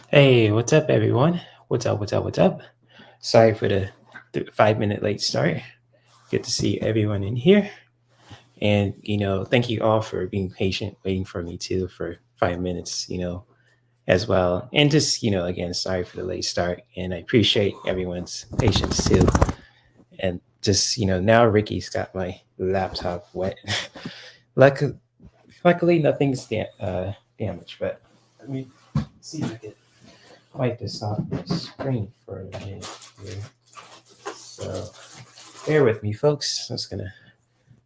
Hey, what's up, everyone? What's up? Sorry for the 5 minute late start. Good to see everyone in here. And, thank you all for being patient, waiting for me too for 5 minutes, as well. And just, again, sorry for the late start. And I appreciate everyone's patience too. And just, now Ricky's got my laptop wet. Luckily, luckily nothing's damaged, but let me see if I can wipe this off my screen for a minute here. So bear with me, folks. I'm just gonna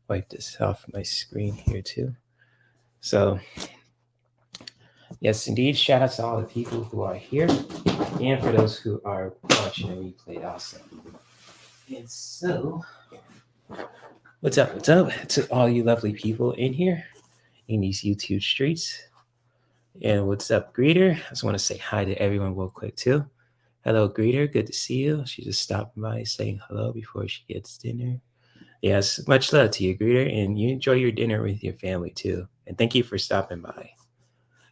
wipe this off my screen here too. So yes, indeed, shout out to all the people who are here, and for those who are watching the replay also. And so, what's up? What's up to all you lovely people in here in these YouTube streets? And what's up, Greeter? I just want to say hi to everyone real quick too. Hello, Greeter. Good to see you. She just stopped by saying hello before she gets dinner. Yes, much love to you, Greeter, and you enjoy your dinner with your family too. And thank you for stopping by.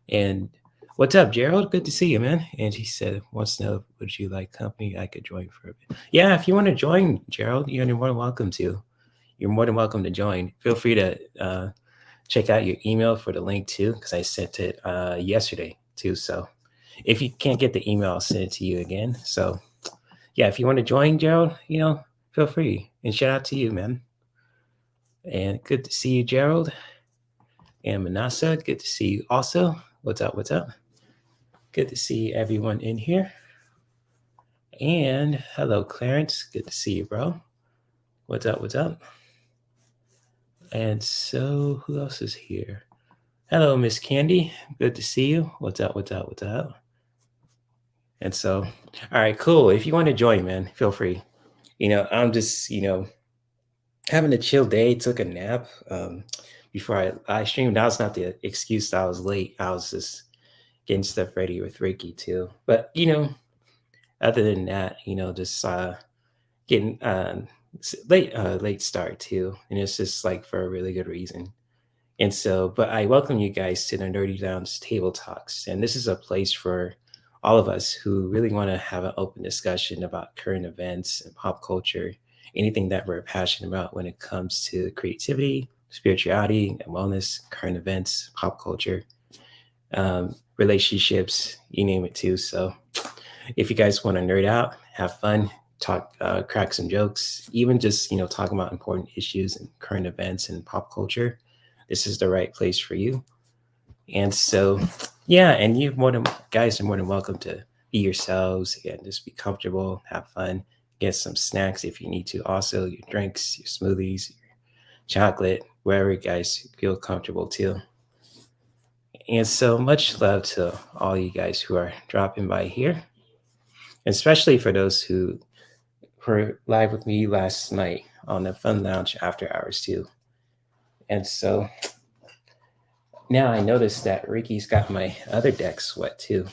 And what's up, Gerald? Good to see you, man. And he said, wants to know, would you like company? I could join for a bit. Yeah, if you want to join, Gerald, you're more than welcome to. You're more than welcome to join. Feel free to check out your email for the link too, because I sent it yesterday too. So if you can't get the email, I'll send it to you again. So yeah, if you want to join, Gerald, feel free. And shout out to you, man. And good to see you, Gerald. And Manasa, good to see you also. What's up? What's up? Good to see everyone in here. And hello, Clarence. Good to see you, bro. What's up? What's up? And so, who else is here? Hello, Miss Candy. Good to see you. What's up? What's up? What's up? And so, all right, cool. If you want to join, man, feel free. I'm just, having a chill day. Took a nap before I streamed. That was not the excuse that I was late. I was just getting stuff ready with Ricky too. But other than that, just getting late start too, and it's just like for a really good reason. And so, but I welcome you guys to the Nerdy Lounge Table Talks, and this is a place for all of us who really want to have an open discussion about current events and pop culture, anything that we're passionate about when it comes to creativity, spirituality, and wellness, current events, pop culture, relationships, you name it too. So if you guys want to nerd out, have fun, talk, crack some jokes, even just talk about important issues and current events and pop culture, this is the right place for you. And so, yeah, and guys are more than welcome to be yourselves and just be comfortable, have fun, get some snacks if you need to. Also, your drinks, your smoothies, your chocolate, wherever you guys feel comfortable too. And so much love to all you guys who are dropping by here, especially for those who were live with me last night on the Fun Lounge after hours too. And so now I noticed that Ricky's got my other decks wet too.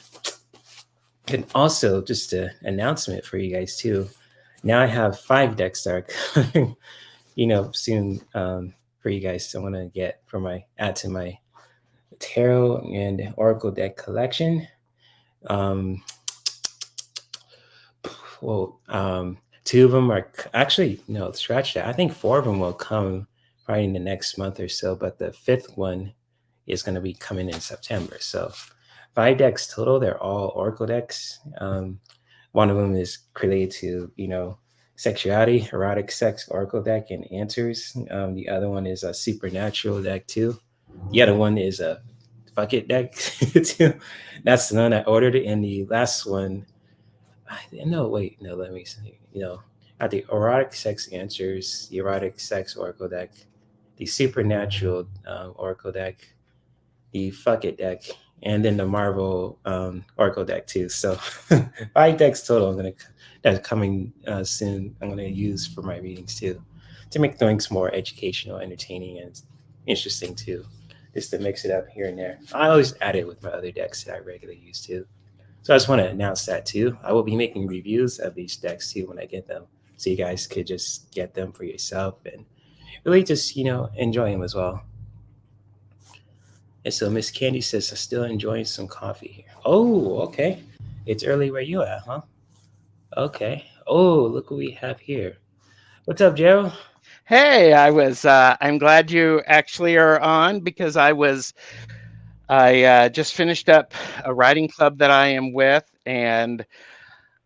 And also, just an announcement for you guys too. Now I have 5 decks that are coming, soon for you guys. I want to add to my tarot and oracle deck collection. Well, 2 of them are actually no, scratch that. I think 4 of them will come probably in the next month or so, but the 5th one is going to be coming in September. So 5 decks total. They're all oracle decks. One of them is related to sexuality, erotic sex oracle deck and answers. The other one is a supernatural deck too. The other one is a fuck it deck too. That's the one I ordered. And the last one, let me see. At the erotic sex answers, the erotic sex oracle deck, the supernatural oracle deck, the fuck it deck, and then the Marvel oracle deck too. So 5 decks total. That's coming soon. I'm gonna use for my readings too, to make things more educational, entertaining, and interesting too. Just to mix it up here and there. I always add it with my other decks that I regularly use too. So I just want to announce that too. I will be making reviews of these decks too when I get them, so you guys could just get them for yourself and really just enjoy them as well. And so Miss Candy says, I'm still enjoying some coffee here. Oh, okay. It's early where you at, huh? Okay. Oh, look what we have here. What's up, Gerald? Hey, I'm glad you actually are on because I just finished up a writing club that I am with, and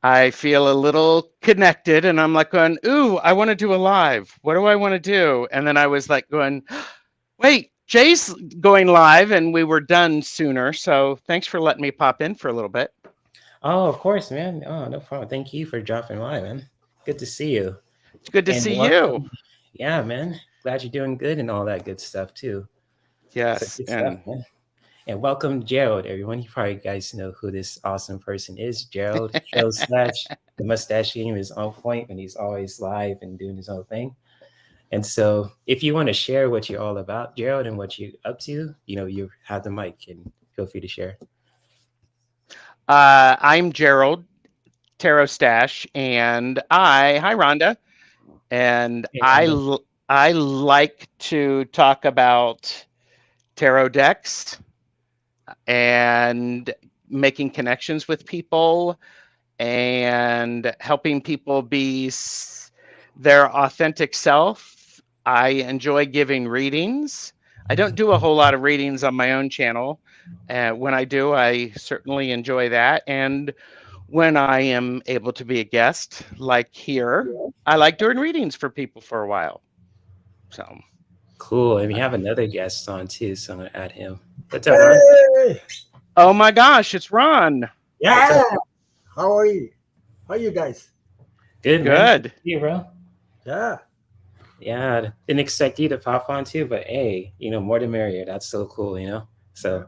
I feel a little connected, and I'm like going, ooh, I want to do a live. What do I want to do? And then I was like going, wait, Jay's going live, and we were done sooner. So thanks for letting me pop in for a little bit. Oh, of course, man. Oh, no problem. Thank you for dropping by, man. Good to see you. It's good to And see you. welcome. Yeah, man. Glad you're doing good and all that good stuff too. So Yes, good stuff, and man. And welcome, Gerald, everyone. You probably guys know who this awesome person is. Gerald Show Slash. The mustache game is on point and he's always live and doing his own thing. And so if you want to share what you're all about, Gerald, and what you're up to, you have the mic and feel free to share. I'm Gerald Tarot Stash, and hi Rhonda, and Hey, Rhonda. I like to talk about tarot decks and making connections with people and helping people be their authentic self. I enjoy giving readings. I don't do a whole lot of readings on my own channel. When I do, I certainly enjoy that. And when I am able to be a guest, like here, I like doing readings for people for a while. So, Cool. And we have another guest on too, so I'm gonna add him. What's up, Ron? Hey! oh my gosh, it's Ron. What's Yeah! up? How are you? How are you guys? Good, man. Good to Good. see you, bro. Yeah. Yeah, didn't expect you to pop on too, but hey, more the merrier. That's so cool, So Yeah.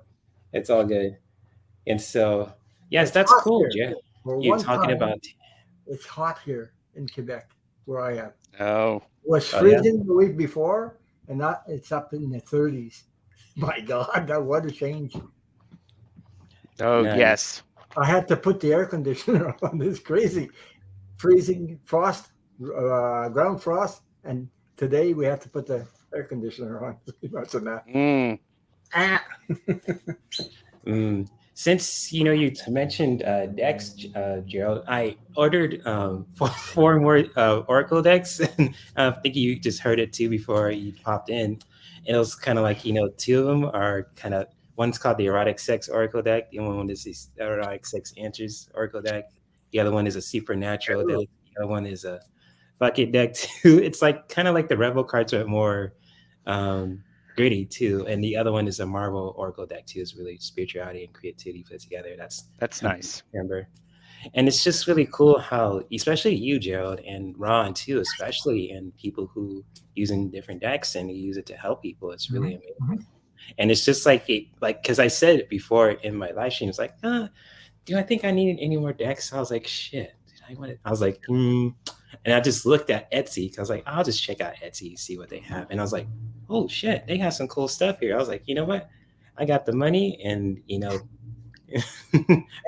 it's all good. And so, yes, It's that's hot cool, here. Jay. For You're one talking time, about, it's hot here in Quebec, where I am. Oh, It was oh yeah, freezing the week before, and now it's up in the 30s. My God, that weather change. oh, nice. yes. I had to put the air conditioner on. It's crazy. Freezing frost, ground frost, and today we have to put the air conditioner on. Imagine that. Mm. Ah. Mm. Since you mentioned decks, Gerald, I ordered four more Oracle decks, and I think you just heard it too before you popped in. And it was kind of like two of them are kind of one's called the Erotic Sex Oracle deck. The other one is the Erotic Sex Answers Oracle deck. The other one is a Supernatural deck. The other one is a Bucket deck too. It's like kind of like the Rebel cards, but more um, gritty too. And the other one is a Marvel Oracle deck too. It's really spirituality and creativity put together. That's That's kind of nice. remember. And it's just really cool how, especially you, Gerald, and Ron too, especially, and people who using different decks and use it to help people. It's really Mhm, amazing. mhm. And it's just like because I said it before in my live stream. It's like, do I think I needed any more decks? I was like, shit. Did I want it? I was like, And I just looked at Etsy because I was like, I'll just check out Etsy, see what they have. And I was like, oh shit, they have some cool stuff here. I was like, you know what? I got the money and Yeah,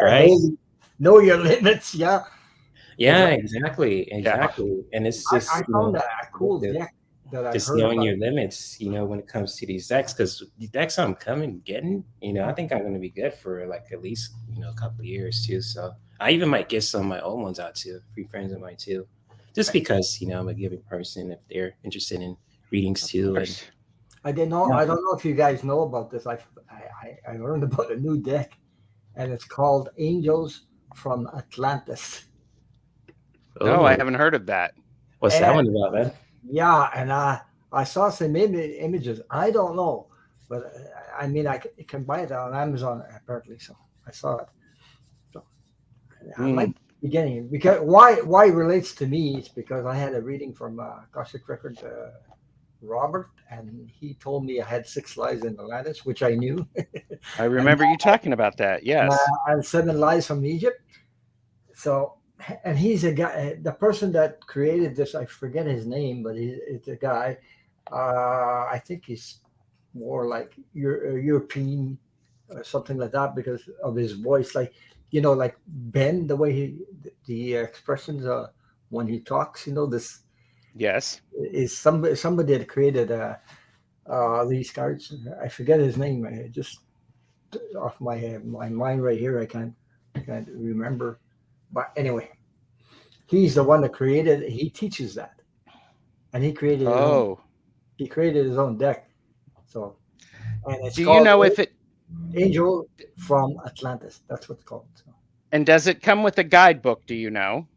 right? know your limits. Yeah. Yeah, exactly. Yeah. Exactly. And it's I just, found a cool the- deck that I just heard knowing about. your limits, when it comes to these decks, because the decks I'm coming getting, I think I'm going to be good for like at least, a couple of years too. So I even might get some of my old ones out too, free friends of mine too, just because, I'm a giving person if they're interested in readings Of too. And course. I didn't know. yeah. I don't know if you guys know about this. I learned about a new deck, and it's called Angels from Atlantis. No, I Oh, haven't heard of that. what's that And one about, man? yeah, and I saw some images. I don't know, but I mean, you can buy it on Amazon apparently. So I saw it. So I might Mm. be getting it because why it relates to me is because I had a reading from Akashic Record Robert, and he told me I had 6 lives in Atlantis, which I knew, I and remember you talking about that. Yes. I had 7 lives from Egypt. So, and he's a guy. The person that created this, I forget his name, but it's a guy. I think he's more like European or something like that because of his voice, like like Ben, the way the expressions when he talks. This Yes. is somebody that created these cards. I forget his name. Just off my mind right here. I can't remember. But anyway, he's the one that created. He teaches that, and he created his own. Oh, He created his own deck. So, and it's do you called know if it, Angel from Atlantis. That's what it's called. So, and does it come with a guidebook? Do you know?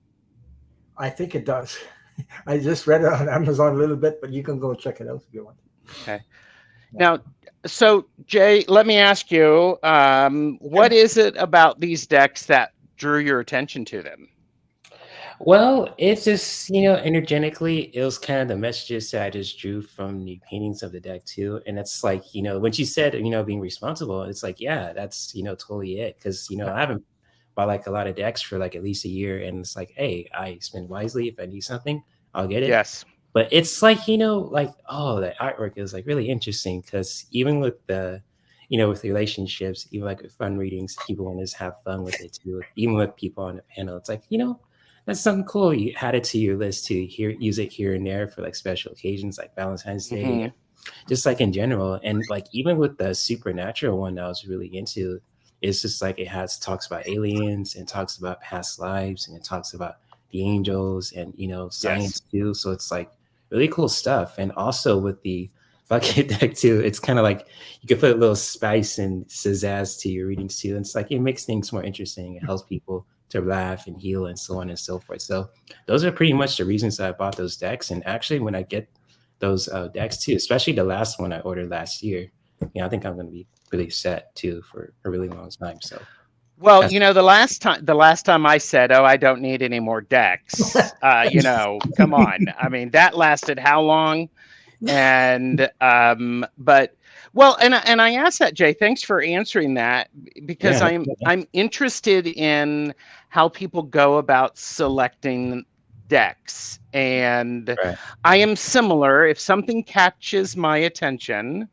I think it does. I just read it on Amazon a little bit, but you can go check it out if you want. Okay. Now, so Jay, let me ask you, what is it about these decks that drew your attention to them? Well, it's just, energetically, it was kind of the messages that I just drew from the paintings of the deck too. And it's like, when she said, being responsible, it's like, yeah, that's, totally it. Because, I haven't bought like a lot of decks for like at least a year. And it's like, hey, I spend wisely. If I need something, I'll get it. Yes. But it's like, like, oh, the artwork is like really interesting because even with the, with relationships, even like with fun readings, people want to just have fun with it too. Even with people on the panel, it's like, that's something cool. You add it to your list to use it here and there for like special occasions like Valentine's Day, just like in general. And like even with the supernatural one that I was really into, it's just like it talks about aliens and talks about past lives and it talks about the angels and science too. So it's like really cool stuff. And also with the bucket deck too, it's kind of like you could put a little spice and pizzazz to your readings too. And it's like it makes things more interesting. It helps people to laugh and heal and so on and so forth. So those are pretty much the reasons that I bought those decks. And actually when I get those decks too, especially the last one I ordered last year, I think I'm going to be really set too for a really long time. So well, the last time I said, oh, I don't need any more decks, come on. I mean, that lasted how long? And but well, and I asked that, Jay. Thanks for answering that because I'm interested in how people go about selecting decks, and I am similar. If something catches my attention,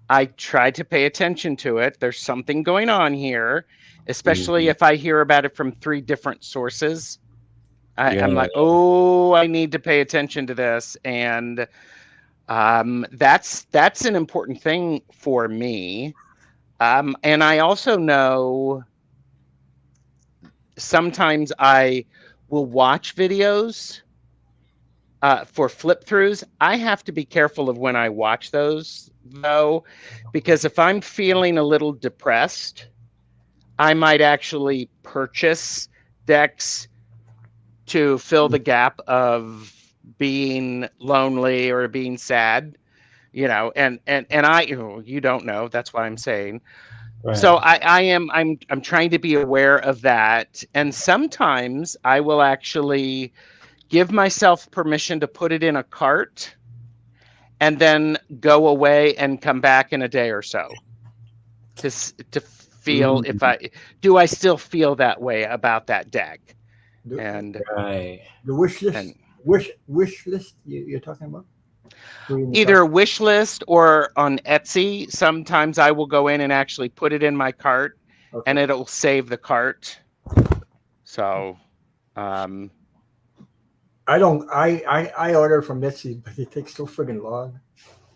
I try to pay attention to it. There's something going on here, especially if I hear about it from 3 different sources. I'm like, oh, I need to pay attention to this, and that's an important thing for me. And I also know sometimes I will watch videos for flip throughs. I have to be careful of when I watch those though, because if I'm feeling a little depressed, I might actually purchase decks to fill the gap of being lonely or being sad, and I, you don't know, that's what I'm saying. Right. So I'm trying to be aware of that. And sometimes I will actually give myself permission to put it in a cart and then go away and come back in a day or so to feel if I still feel that way about that deck. And the wish list, wish list you're talking about? Either wish list or on Etsy. Sometimes I will go in and actually put it in my cart, and it'll save the cart. So, I order from Etsy, but it takes so friggin' long.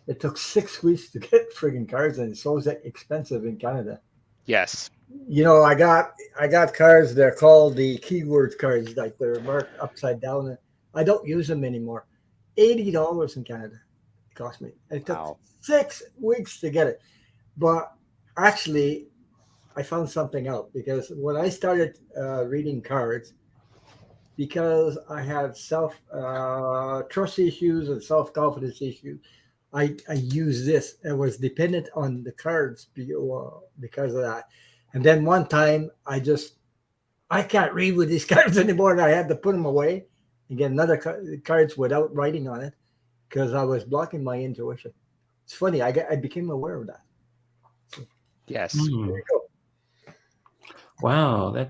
It took 6 weeks to get friggin' cards, and it's so expensive in Canada. Yes. I got cards. They're called the keyword cards, like they're marked upside down. I don't use them anymore. $80 in Canada it cost me. It took 6 weeks to get it. But actually, I found something out because when I started reading cards, because I had self-trust issues and self-confidence issues, I used this. I was dependent on the cards because of that. And then one time I can't read with these cards anymore, and I had to put them away and get another cards without writing on it because I was blocking my intuition. It's funny. I became aware of that. So, yes. There you go. Wow,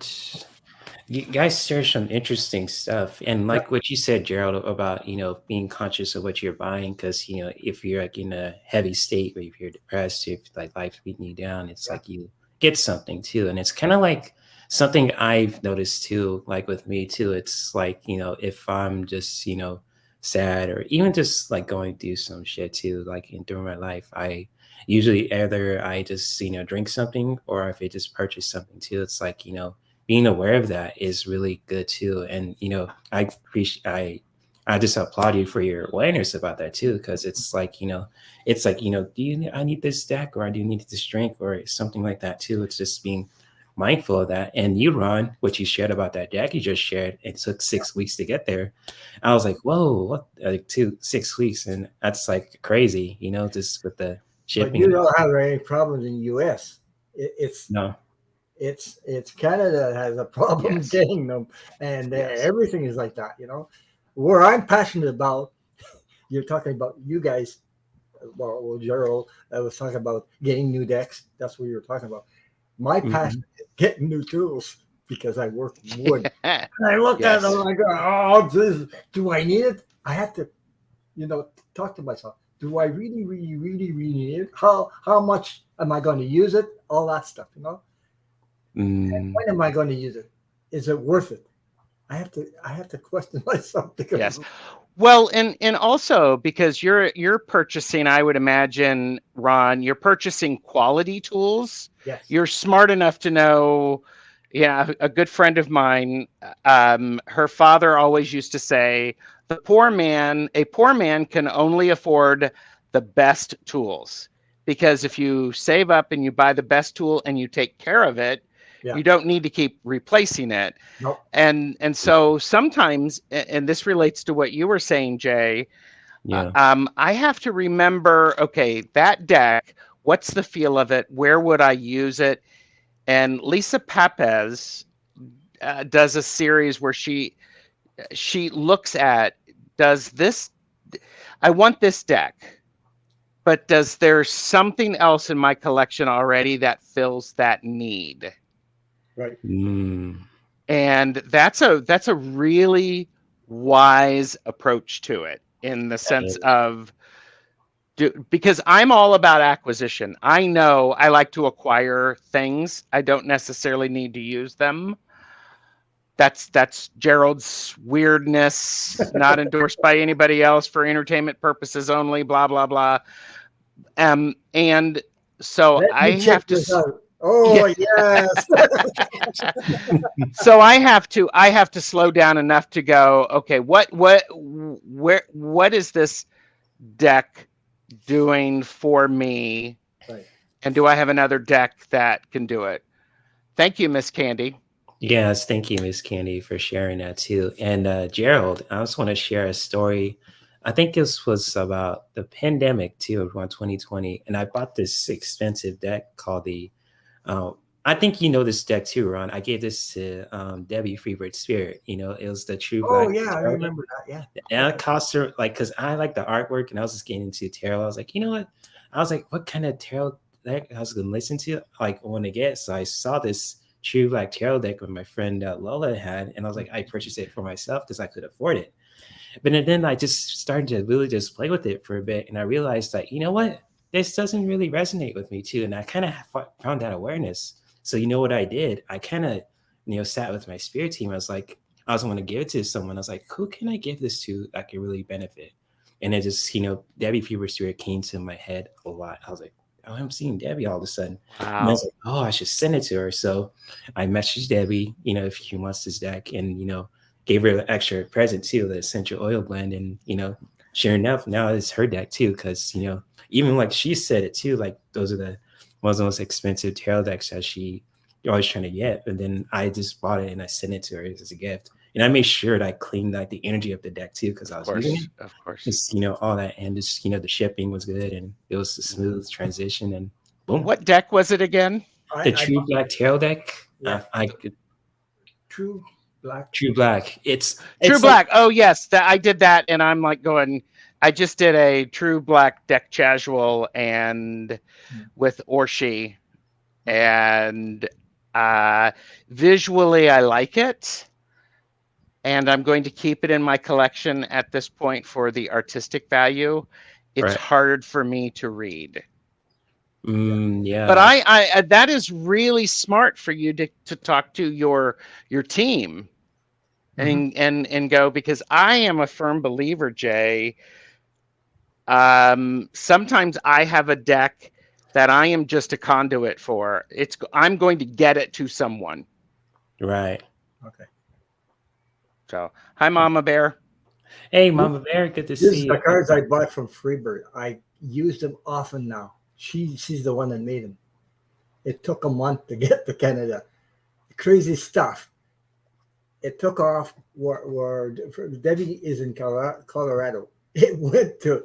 you guys share some interesting stuff. And like what you said, Gerald, about being conscious of what you're buying, because if you're like in a heavy state, or if you're depressed, if like life's beating you down, it's like you get something too. And it's kind of like something I've noticed too, like with me too. It's like if I'm just sad or even just like going through some shit too, like during my life, I usually either I just, drink something or if I just purchase something too. It's like, being aware of that is really good too. And, I appreciate, I just applaud you for your awareness about that too. Cause it's like, I need this deck or I do need this drink or something like that too. It's just being mindful of that. And you, Ron, what you shared about that deck you just shared, it took 6 weeks to get there. I was like, whoa, what, like 6 weeks. And that's like crazy, just with the But shipping. you don't have any problems in the U.S. It's No. It's Canada that has a problem Yes. getting them, and Yes. everything is like that. Where I'm passionate about. You're talking about you guys. Well, Gerald, I was talking about getting new decks. That's what you were talking about. My passion is getting new tools because I work wood. And I look at them and I go, oh, do I need it? I have to, talk to myself. Do I really, really, really, really need it? How much am I going to use it? All that stuff, And when am I going to use it? Is it worth it? I have to question myself because Yes. Well, and also because you're purchasing, I would imagine, Ron, you're purchasing quality tools. yes. You're smart enough to know. Yeah, a good friend of mine, her father always used to say, a poor man can only afford the best tools, because if you save up and you buy the best tool and you take care of it, you don't need to keep replacing it. Nope. And so sometimes, and this relates to what you were saying, Jay, I have to remember, okay, that deck, what's the feel of it? Where would I use it? And Lisa Papez does a series where she looks at, I want this deck, but does there something else in my collection already that fills that need? Right. And that's a really wise approach to it, in the sense of, because I'm all about acquisition. I know I like to acquire things. I don't necessarily need to use them. That's Gerald's weirdness, not endorsed by anybody else, for entertainment purposes only, blah, blah, blah. And so I have to... Oh, yes. So I have to slow down enough to go, okay, what is this deck doing for me? Right. And do I have another deck that can do it? Thank you, Miss Candy. Yes, thank you, Miss Candy, for sharing that too. And Gerald, I just want to share a story. I think this was about the pandemic too, around 2020, and I bought this expensive deck called the I think you know this deck too, Ron. I gave this to Debbie Freebird Spirit. It was the True Black. Oh yeah, I remember that. Yeah. And it cost her because I like the artwork and I was just getting into tarot. I was like, you know what? I was like, what kind of tarot deck I was gonna listen to? Like I want to get. So I saw this True Black tarot deck that my friend Lola had, and I was like, I purchased it for myself because I could afford it. But then I just started to really just play with it for a bit, and I realized that, you know what? This doesn't really resonate with me too. And I kind of found that awareness. So you know what I did? I kind of, sat with my spirit team. I was like, I was going to give it to someone. I was like, who can I give this to that could really benefit? And it just, Debbie Freebird Spirit came to my head a lot. I was like, oh, I'm seeing Debbie all of a sudden. Wow. And I was like, oh, I should send it to her. So I messaged Debbie, if she wants this deck, and, gave her an extra present too, the essential oil blend. And, sure enough, now it's her deck too. Cause, even like she said it too, like those are the most expensive tarot decks that she always trying to get. But then I just bought it and I sent it to her as a gift. And I made sure that I cleaned like the energy of the deck too, because I was using it. Of course. Just, all that, and just, the shipping was good and it was a smooth transition, and boom. What deck was it again? The True Black tarot deck. Yeah. True Black. It's True Black. Oh yes, I did that, and I'm like going. I just did a True Black deck casual and with Orshi, and visually I like it, and I'm going to keep it in my collection at this point for the artistic value. It's hard for me to read. Yeah. But I that is really smart for you to talk to your team. and go, because I am a firm believer, Jay. Sometimes I have a deck that I am just a conduit for. I'm going to get it to someone. Right. Okay. So, hi, Mama Bear. Hey, Mama Bear, good to This see is you. the cards I bought from Freebird. I use them often now. She's the one that made them. It took a month to get to Canada. Crazy stuff. It took off where Debbie is in Colorado. It went to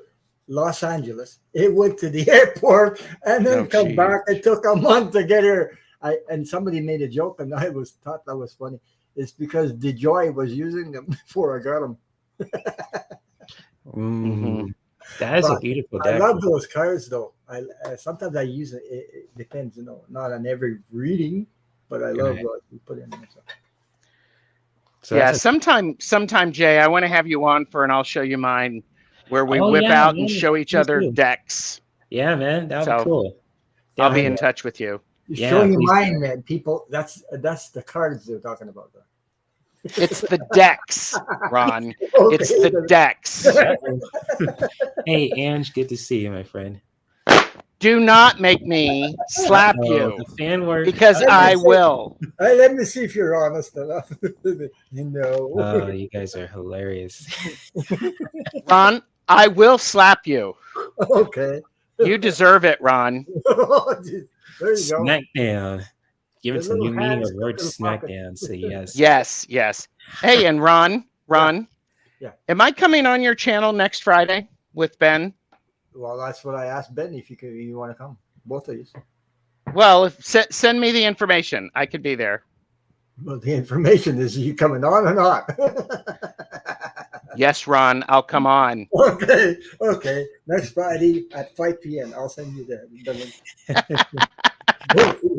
Los Angeles. It went to the airport and then come back. It took a month to get her. And somebody made a joke, and I thought that was funny. It's because DeJoy was using them before I got them. That is a beautiful deck. I love those cards, though. Sometimes I use it. It depends, not on every reading, but I love what you put in there. So yeah, sometime, Jay, I want to have you on for, and I'll show you mine, where we whip out and show each other decks. Yeah, man, that would be cool. I'll be in touch with you. Showing you mine, man, people. That's the cards they're talking about, though. It's the decks, Ron. Okay. It's the decks. Hey, Ange, good to see you, my friend. Do not make me slap you, the fan work. because I will. Let me see if you're honest enough. Oh, you guys are hilarious. Ron, I will slap you. Okay. You deserve it, Ron. There you go. Smackdown. Give it some new meaning of word smackdown. So yes. Hey, and Ron. Yeah. Am I coming on your channel next Friday with Ben? Well, that's what I asked Ben, if you want to come, both of you. Well, send me the information. I could be there. Well, the information is, you coming on or not? Yes, Ron, I'll come on. Okay. Next Friday at 5 p.m. I'll send you the link.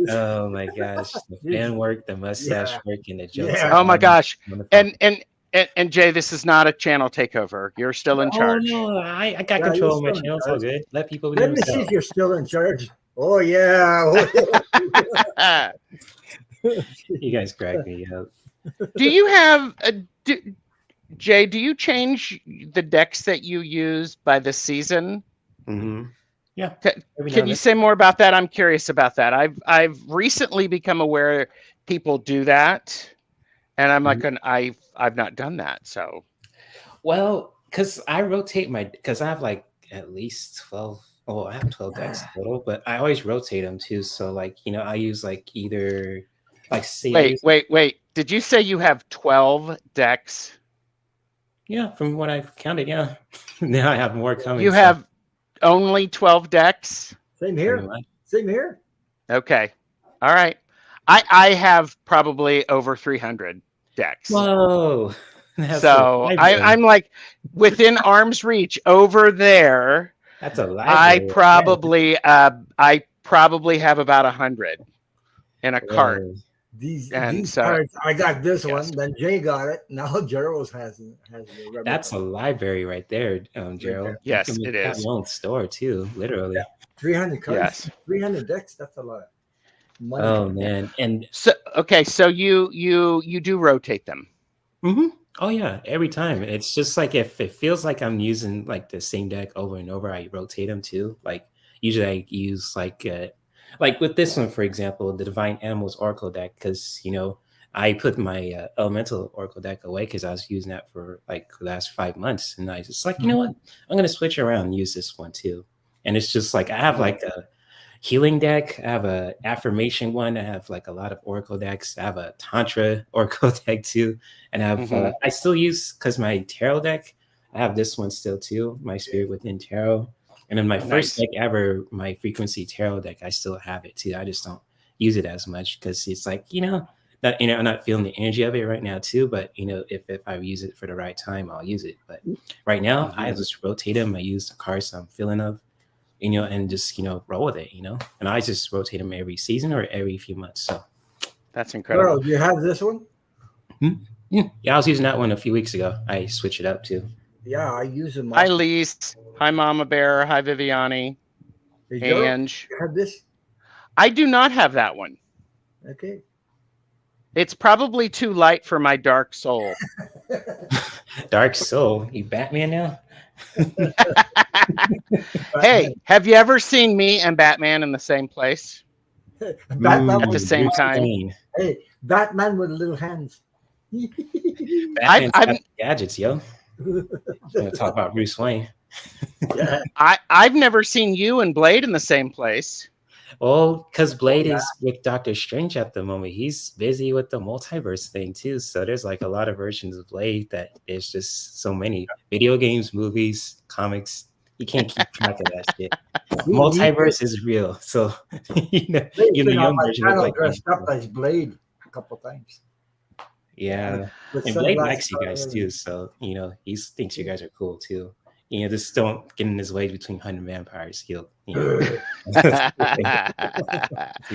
Oh my gosh, the fan work, the mustache work, and the jokes. Yeah. Oh my gosh. And Jay, this is not a channel takeover. You're still in charge. Oh no, I got control of my channel. It's all good. Let people be. Let me see if you're still in charge. Oh yeah. You guys crack me up. Do you have Jay? Do you change the decks that you use by the season? Mm-hmm. Yeah. Can you say more about that? I'm curious about that. I've recently become aware people do that, and I'm like, I've not done that. So, well, because I rotate because I have like at least 12. Oh, I have 12 decks total, but I always rotate them too. So I use either wait. Did you say you have 12 decks? Yeah, from what I've counted, yeah. Now I have more coming. You have only 12 decks? Same here. Okay. All right. I have probably over 300 decks. Whoa. So I'm like within arm's reach over there. That's a lot. I probably have about 100 in a cart. These cards, I got this one. Then Jay got it. Now Gerald's has That's a library right there, Gerald. Yes, it is. Your own store too, literally. Yeah. 300 cards. Yes. 300 decks. That's a lot of money. Oh man, and so you do rotate them. Mm-hmm. Oh yeah, every time. It's just like if it feels like I'm using the same deck over and over, I rotate them too. Usually I use like with this one, for example, the Divine Animals Oracle deck, because I put my Elemental Oracle deck away because I was using that for the last 5 months, and I just you know what, I'm gonna switch around and use this one too. And it's just I have a healing deck, I have a affirmation one, I have a lot of Oracle decks, I have a Tantra Oracle deck too, and I have I still use, because my Tarot deck, I have this one still too, my Spirit Within Tarot. And then my first deck ever, my Frequency Tarot deck, I still have it too. I just don't use it as much because it's I'm not feeling the energy of it right now too. But if I use it for the right time, I'll use it. But right now, I just rotate them. I use the cards I'm feeling of, and just roll with it, And I just rotate them every season or every few months. So that's incredible. Girl, do you have this one? Yeah, I was using that one a few weeks ago. I switched it up too. Yeah, I use them. Hi, Lise. Hi, Mama Bear. Hi, Viviani. Ange. You have this? I do not have that one. Okay. It's probably too light for my dark soul. Dark Soul, you Batman now? Hey, have you ever seen me and Batman in the same place Batman at the with same Bruce time? Wayne. hey, Batman with little hands. Batman's I've- got gadgets, yo. Gonna talk about Bruce Wayne. Yeah. I've never seen you and Blade in the same place. Well, because Blade yeah. is with Doctor Strange at the moment. He's busy with the multiverse thing too. So there's like a lot of versions of Blade that there's just so many video games, movies, comics. You can't keep track of that shit. Multiverse is real. So you know, He's even the been on young my version look channel like dressed up as Blade a couple times. yeah. With And Blade sunglasses likes you on guys and too. So you know, he thinks you guys are cool too. You know, just don't get in his way between 100 vampires. He'll, you know. See,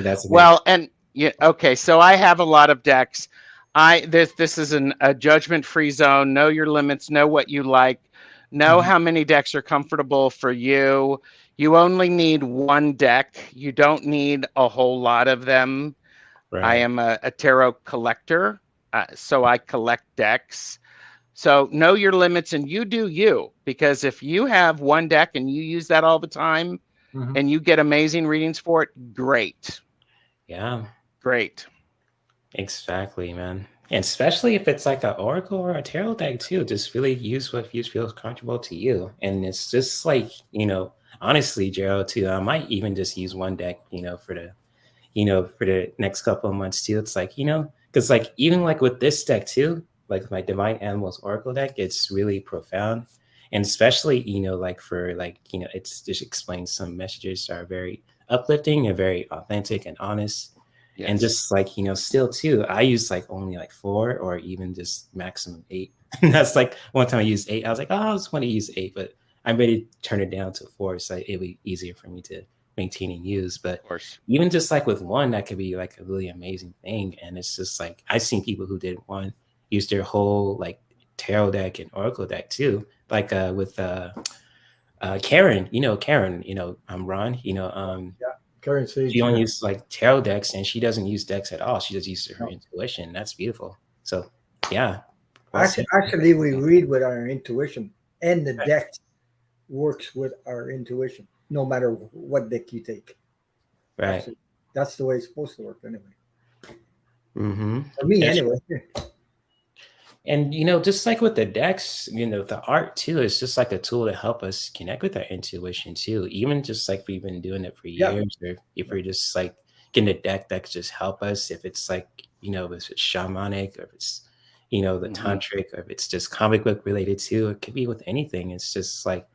that's the Well, and yeah, okay. So I have a lot of decks. This is a judgment-free zone. Know your limits. Know what you like. Know how many decks are comfortable for you. You only need one deck. You don't need a whole lot of them. right. I am a tarot collector, so I collect decks. So know your limits and you do you, because if you have one deck and you use that all the time and you get amazing readings for it, great. Yeah. Great. Exactly, man. And especially if it's like an oracle or a tarot deck too, just really use what feels comfortable to you. And it's just like, you know, honestly, Gerald, too, I might even just use one deck, you know, for the next couple of months too. It's like, you know, because like even like with this deck too, like my Divine Animals Oracle deck, it's really profound. And especially, you know, like for like, you know, it's just explains some messages that are very uplifting and very authentic and honest. Yes. And just like, you know, still too, I use like only like 4 or even just maximum 8. And that's like one time I used 8. I was like, oh, I just want to use 8, but I'm ready to turn it down to 4. So it'll be easier for me to maintain and use. But Of course. even just like with one, that could be like a really amazing thing. And it's just like I've seen people who did one use their whole like tarot deck and oracle deck too. Like with Karen, you know, Ron, you know, Karen says she only uses like tarot decks and she doesn't use decks at all. She just uses her intuition. That's beautiful. So yeah. Actually, we read with our intuition, and the deck works with our intuition, no matter what deck you take. Right. That's the way it's supposed to work, anyway. Mm-hmm. For me, anyway. And you know, just like with the decks, you know, the art too is just like a tool to help us connect with our intuition too. Even just like we've been doing it for years, or if we're just like getting a deck that could just help us, if it's like, you know, if it's shamanic or if it's, you know, the tantric, or if it's just comic book related too, it could be with anything. It's just like,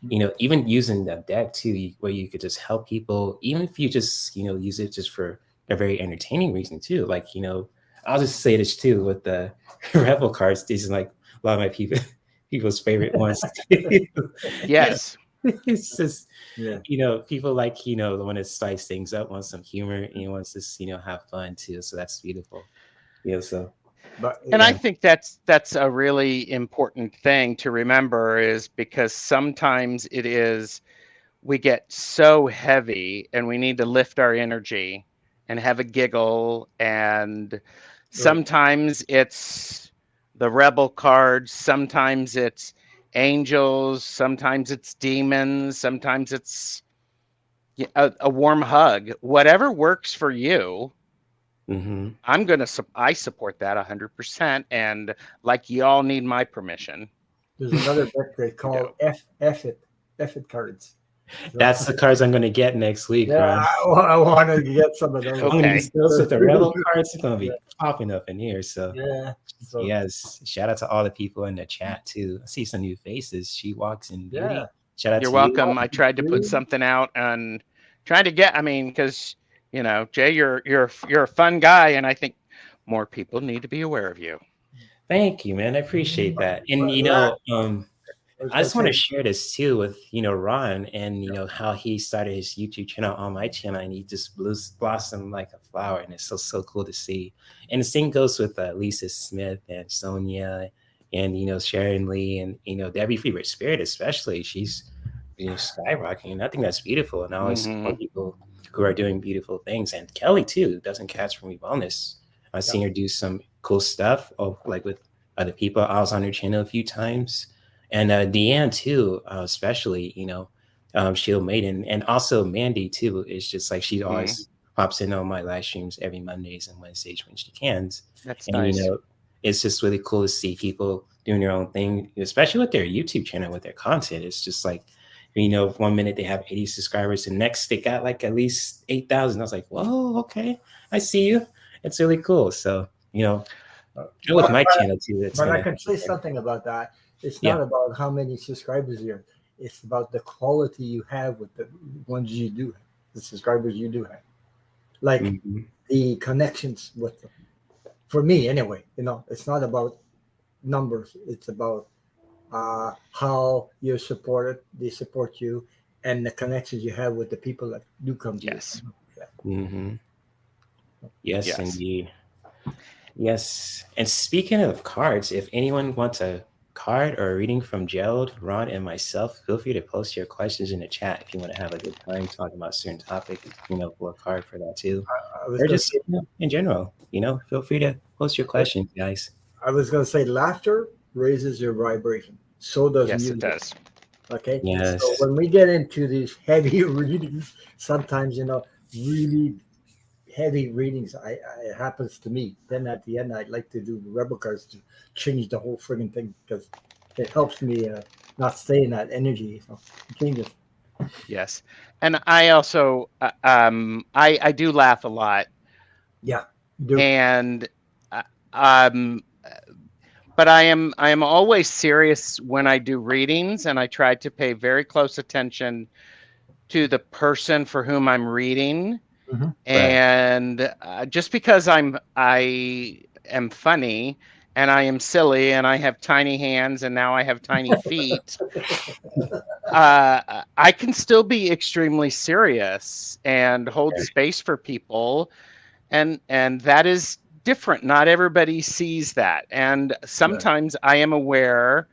you know, even using the deck too, where you could just help people, even if you just, you know, use it just for a very entertaining reason too. Like, you know, I'll just say this too with the Rebel cards. These are like a lot of my people's favorite ones. Yes. It's just, you know, people like, you know, want to spice things up, want some humor, and wants to, you know, have fun too. So that's beautiful. Yeah. So, and I think that's a really important thing to remember, is because sometimes we get so heavy and we need to lift our energy and have a giggle, and sometimes it's the rebel cards, sometimes it's angels, sometimes it's demons, sometimes it's a warm hug. Whatever works for you. I support that 100%, and like y'all need my permission. There's another deck they call F it cards. That's the cards I'm going to get next week. Yeah, I want to get some of those. Okay. Those with the rebel cards are going to be popping up in here. So yeah. So, yes, shout out to all the people in the chat too. I see some new faces. She walks in beauty. Yeah. Shout out You're to welcome. you. I tried to put something out and trying to get. I mean, because you know, Jay, you're a fun guy, and I think more people need to be aware of you. Thank you, man. I appreciate that. And you know, I just want to share this too with, you know, Ron, and you know how he started his YouTube channel on my channel, and he just blossomed like a flower, and it's so cool to see. And the same goes with Lisa Smith and Sonja, and you know, Sharon Lee, and you know, Debbie Freebird Spirit especially. She's, you know, skyrocketing, and I think that's beautiful. And I always support people who are doing beautiful things. And Kelly too doesn't catch from me wellness. I've seen her do some cool stuff, like with other people. I was on her channel a few times, and Deann too, especially. She'll Maiden, and also Mandy too. It's just like she always pops in on my live streams every Mondays and Wednesdays when she can. That's And nice. it's just really cool to see people doing their own thing, especially with their YouTube channel, with their content. It's just like, 1 minute they have 80 subscribers, the next they got like at least 8,000. I was like, whoa, okay, I see you. It's really cool. So, with my channel too, it's But I gonna. can say something about that. It's Yeah. not about how many subscribers you have. It's about the quality you have with the ones you do have, the subscribers you do have. Like the connections with them. For me, anyway, it's not about numbers. It's about how you're supported, they support you, and the connections you have with the people that do come to Yes. you. Yes, Yes. indeed. Yes. And speaking of cards, if anyone wants a card or a reading from Gerald, Ron, and myself, feel free to post your questions in the chat if you want to have a good time talking about certain topics, pull a card for that too. Or just in general, feel free to post your questions, guys. I was going to say laughter raises your vibration. So does music. It does. Okay. Yes. So when we get into these heavy readings, sometimes, really heavy readings, it happens to me. Then at the end, I'd like to do rebel cards to change the whole frigging thing because it helps me not stay in that energy. So it changes. Yes. And I also, I do laugh a lot. Yeah. Do. And, but I am always serious when I do readings, and I try to pay very close attention to the person for whom I'm reading. And just because I am funny and I am silly and I have tiny hands and now I have tiny feet, I can still be extremely serious and hold space for people, and that is different. Not everybody sees that, and sometimes I am aware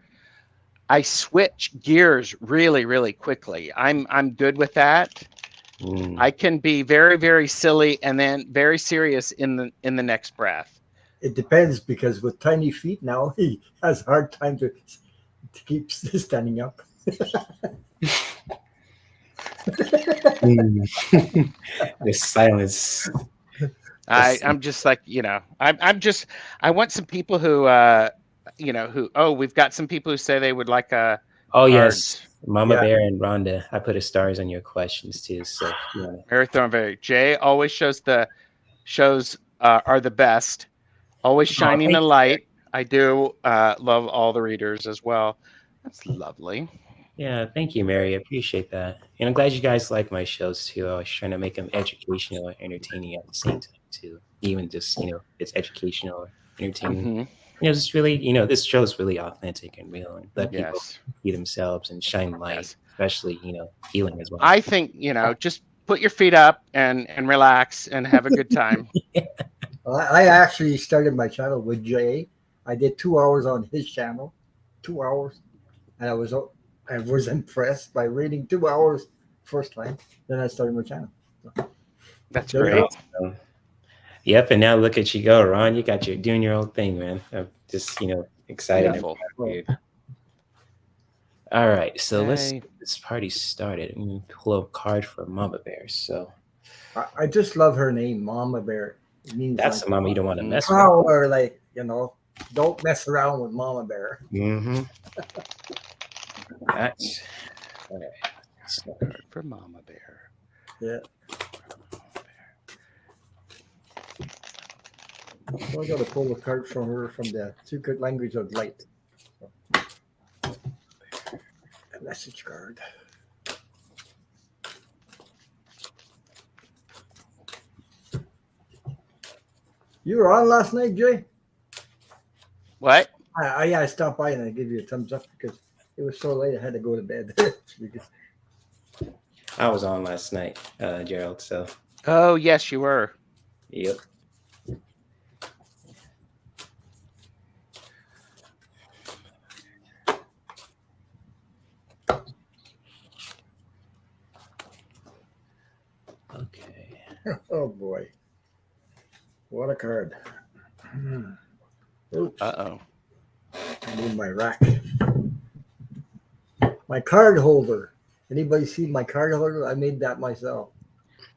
I switch gears really, really quickly. I'm good with that. I can be very, very silly and then very serious in the next breath. It depends, because with tiny feet now, he has a hard time to keep standing up. The silence. I'm just like, I want some people who, we've got some people who say they would like a. Yes. Mama Bear and Rhonda, I put a stars on your questions too. So Mary Thornberry, Jay always shows are the best, always shining a light. I do love all the readers as well. That's lovely. Yeah, thank you, Mary. I appreciate that. And I'm glad you guys like my shows too. I was trying to make them educational and entertaining at the same time too. Even just, it's educational or entertaining. Just really, this show is really authentic and real, and let people be themselves and shine light, especially, healing as well. I think, just put your feet up and relax and have a good time. Well, I actually started my channel with Jay. I did 2 hours on his channel, 2 hours, and I was impressed by reading 2 hours first time. Then I started my channel. That's great. Yep, and now look at you go, Ron. You got doing your own thing, man. I'm just, excited. All right, so let's get this party started. I'm gonna pull a card for Mama Bear. So I just love her name, Mama Bear. It means that's the mama you don't want to mess with. Or don't mess around with Mama Bear. That's all right. For Mama Bear. Yeah. So I got to pull a card from her from the secret language of light. A message card. You were on last night, Jay? What? I stopped by and I gave you a thumbs up because it was so late I had to go to bed. I was on last night, Gerald. So. Oh yes, you were. Yep. Okay. Oh boy. What a card. Oops. Uh-oh. I need my rack. My card holder. Anybody see my card holder? I made that myself.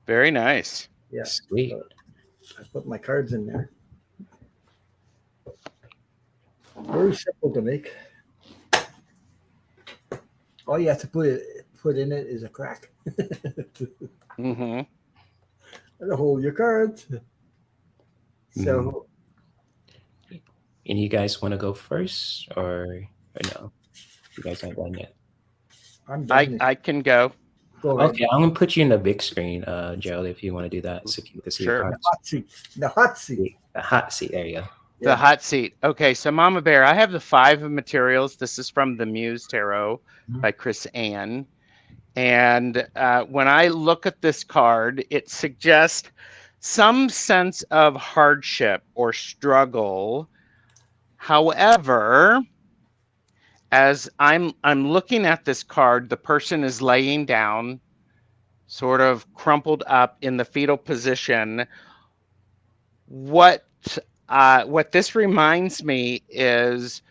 Very nice. Yeah. Sweet. So I put my cards in there. Very simple to make. All you have to put in it is a crack. Mm-hmm. And hold your cards. So And you guys want to go first, or no? You guys aren't done yet. I'm done. I can go. Go ahead. Okay, I'm gonna put you in the big screen, Gerald, if you want to do that, so you can see Sure. your The cards. hot seat. The hot seat. The hot seat. There you go. The Yeah. hot seat. Okay, so Mama Bear, I have the 5 of materials. This is from the Muse Tarot by Chris Ann. And when I look at this card, it suggests some sense of hardship or struggle. However, as I'm looking at this card, the person is laying down, sort of crumpled up in the fetal position. What this reminds me is,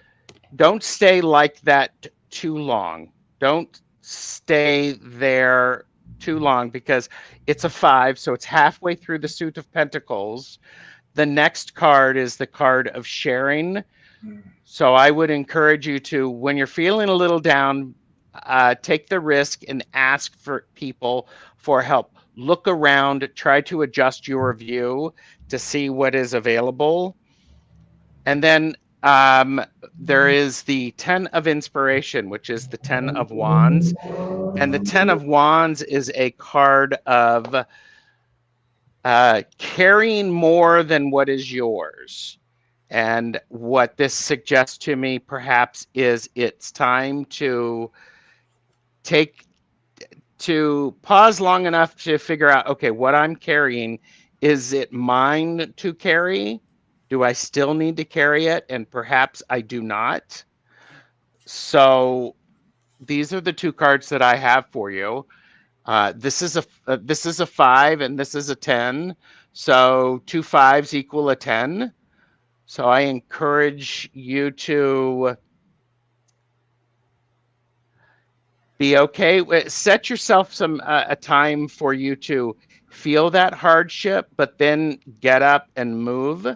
don't stay like that too long. Don't stay there too long, because it's a 5, so it's halfway through the suit of pentacles. The next card is the card of sharing. So I would encourage you to, when you're feeling a little down, take the risk and ask for people for help. Look around, try to adjust your view to see what is available. And then there is the 10 of Inspiration, which is the 10 of Wands. And the 10 of Wands is a card of carrying more than what is yours. And what this suggests to me, perhaps, is it's time to pause long enough to figure out, okay, what I'm carrying, is it mine to carry? Do I still need to carry it? And perhaps I do not. So these are the 2 cards that I have for you. This is a 5 and this is a 10. So 2 5s equal a 10. So I encourage you to be okay. Set yourself a time for you to feel that hardship, but then get up and move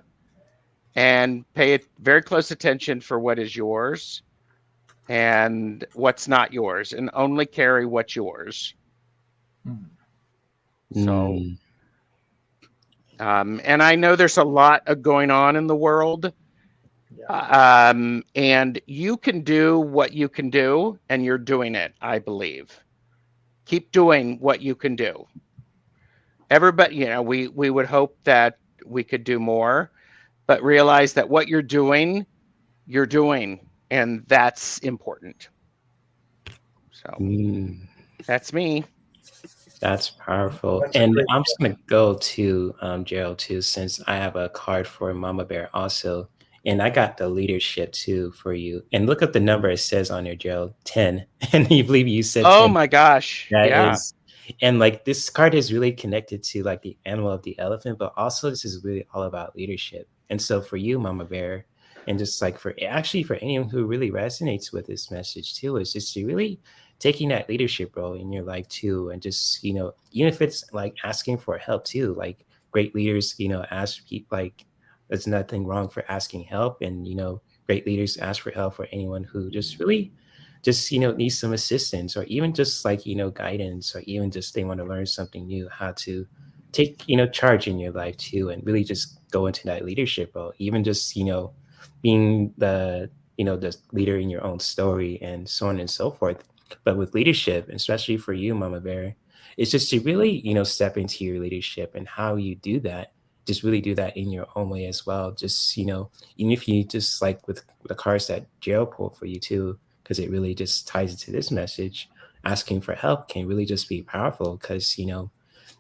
and pay very close attention for what is yours and what's not yours, and only carry what's yours. So, and I know there's a lot going on in the world, and you can do what you can do, and you're doing it, I believe. Keep doing what you can do. Everybody, we would hope that we could do more, but realize that what you're doing, and that's important. So that's me. That's powerful. That's and great. I'm just gonna go to Gerald too, since I have a card for Mama Bear also. And I got the leadership too for you. And look at the number it says on there, Gerald, 10. And you believe you said 10. Oh my gosh. That yeah. is, and like this card is really connected to like the animal of the elephant, but also this is really all about leadership. And so for you, Mama Bear, and just like for anyone who really resonates with this message too, is just to really taking that leadership role in your life too. And just, even if it's like asking for help too, like great leaders, ask people, like there's nothing wrong for asking help. And, great leaders ask for help for anyone who just really just, needs some assistance, or even just like, guidance, or even just they want to learn something new, how to take, charge in your life too, and really just go into that leadership role, even just, being the, the leader in your own story and so on and so forth. But with leadership, especially for you, Mama Bear, it's just to really, step into your leadership, and how you do that, just really do that in your own way as well. Just, even if you just like with the cards that Gerald pulled for you too, because it really just ties into this message, asking for help can really just be powerful, because,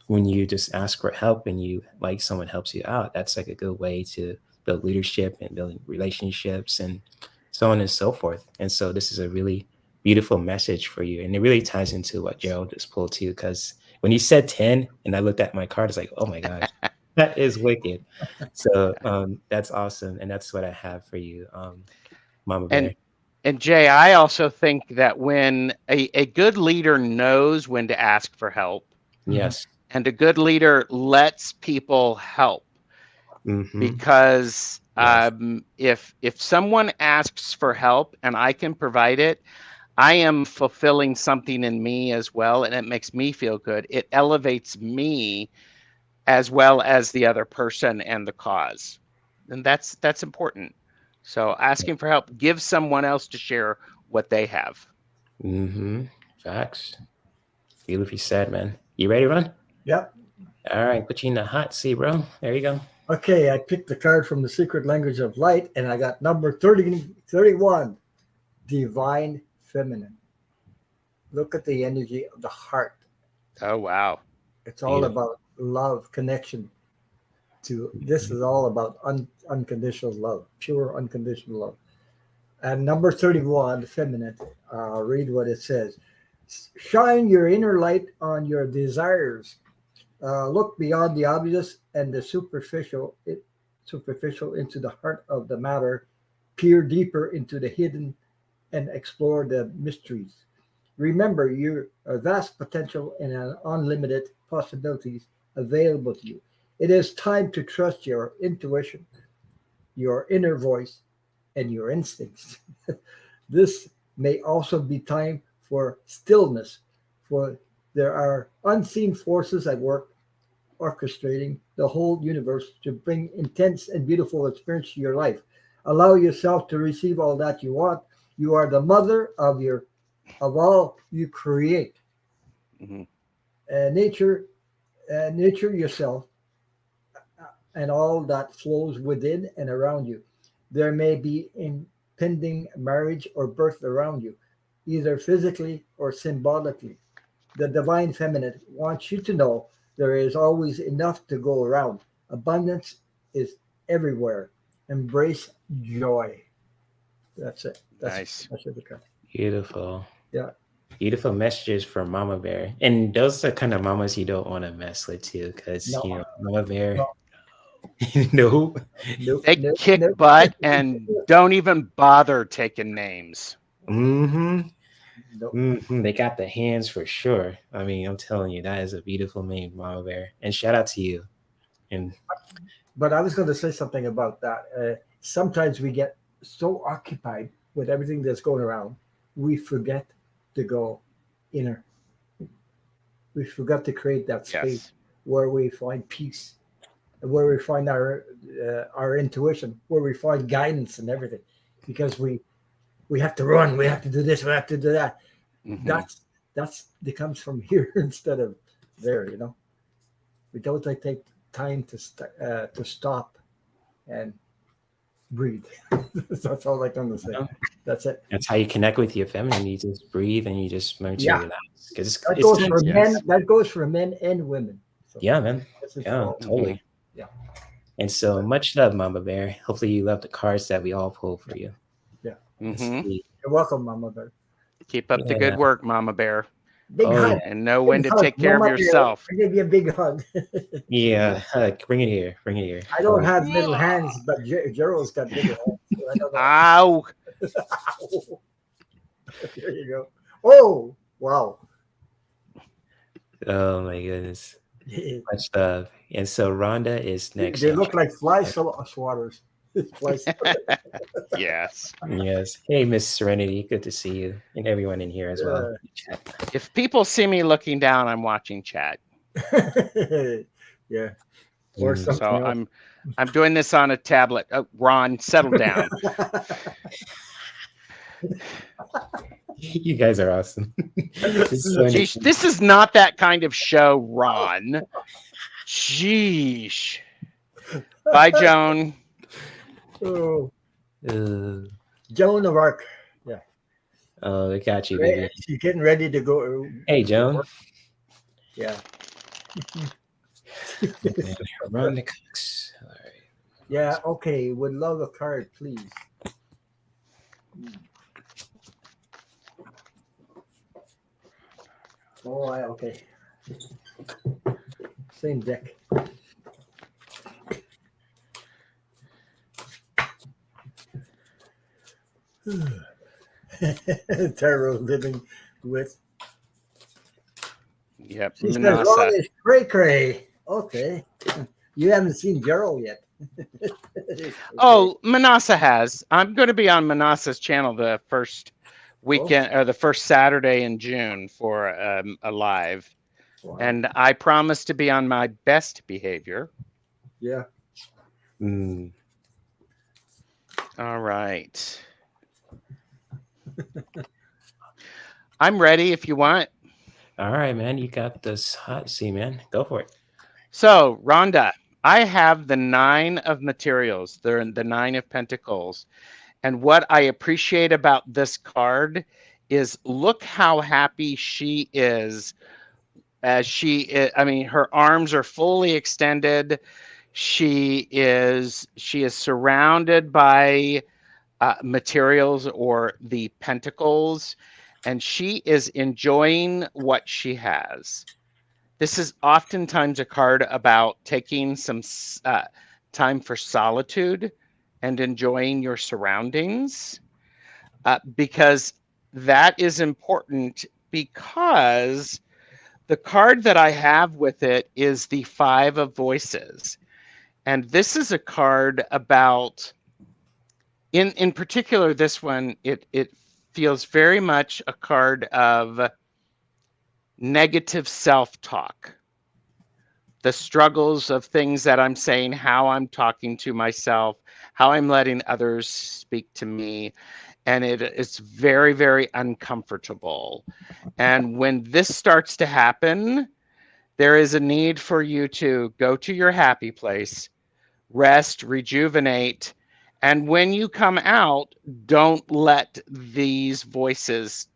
when you just ask for help and you like someone helps you out, that's like a good way to build leadership and building relationships and so on and so forth. And so this is a really beautiful message for you. And it really ties into what Gerald just pulled too, because when he said 10 and I looked at my card, it's like, oh my gosh, That is wicked. So that's awesome, and that's what I have for you, Mama Bear. And Jay, I also think that when a good leader knows when to ask for help, Yes. and a good leader lets people help, because if someone asks for help and I can provide it, I am fulfilling something in me as well, and it makes me feel good. It elevates me as well as the other person and the cause, and that's important. So asking for help gives someone else to share what they have. Facts. Beautifully said, man. You ready, Ron? Yep. All right, put you in the hot seat, bro. There you go. Okay, I picked the card from the Secret Language of Light, and I got number 31, Divine Feminine. Look at the energy of the heart. Oh, wow. It's all about love, connection. This is all about unconditional love, pure unconditional love. And number 31, feminine, read what it says. Shine your inner light on your desires. Look beyond the obvious and the superficial into the heart of the matter. Peer deeper into the hidden and explore the mysteries. Remember, you are vast potential and unlimited possibilities available to you. It is time to trust your intuition, your inner voice, and your instincts. This may also be time for stillness, for there are unseen forces at work orchestrating the whole universe to bring intense and beautiful experience to your life. Allow yourself to receive all that you want. You are the mother of all you create. Nature yourself and all that flows within and around you. There may be impending marriage or birth around you, either physically or symbolically. The divine feminine wants you to know there is always enough to go around. Abundance is everywhere. Embrace joy. That's it. Nice. That's it. Beautiful. Yeah. Beautiful messages from Mama Bear. And those are kind of mamas you don't want to mess with too, because Mama Bear. No. They kick butt and don't even bother taking names. They got the hands for sure. I mean, I'm telling you, that is a beautiful name, Mama Bear. And shout out to you. But I was going to say something about that. Sometimes we get so occupied with everything that's going around, we forget to go inner. We forgot to create that space where we find peace, where we find our intuition, where we find guidance and everything, because we have to run, we have to do this, we have to do that. That comes from here instead of there. We don't take time to stop and breathe. That's all I can say. That's it. That's how you connect with your feminine. You just breathe and you just learn to relax. That goes for men and women. So yeah, man. Yeah, totally. Yeah. And so much love, Mama Bear. Hopefully you love the cards that we all pull for you. Yeah. You're welcome, Mama Bear. Keep up the good work, Mama Bear. Big hug. And know when to take care of yourself. I give you a big hug. Yeah, bring it here. Bring it here. I don't have little hands, but Gerald's got bigger hands. So Ow. There you go. Oh, wow. Oh, my goodness. Much love. And so Rhonda is next. They look like fly swatters. Yes. Yes. Hey, Miss Serenity. Good to see you and everyone in here as well. If people see me looking down, I'm watching chat. Yeah. Or so I'm doing this on a tablet. Ron, settle down. You guys are awesome. Jeez, this is not that kind of show, Ron. Sheesh. Bye, Joan. Oh. Joan of Arc. Yeah. Oh, they got you, baby. She's getting ready to go. Hey, Joan. Yeah. Run the cooks. All right. Yeah. Okay. Would love a card, please. Oh, okay. Same deck. Tarot living with. Yep, She says, Ron Manasa. is cray cray. Okay. You haven't seen Gerald yet. Okay. Oh, Manasa has. I'm going to be on Manasa's channel the first weekend or the first Saturday in June for a live. Wow. And I promise to be on my best behavior. Yeah. Mm. All right. I'm ready if you want. All right, man. You got this hot seat, man. Go for it. So, Rhonda, I have the 9 of materials. They're in the 9 of pentacles. And what I appreciate about this card is look how happy she is as she is, I mean, her arms are fully extended. She is surrounded by materials or the pentacles, and she is enjoying what she has. This is oftentimes a card about taking some time for solitude and enjoying your surroundings, because that is important, because the card that I have with it is the 5 of Voices. And this is a card about, in particular, this one, it feels very much a card of negative self-talk. The struggles of things that I'm saying, how I'm talking to myself, how I'm letting others speak to me. And it's very, very uncomfortable. And when this starts to happen, there is a need for you to go to your happy place, rest, rejuvenate. And when you come out, don't let these voices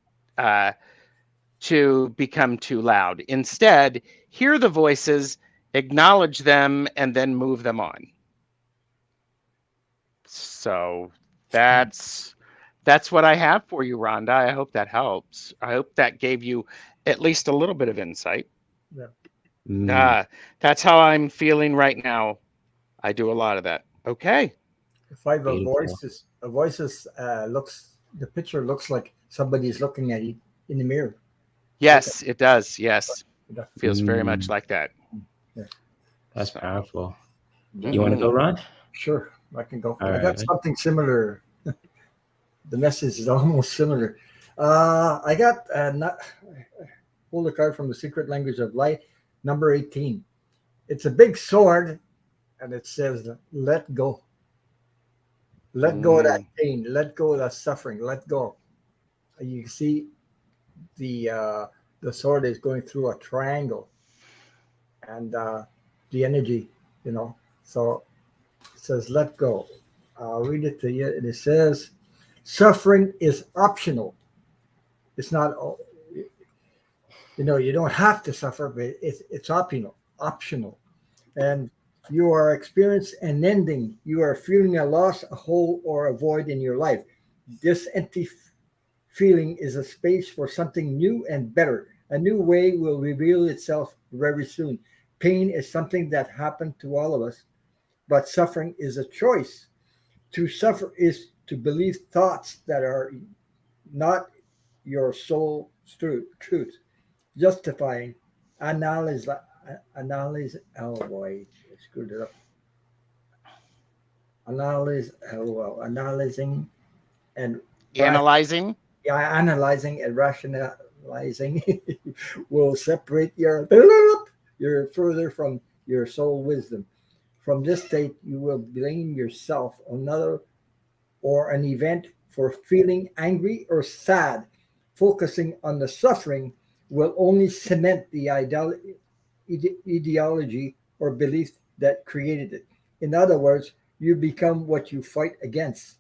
to become too loud. Instead, hear the voices, acknowledge them, and then move them on. So that's what I have for you, Rhonda. I hope that helps. I hope that gave you at least a little bit of insight. Yeah. That's how I'm feeling right now. I do a lot of that. Okay. The 5 of Beautiful. voices looks, the picture looks like somebody's looking at you in the mirror. Yes, it does. Yes. Yeah. Feels very much like that. Yeah. That's So. powerful. You want to go, Ron? Sure, I can go. All I got right. something similar. The message is almost similar. I got pulled a card from the Secret Language of Light, number 18. It's a big sword, and it says, "Let go. Let go of that pain. Let go of that suffering. Let go." You can see the sword is going through a triangle, and the energy, So it says, "Let go." I'll read it to you. And it says, "Suffering is optional. It's not. You don't have to suffer, but it's optional. Optional, and you are experiencing an ending. You are feeling a loss, a hole, or a void in your life. This empty feeling is a space for something new and better. A new way will reveal itself very soon. Pain is something that happened to all of us, but suffering is a choice. To suffer is to believe thoughts that are not your soul's truth. Justifying, analyze. Oh boy, I screwed it up. Analyzing and Analyzing. analyzing and rationalizing will separate your further from your soul wisdom. From this state, you will blame yourself, another, or an event for feeling angry or sad. Focusing on the suffering will only cement the ideology or belief that created it. In other words, you become what you fight against.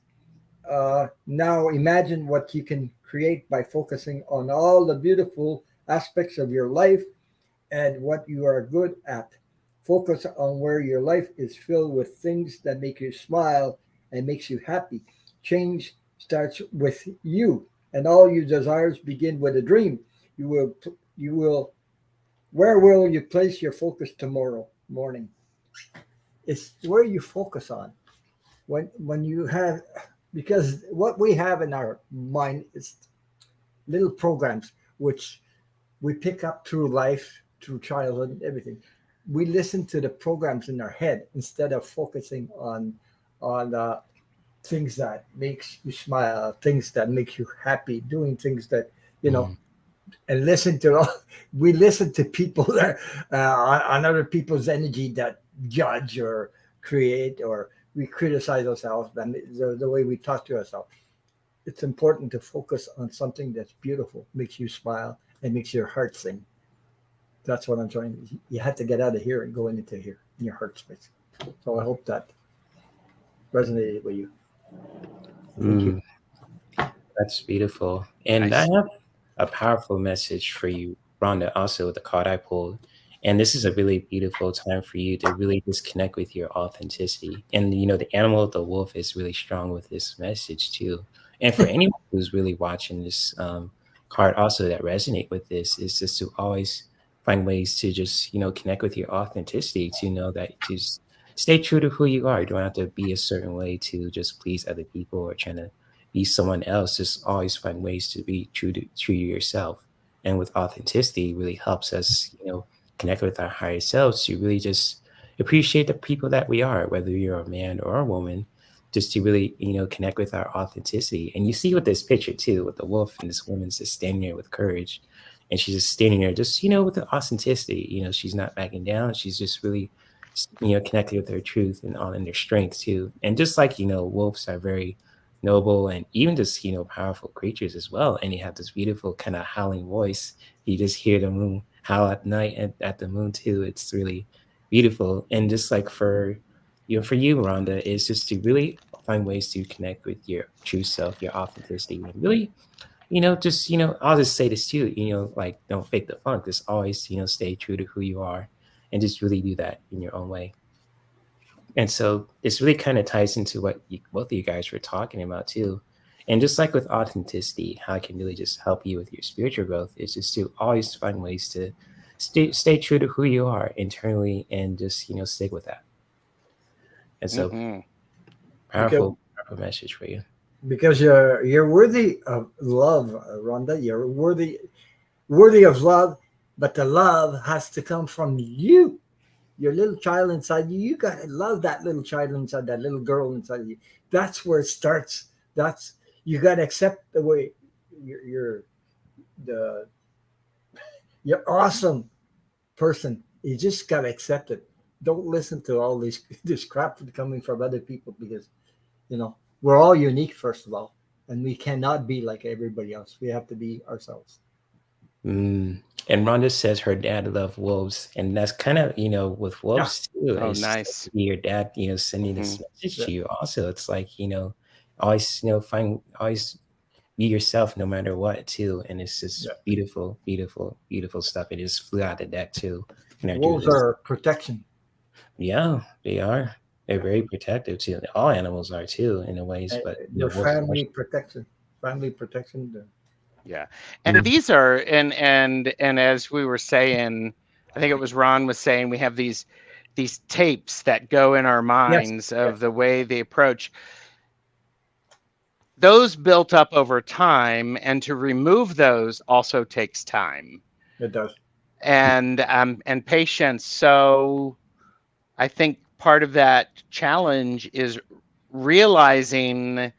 Now imagine what you can create by focusing on all the beautiful aspects of your life and what you are good at. Focus on where your life is filled with things that make you smile and makes you happy. Change starts with you, and all your desires begin with a dream. Where will you place your focus tomorrow morning? It's where you focus on. When you have because what we have in our mind is little programs which we pick up through life, through childhood, and everything. We listen to the programs in our head instead of focusing on things that makes you smile, things that make you happy, doing things that you know, Mm. and listen to we listen to people that on other people's energy that judge or create, or we criticize ourselves and the way we talk to ourselves. It's important to focus on something that's beautiful, makes you smile, and makes your heart sing. That's what I'm trying. You have to get out of here and go into here in your heart space. So I hope that resonated with you. Thank you. Mm, that's beautiful. And I Nice. have a powerful message for you, Rhonda, also with the card I pulled. And this is a really beautiful time for you to really just connect with your authenticity. And, the animal, the wolf, is really strong with this message too. And for anyone who's really watching this card also that resonate with this, is just to always find ways to just, connect with your authenticity, to know that just stay true to who you are. You don't have to be a certain way to just please other people or trying to be someone else. Just always find ways to be true to yourself. And with authenticity really helps us, connect with our higher selves to really just appreciate the people that we are, whether you're a man or a woman, just to really, connect with our authenticity. And you see with this picture too, with the wolf and this woman's just standing there with courage. And she's just standing there, just, with the authenticity, she's not backing down. She's just really, connected with her truth and on and their strength too. And just like, wolves are very noble and even just powerful creatures as well, and you have this beautiful kind of howling voice. You just hear the moon howl at night and at the moon too. It's really beautiful. And just like for you, Rhonda, is just to really find ways to connect with your true self, your authenticity, and really, just, I'll just say this too, like, don't fake the funk. Just always, stay true to who you are, and just really do that in your own way. And so this really kind of ties into what both of you guys were talking about too. And just like with authenticity, how it can really just help you with your spiritual growth is just to always find ways to stay true to who you are internally, and just, stick with that. And so Hmm. Because powerful message for you. because you're worthy of love, Rhonda. You're worthy of love, but the love has to come from you. Your little child inside you. You gotta love that little child inside, that little girl inside you. That's where it starts. That's you gotta accept the way you're the you're awesome person. You just gotta accept it. Don't listen to all these this crap coming from other people, because we're all unique first of all, and we cannot be like everybody else. We have to be ourselves. Mm. And Rhonda says her dad loved wolves, and that's kind of, with Yeah, wolves too. Oh, It's just like nice. to be your dad, sending Hmm. this message yeah. to you. Also, it's like, always, always be yourself no matter what too. And it's Yeah. just beautiful, beautiful, beautiful stuff. It just flew out the deck too. And I drew Wolves this. are protection. Yeah, they are. They're very protective too. All animals are too in a ways, but They're wolves family especially. protection. Family protection. Yeah. And Mm. these are and as we were saying, I think it was Ron was saying, we have these tapes that go in our Yes, minds yes, of the way they approach. Those built up over time, and to remove those also takes time it does. and patience. So I think part of that challenge is realizing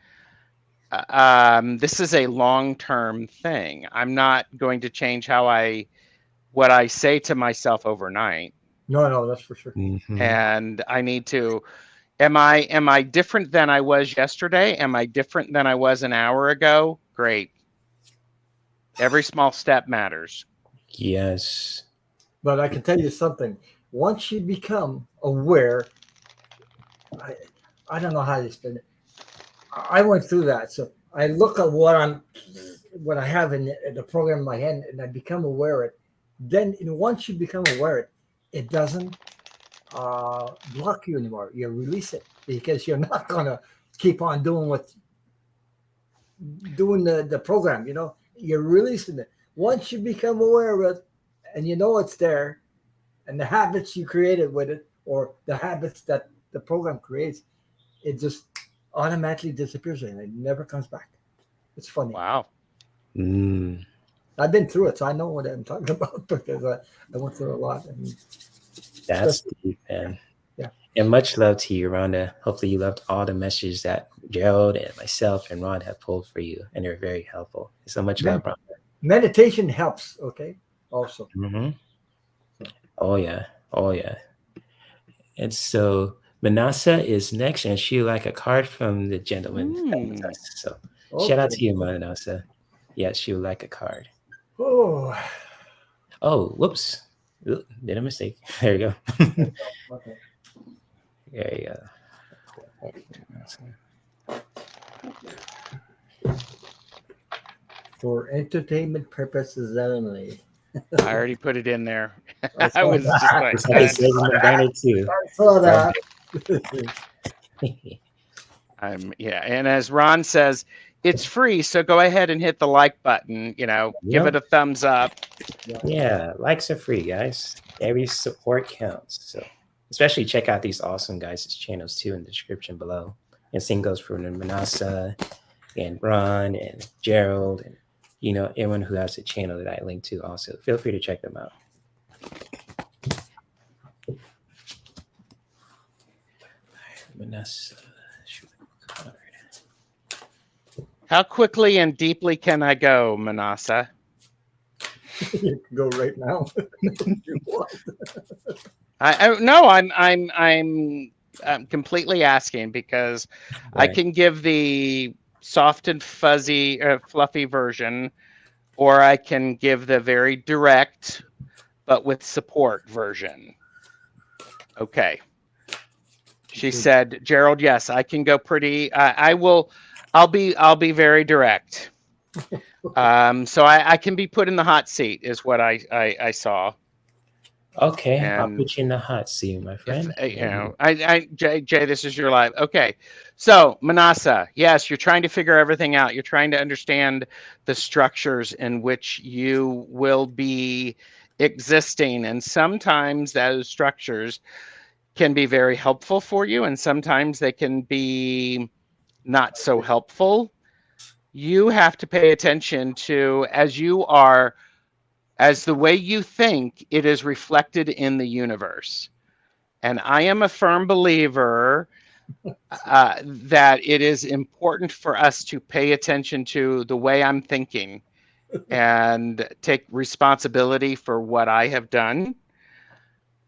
this is a long-term thing. I'm not going to change what I say to myself overnight. No, no, that's for sure. Hmm. And I need to, am I different than I was yesterday? Am I different than I was an hour ago? Great. Every small step matters. Yes. But I can tell you something. Once you become aware, I, I don't know how to explain it. I went through that, so I look at what I have in the program in my hand, and I become aware of it. Then, once you become aware of it, it doesn't block you anymore. You release it because you're not gonna keep on doing the program. You're releasing it. Once you become aware of it, and it's there, and the habits you created with it, or the habits that the program creates, it just automatically disappears and it never comes back. It's funny. Wow. Mm, I've been through it, so I know what I'm talking about because I went through a lot. And that's deep, man. Yeah. And much love to you, Rhonda. Hopefully you loved all the messages that Gerald and myself and Ron have pulled for you, and they're very helpful. So much love, Rhonda. meditation helps. Okay. Also. Mm-hmm. Oh yeah. Oh yeah. And so Manasa is next, and she would like a card from the gentleman that was us. So shout out to you, Manasa. Yes, she would like a card. Oh. Oh, whoops. Ooh, did a mistake. There you go. Okay. There you go. For entertainment purposes only. I already put it in there. I was just like, It's like it's in the banner too. I saw that. yeah. And as Ron says, it's free, so go ahead and hit the like button. You know, give it a thumbs up. Yeah, likes are free, guys. Every support counts. So, especially check out these awesome guys' channels too in the description below. And same goes for Manasa and Ron and Gerald and everyone who has a channel that I link to. Also, feel free to check them out. Manasa. How quickly and deeply can I go, Manasa? You can go right now. I'm completely asking because Right. I can give the soft and fuzzy, fluffy version, or I can give the very direct, but with support version. Okay. She said, Gerald, yes, I can go pretty. I'll be very direct. So I can be put in the hot seat is what I saw. Okay, And I'll put you in the hot seat, my friend. Jay, this is your live. Okay, so Manasa, yes, you're trying to figure everything out. You're trying to understand the structures in which you will be existing, and sometimes those structures can be very helpful for you, and sometimes they can be not so helpful. You have to pay attention to as the way you think, it is reflected in the universe. And I am a firm believer that it is important for us to pay attention to the way I'm thinking and take responsibility for what I have done.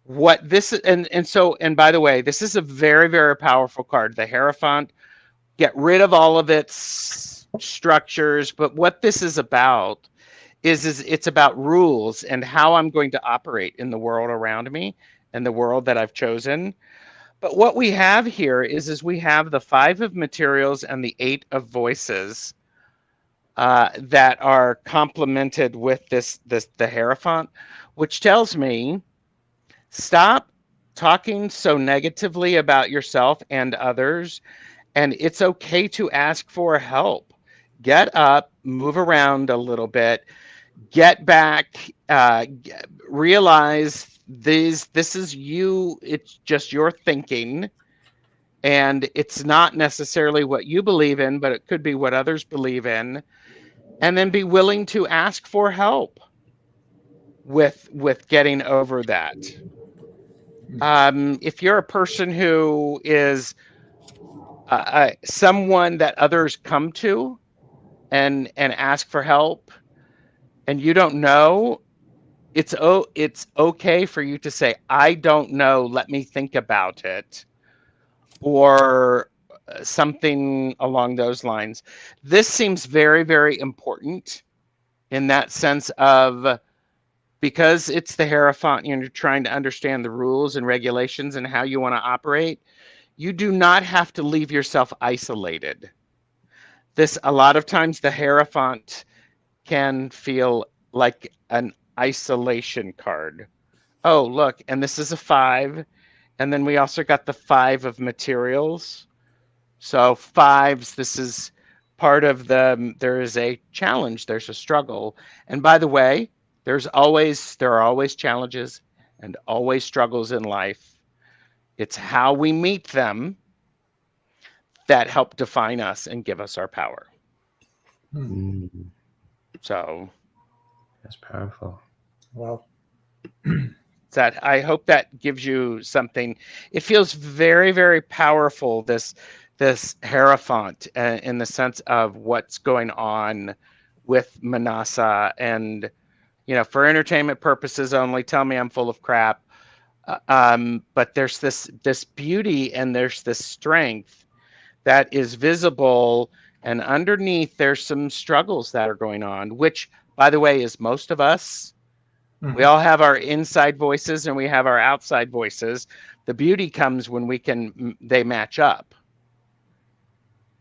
What this and by the way, this is a very, very powerful card. The Hierophant. Get rid of all of its structures, but what this is about is it's about rules and how I'm going to operate in the world around me and the world that I've chosen. But what we have here is we have the 5 of materials and the 8 of voices that are complemented with the Hierophant, which tells me stop talking so negatively about yourself and others, and it's okay to ask for help. Get up, move around a little bit, get back, realize this is you, it's just your thinking, and it's not necessarily what you believe in, but it could be what others believe in, and then be willing to ask for help with getting over that. If you're a person who is someone that others come to and ask for help, and you don't know, it's okay for you to say, I don't know, let me think about it, or something along those lines. This seems very, very important in that sense of, because it's the Hierophant, you're trying to understand the rules and regulations and how you want to operate. You do not have to leave yourself isolated. A lot of times the Hierophant can feel like an isolation card. Oh, look, and this is a 5. And then we also got the 5 of materials. So 5s, this is part of there is a challenge, there's a struggle. And by the way, there are always challenges and always struggles in life. It's how we meet them that help define us and give us our power. Mm, So that's powerful. Well, that I hope that gives you something. It feels very, very powerful, this Hierophant, in the sense of what's going on with Manasa. And, you know, for entertainment purposes only, tell me I'm full of crap. But there's this beauty and there's this strength that is visible, and underneath there's some struggles that are going on, which, by the way, is most of us. We all have our inside voices and we have our outside voices. The beauty comes when they match up.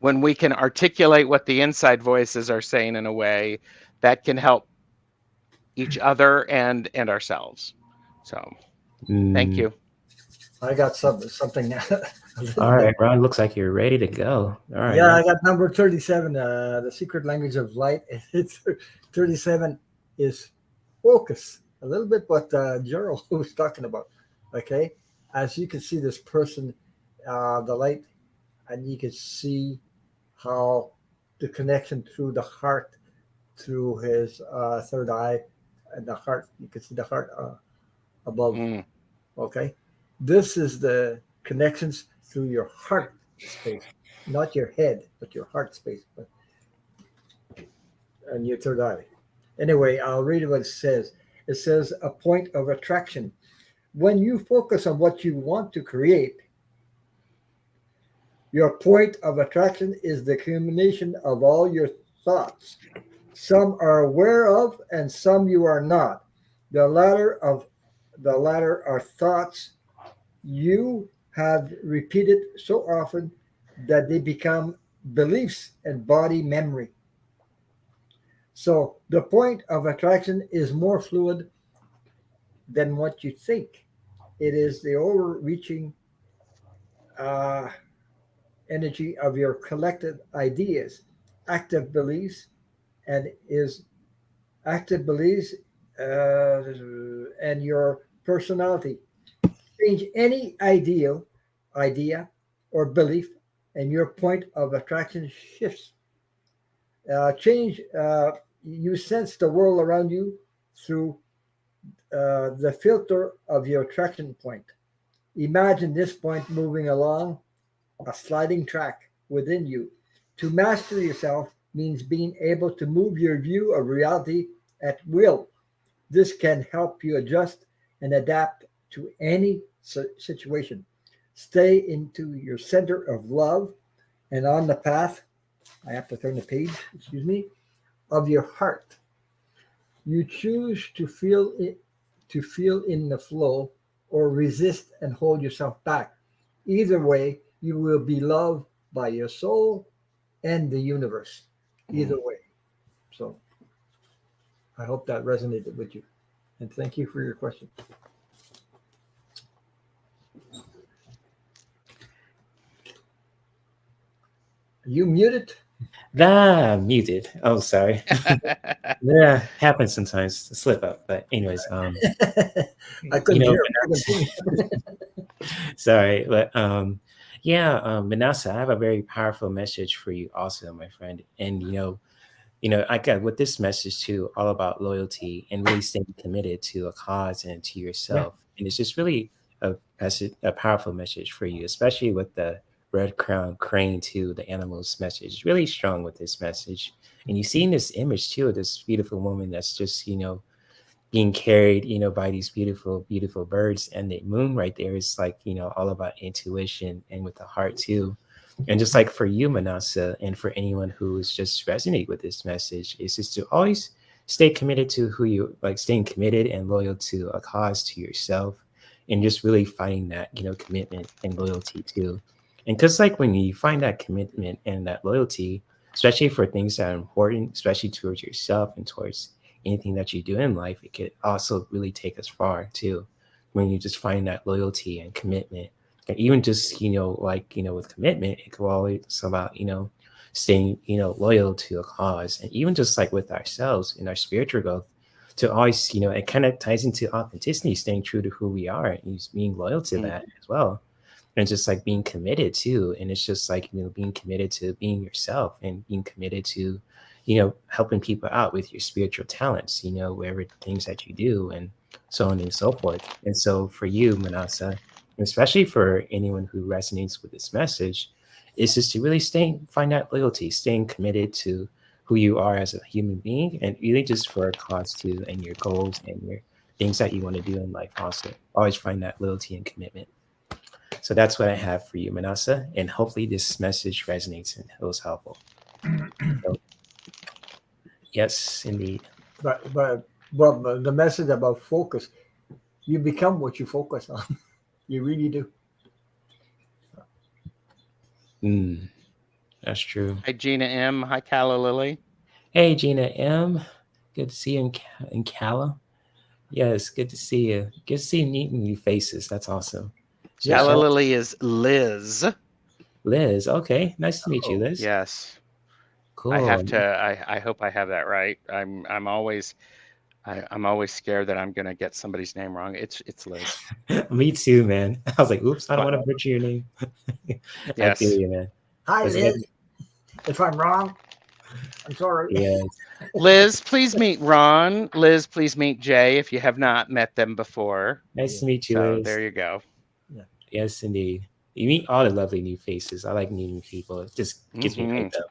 When we can articulate what the inside voices are saying in a way that can help each other and ourselves. So thank you. I got something. All right, Ron, looks like you're ready to go. All right. Yeah, I got number 37, the secret language of light. It's 37 is focus. A little bit what Gerald was talking about. Okay, as you can see, this person, the light, and you can see how the connection through the heart, through his third eye, and the heart. You can see the heart above. Okay, this is the connections through your heart space, not your head, but your heart space, and your third eye. Anyway, I'll read what it says. It says a point of attraction. When you focus on what you want to create, your point of attraction is the culmination of all your thoughts. Some are aware of and some you are not. The latter are thoughts you have repeated so often that they become beliefs and body memory. So the point of attraction is more fluid than what you think. It is the overreaching energy of your collective ideas, active beliefs, and and your personality. Change any idea or belief, and your point of attraction shifts. You sense the world around you through the filter of your attraction point. Imagine this point moving along a sliding track within you. To master yourself means being able to move your view of reality at will. This can help you adjust and adapt to any situation. Stay into your center of love and on the path. I have to turn the page, excuse me, of your heart. You choose to feel in the flow or resist and hold yourself back. Either way, you will be loved by your soul and the universe. Either way. So I hope that resonated with you. And thank you for your question. Are you muted? Muted. Oh, sorry. Yeah, happens sometimes. Slip up. But anyways, I couldn't hear him. Sorry, but Manasa, I have a very powerful message for you also, my friend. And I got with this message too, all about loyalty and really staying committed to a cause and to yourself. Yeah. And it's just really a powerful message for you, especially with the red crown crane too, the animals message. Really strong with this message. And you see in this image too, this beautiful woman that's just, being carried, by these beautiful, beautiful birds. And the moon right there is like, all about intuition and with the heart too. And just like for you, Manasa, and for anyone who is just resonate with this message, is just to always stay committed to who you like, staying committed and loyal to a cause, to yourself, and just really finding that, commitment and loyalty too. And because like when you find that commitment and that loyalty, especially for things that are important, especially towards yourself and towards anything that you do in life, it could also really take us far too. When you just find that loyalty and commitment. And even just, with commitment, it could always about, staying, loyal to a cause. And even just like with ourselves in our spiritual growth, to always, it kind of ties into authenticity, staying true to who we are and being loyal to that as well. and just like being committed too. And it's just like, being committed to being yourself and being committed to, helping people out with your spiritual talents, wherever things that you do, and so on and so forth. And so for you, Manasa, especially for anyone who resonates with this message, is just to really find that loyalty, staying committed to who you are as a human being, and really just for a cause too, and your goals and your things that you want to do in life also. Always find that loyalty and commitment. So that's what I have for you, Manasa, and hopefully this message resonates and it was helpful. So, yes, indeed. But the message about focus, you become what you focus on. You really do. That's true. Hi, Gina M. Hi, Calla Lily. Hey, Gina M. Good to see you in Calla. Yes, good to see you. Good to see you meeting new faces. That's awesome. Calla Lily is Liz. Liz, okay. Nice to meet you, Liz. Yes. Cool. I have to. I hope I have that right. I'm always scared that I'm gonna get somebody's name wrong. It's Liz. Me too, man. I was like, oops, I don't want to butcher your name. Yes. I feel you, man. Hi, Liz. If I'm wrong, I'm sorry. Yes. Liz, please meet Ron. Liz, please meet Jay if you have not met them before. Nice to meet you, So Liz. there you go. Yeah. Yes, indeed. You meet all the lovely new faces. I like meeting people. It just gives me hype up.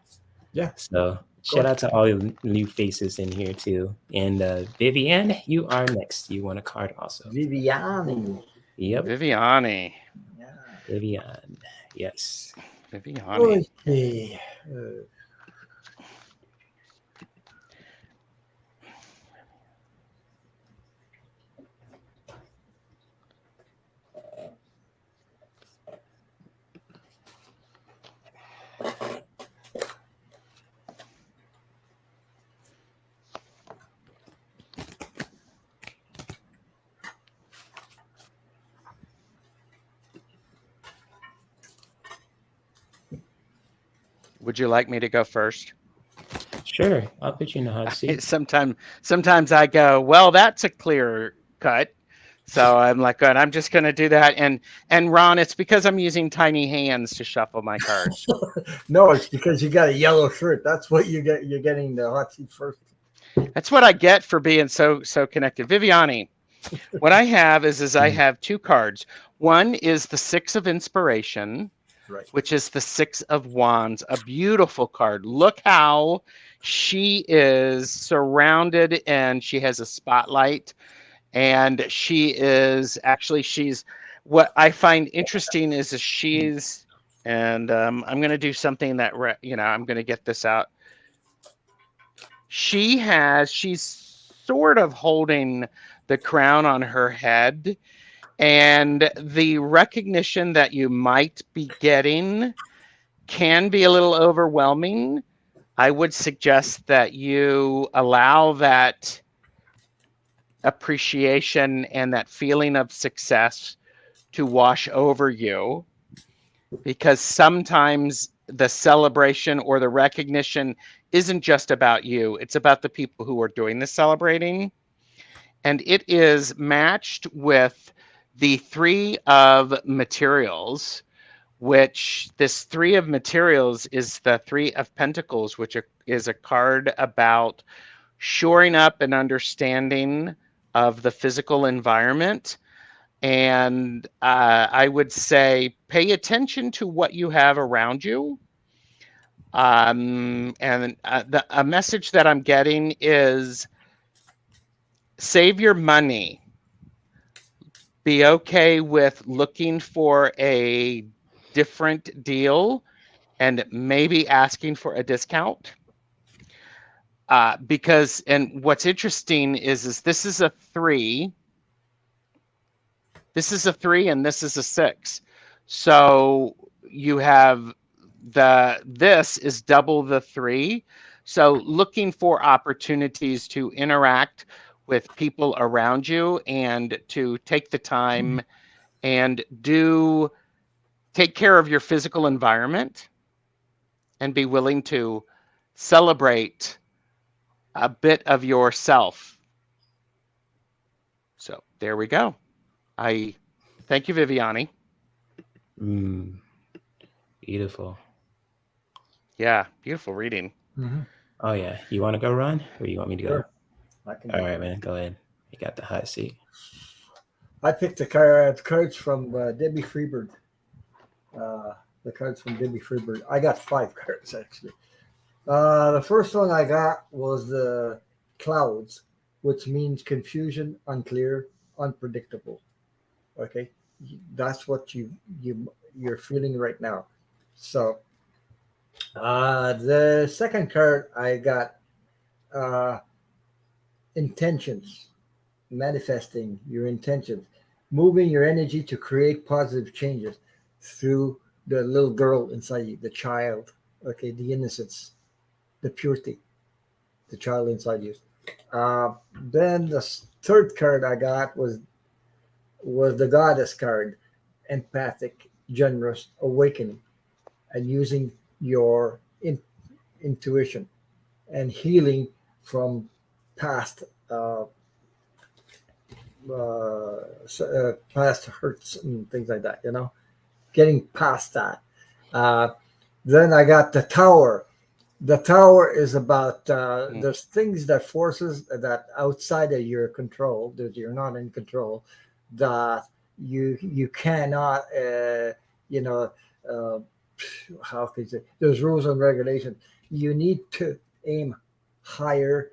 Yeah. So shout out to all the new faces in here too. And Vivienne, you are next. You want a card also. Viviani. Yep. Viviani. Yeah. Vivienne. Yes. Viviani. Okay. Would you like me to go first? Sure. I'll put you in the hot seat. Sometimes I go, well, that's a clear cut. So I'm like, good. I'm just going to do that. And Ron, it's because I'm using tiny hands to shuffle my cards. No, it's because you got a yellow shirt. That's what you get. You're getting the hot seat first. That's what I get for being so connected. Viviani, what I have is I have two cards. One is the Six of Inspiration, right, which is the Six of Wands, a beautiful card. Look how she is surrounded and she has a spotlight. And she's what I find interesting is she's, and I'm going to do something that, I'm going to get this out. She's sort of holding the crown on her head, and the recognition that you might be getting can be a little overwhelming. I would suggest that you allow that appreciation and that feeling of success to wash over you, because sometimes the celebration or the recognition isn't just about you, it's about the people who are doing the celebrating. And it is matched with the Three of Materials, which this Three of Materials is the Three of Pentacles, which is a card about shoring up and understanding of the physical environment. And I would say pay attention to what you have around you. And a message that I'm getting is save your money. Be okay with looking for a different deal and maybe asking for a discount. Because, and what's interesting is this is a 3. This is a 3 and this is a 6. So you have this is double the 3. So looking for opportunities to interact with people around you and to take the time and take care of your physical environment and be willing to celebrate a bit of yourself. So there we go. I thank you, Viviani. Mm, beautiful. Yeah, beautiful reading. Mm-hmm. Oh yeah. You want to go, Ron, or you want me to go? Sure. I can. All right, man. Go ahead. You got the hot seat. I picked the cards from Debbie Freebird. The cards from Debbie Freebird. I got 5 cards actually. The first one I got was the clouds, which means confusion, unclear, unpredictable. Okay, that's what you're feeling right now. So the second card I got uh, intentions, manifesting your intentions, moving your energy to create positive changes through the little girl inside you, the child. Okay, the innocence, the purity, the child inside you. Then the third card I got was the goddess card, empathic, generous, awakening, and using your intuition and healing from past past hurts and things like that. Getting past that. Uh, then I got the tower. The tower is about there's things that forces that outside of your control that you're not in control that you cannot you know uh, how can you say there's rules and regulations. You need to aim higher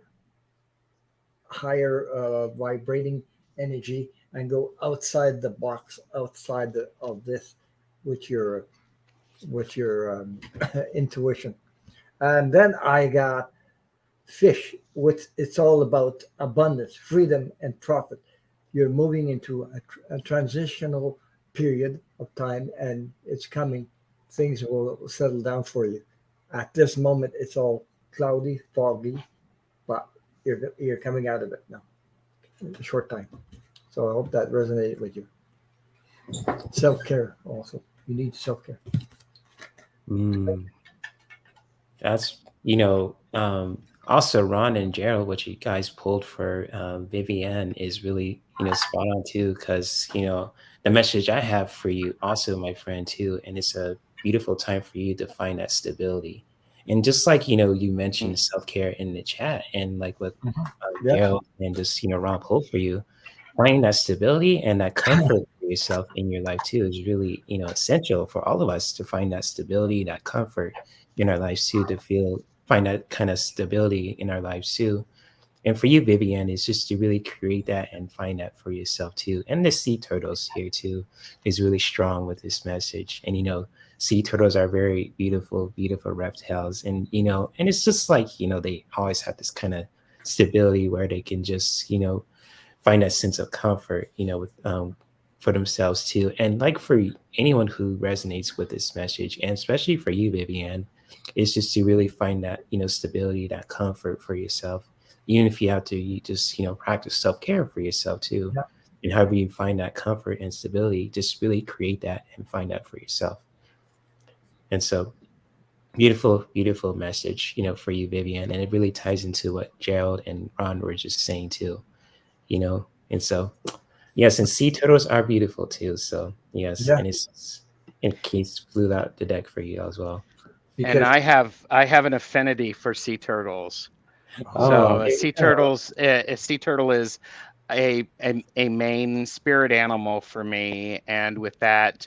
vibrating energy and go outside the box, outside of this with your intuition. And then I got fish, which it's all about abundance, freedom, and profit. You're moving into a transitional period of time, and it's coming. Things will settle down for you. At this moment, it's all cloudy, foggy, but you're coming out of it now in a short time. So I hope that resonated with you. Self-care also. You need self-care. Mm, that's also Ron and Gerald, what you guys pulled for Vivienne is really spot on too, because the message I have for you also, my friend, too, and it's a beautiful time for you to find that stability. And just like you mentioned self-care in the chat, and like what Yeah. Gerald and just Ron pulled for you, finding that stability and that comfort for yourself in your life too is really essential for all of us to find that stability, that comfort in our lives too, to find that kind of stability in our lives too. And for you, Vivienne, is just to really create that and find that for yourself too. And the sea turtles here too is really strong with this message. And sea turtles are very beautiful, beautiful reptiles. And and it's just like they always have this kind of stability where they can just find that sense of comfort with for themselves too. And like for anyone who resonates with this message, and especially for you, Vivienne, is just to really find that stability, that comfort for yourself, even if you have to you just practice self-care for yourself too. Yeah. And however you find that comfort and stability, just really create that and find that for yourself. And so beautiful, beautiful message for you, Vivienne, and it really ties into what Gerald and Ron were just saying too. And so yes, and sea turtles are beautiful too. So yes, Yeah. and it's in case flew out the deck for you as well. And I have an affinity for sea turtles. So a sea turtle is a main spirit animal for me, and with that,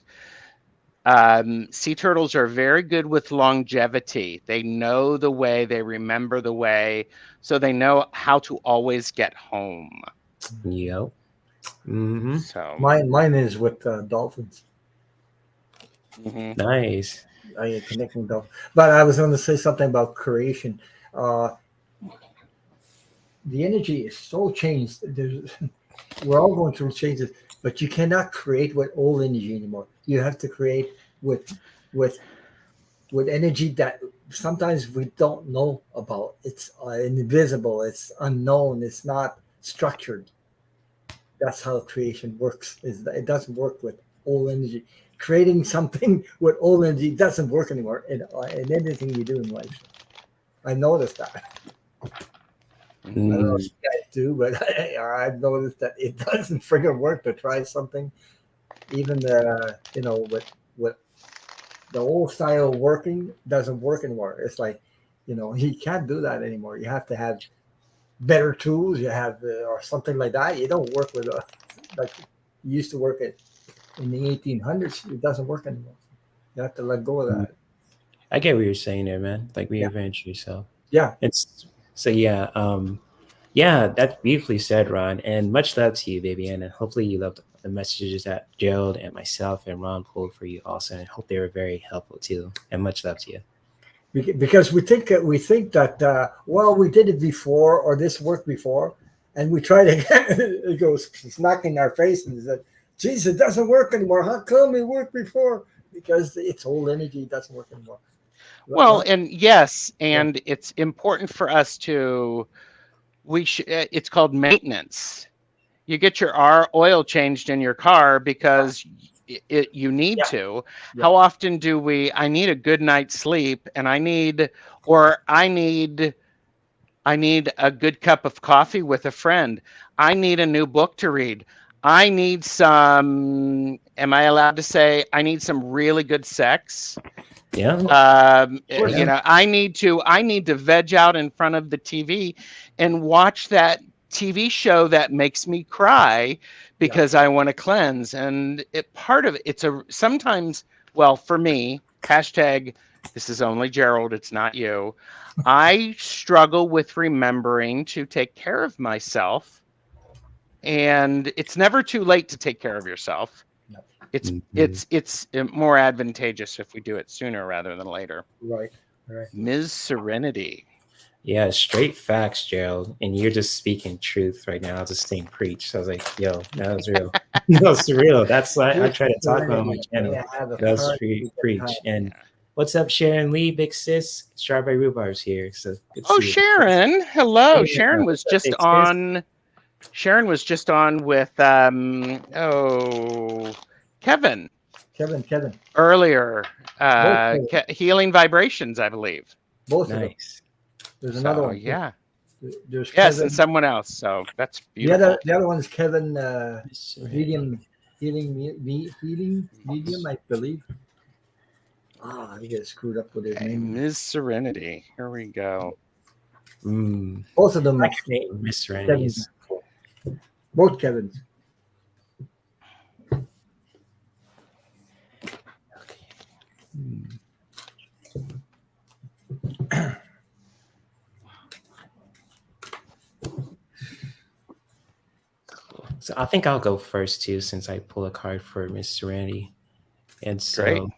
sea turtles are very good with longevity. They know the way, they remember the way, so they know how to always get home. Yep. Mm-hmm. So mine is with dolphins. Nice. Connecting dolphins. But I was going to say something about creation. The energy is so changed. We're all going through changes, but you cannot create with old energy anymore. You have to create with energy that sometimes we don't know about. It's invisible. It's unknown. It's not structured. That's how creation works. It doesn't work with old energy. Creating something with old energy doesn't work anymore in anything you do in life. I noticed that. I don't know if you guys do, but I've noticed that it doesn't friggin' work to try something, even with the old style of working doesn't work anymore. It's like, he can't do that anymore. You have to have better tools. You have or something like that. You don't work with like you used to work in the 1800s. It doesn't work anymore. You have to let go of that. I get what you're saying there, man. Like Yeah. reinvent yourself. Yeah. It's so yeah. Yeah, that's beautifully said, Ron. And much love to you, baby. And hopefully you loved the messages that Gerald and myself and Ron pulled for you also. And I hope they were very helpful too. And much love to you. Because we think that well, we did it before, or this worked before, and we tried again. It goes smacking our face and said, "Geez, it doesn't work anymore. How come it worked before?" Because it's old energy. It doesn't work anymore. Well, and yes, and it's important for us to. It's called maintenance. You get your oil changed in your car because you need to. Yeah. How often do we? I need a good night's sleep, and I need a good cup of coffee with a friend. I need a new book to read. I need some. Am I allowed to say I need some really good sex? Yeah. I need to veg out in front of the TV and watch that TV show that makes me cry because I want to cleanse. And sometimes, well, for me, hashtag, this is only Gerald, it's not you. I struggle with remembering to take care of myself, and it's never too late to take care of yourself. It's more advantageous if we do it sooner rather than later. Right. Ms. Serenity. Yeah, straight facts, Gerald. And you're just speaking truth right now. I was just saying preach. So I was like, yo, that was real. That was real. That's what I try to talk about on my channel. That was preach. And what's up, Sharon Lee, big sis? Strawberry Rhubarb's here. So good to see you. Sharon. Hello. Yeah, Sharon was just on. Sharon was just on with Kevin earlier. Healing Vibrations, I believe. Both nice. of them. There's another one. Yeah. There's Kevin. And someone else. So that's beautiful. The other one is Kevin healing medium, I believe. I get screwed up with his name. Ms. Serenity. Here we go. Both of them. Miss Serenity. Both Kevins. So I think I'll go first too, since I pull a card for Miss Serenity. And so,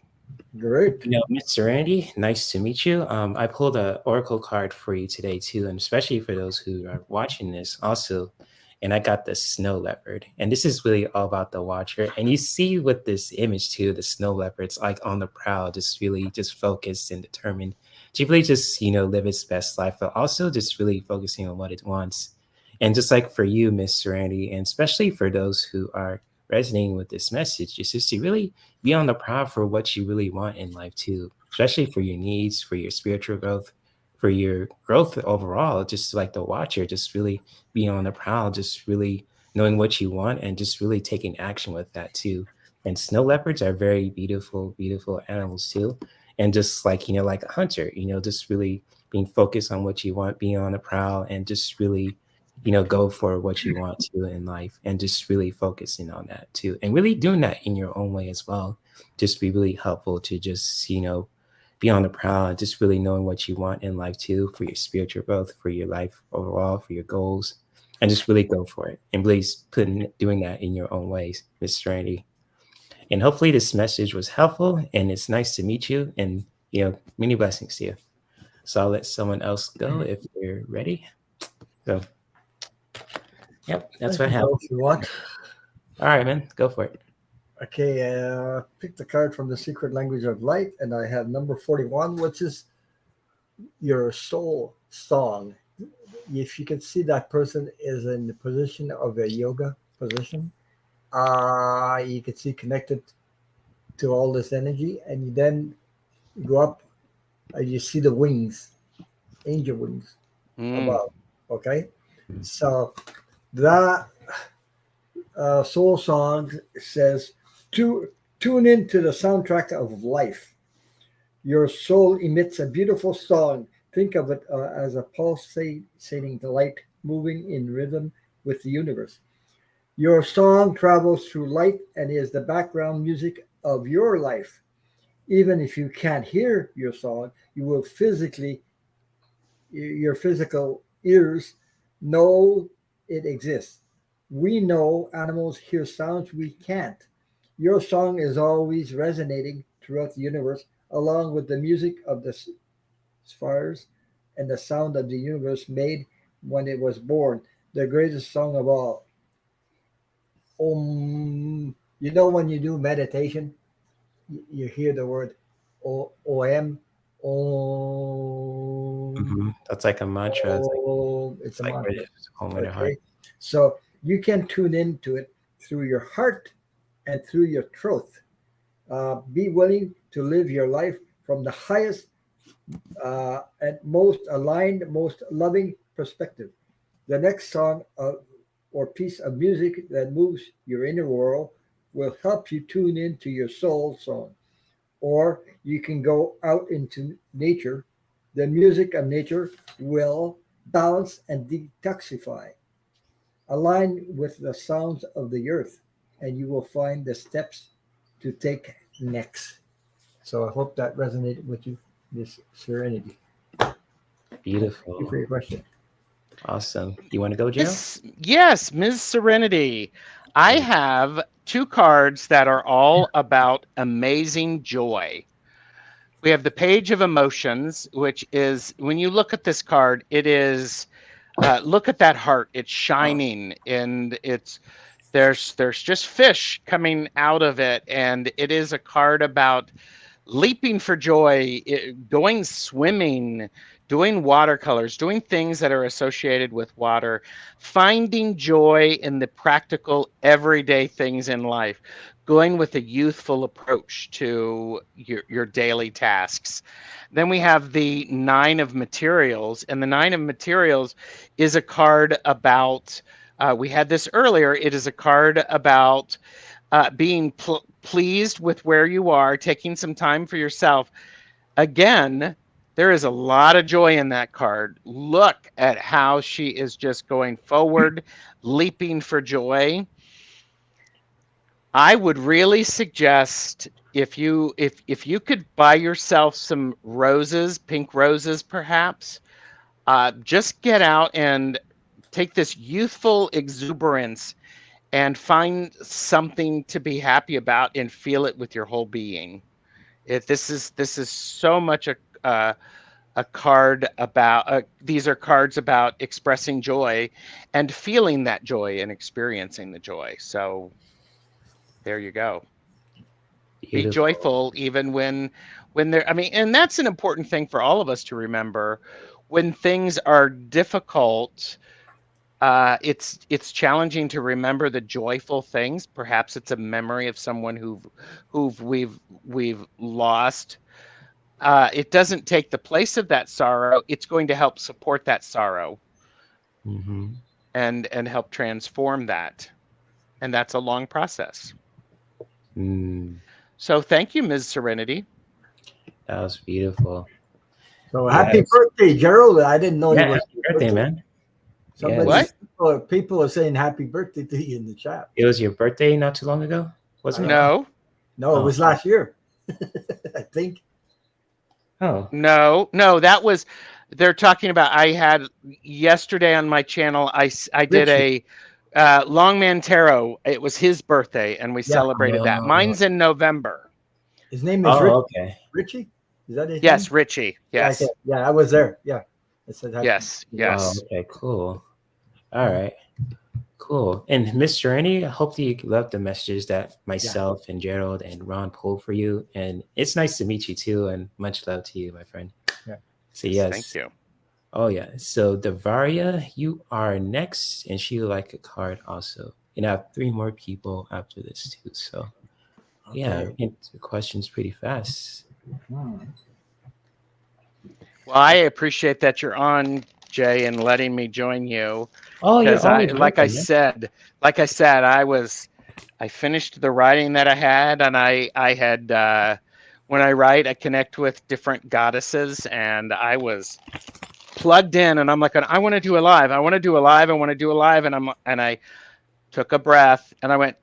great. Miss Serenity, nice to meet you. I pulled an oracle card for you today too, and especially for those who are watching this also. And I got the snow leopard, and this is really all about the watcher. And you see with this image too, the snow leopard's like on the prowl, just really just focused and determined to really just live its best life, but also just really focusing on what it wants. And just like for you, Miss Serenity, and especially for those who are resonating with this message, just to really be on the prowl for what you really want in life too, especially for your needs, for your spiritual growth, for your growth overall, just like the watcher, just really be on the prowl, just really knowing what you want and just really taking action with that too. And snow leopards are very beautiful, beautiful animals too. And just like, like a hunter, just really being focused on what you want, being on the prowl, and just really, go for what you want to in life, and just really focusing on that too. And really doing that in your own way as well. Just be really helpful to just, be on the prowl and just really knowing what you want in life too, for your spiritual growth, for your life overall, for your goals, and just really go for it. And please doing that in your own ways, Miss Serenity. And hopefully this message was helpful, and it's nice to meet you, and many blessings to you. So I'll let someone else go if they're ready. So yep, that's what I have. If you want. All right, man, go for it. Okay, pick the card from the Secret Language of Light, and I have number 41, which is your soul song. If you can see, that person is in the position of a yoga position. You can see connected to all this energy, and you then go up and you see the wings, angel wings above. Okay, so that soul song says to Tune in to the soundtrack of life. Your soul emits a beautiful song. Think of it as a pulsating light moving in rhythm with the universe. Your song travels through light and is the background music of your life. Even if you can't hear your song, you will your physical ears know it exists. We know animals hear sounds we can't. Your song is always resonating throughout the universe, along with the music of the spheres and the sound of the universe made when it was born, the greatest song of all. You know, when you do meditation, you hear the word OM. Om. That's like a mantra. It's a like mantra. right, it's home in your heart. Okay. So you can tune into it through your heart and through your throat. Be willing to live your life from the highest and most aligned, most loving perspective. The next song or piece of music that moves your inner world will help you tune into your soul song. Or you can go out into nature. The music of nature will balance and detoxify. Align with the sounds of the earth, and you will find the steps to take next. So I hope that resonated with you, this Serenity. Beautiful. Thank you for your question. Awesome. You want to go, Joe? Yes, Ms. Serenity. I have 2 cards that are all about amazing joy. We have the Page of Emotions, which is, when you look at this card, it is, look at that heart. It's shining, and there's just fish coming out of it, and it is a card about leaping for joy, going swimming, doing watercolors, doing things that are associated with water, finding joy in the practical, everyday things in life, going with a youthful approach to your daily tasks. Then we have the 9 of Materials, and the 9 of Materials is a card about, we had this earlier, it is a card about being pleased with where you are, taking some time for yourself. Again, there is a lot of joy in that card. Look at how she is just going forward, leaping for joy. I would really suggest, if you could buy yourself some roses, pink roses perhaps, just get out and take this youthful exuberance and find something to be happy about and feel it with your whole being. This is so much a card about, these are cards about expressing joy and feeling that joy and experiencing the joy. So there you go. Beautiful. Be joyful even when they're, I mean, and that's an important thing for all of us to remember. When things are difficult, it's challenging to remember the joyful things. Perhaps it's a memory of someone who we've lost. It doesn't take the place of that sorrow. It's going to help support that sorrow, and help transform that. And that's a long process. So thank you, Ms. Serenity. That was beautiful. So happy birthday, Gerald. I didn't know Yeah, you was happy birthday, man. People are saying happy birthday to you in the chat. It was your birthday not too long ago, wasn't it? No, it was last year. I think. Oh. No, that was, they're talking about, I had yesterday on my channel, I did a Longman Tarot. It was his birthday, and we celebrated that. Mine's in November. His name is okay. Richie? Is that his Yes, name? Richie. Yes. Yeah, I was there. Yeah. I said Yes. Oh, okay, cool. All right. Cool. And Miss Serenity, I hope that you love the messages that myself and Gerald and Ron pulled for you. And it's nice to meet you too. And much love to you, my friend. Yeah. So yes. Thank you. Oh yeah. So Davaria, you are next, and she would like a card also. And I have 3 more people after this too. So yeah, the questions pretty fast. Well, I appreciate that you're on, Jay, and letting me join you. Oh, because like I said, I was I finished the writing that I had, and I had when I write, I connect with different goddesses, and I was plugged in, and I'm like, I want to do a live. I want to do a live. I want to do a live, and I took a breath, and I went,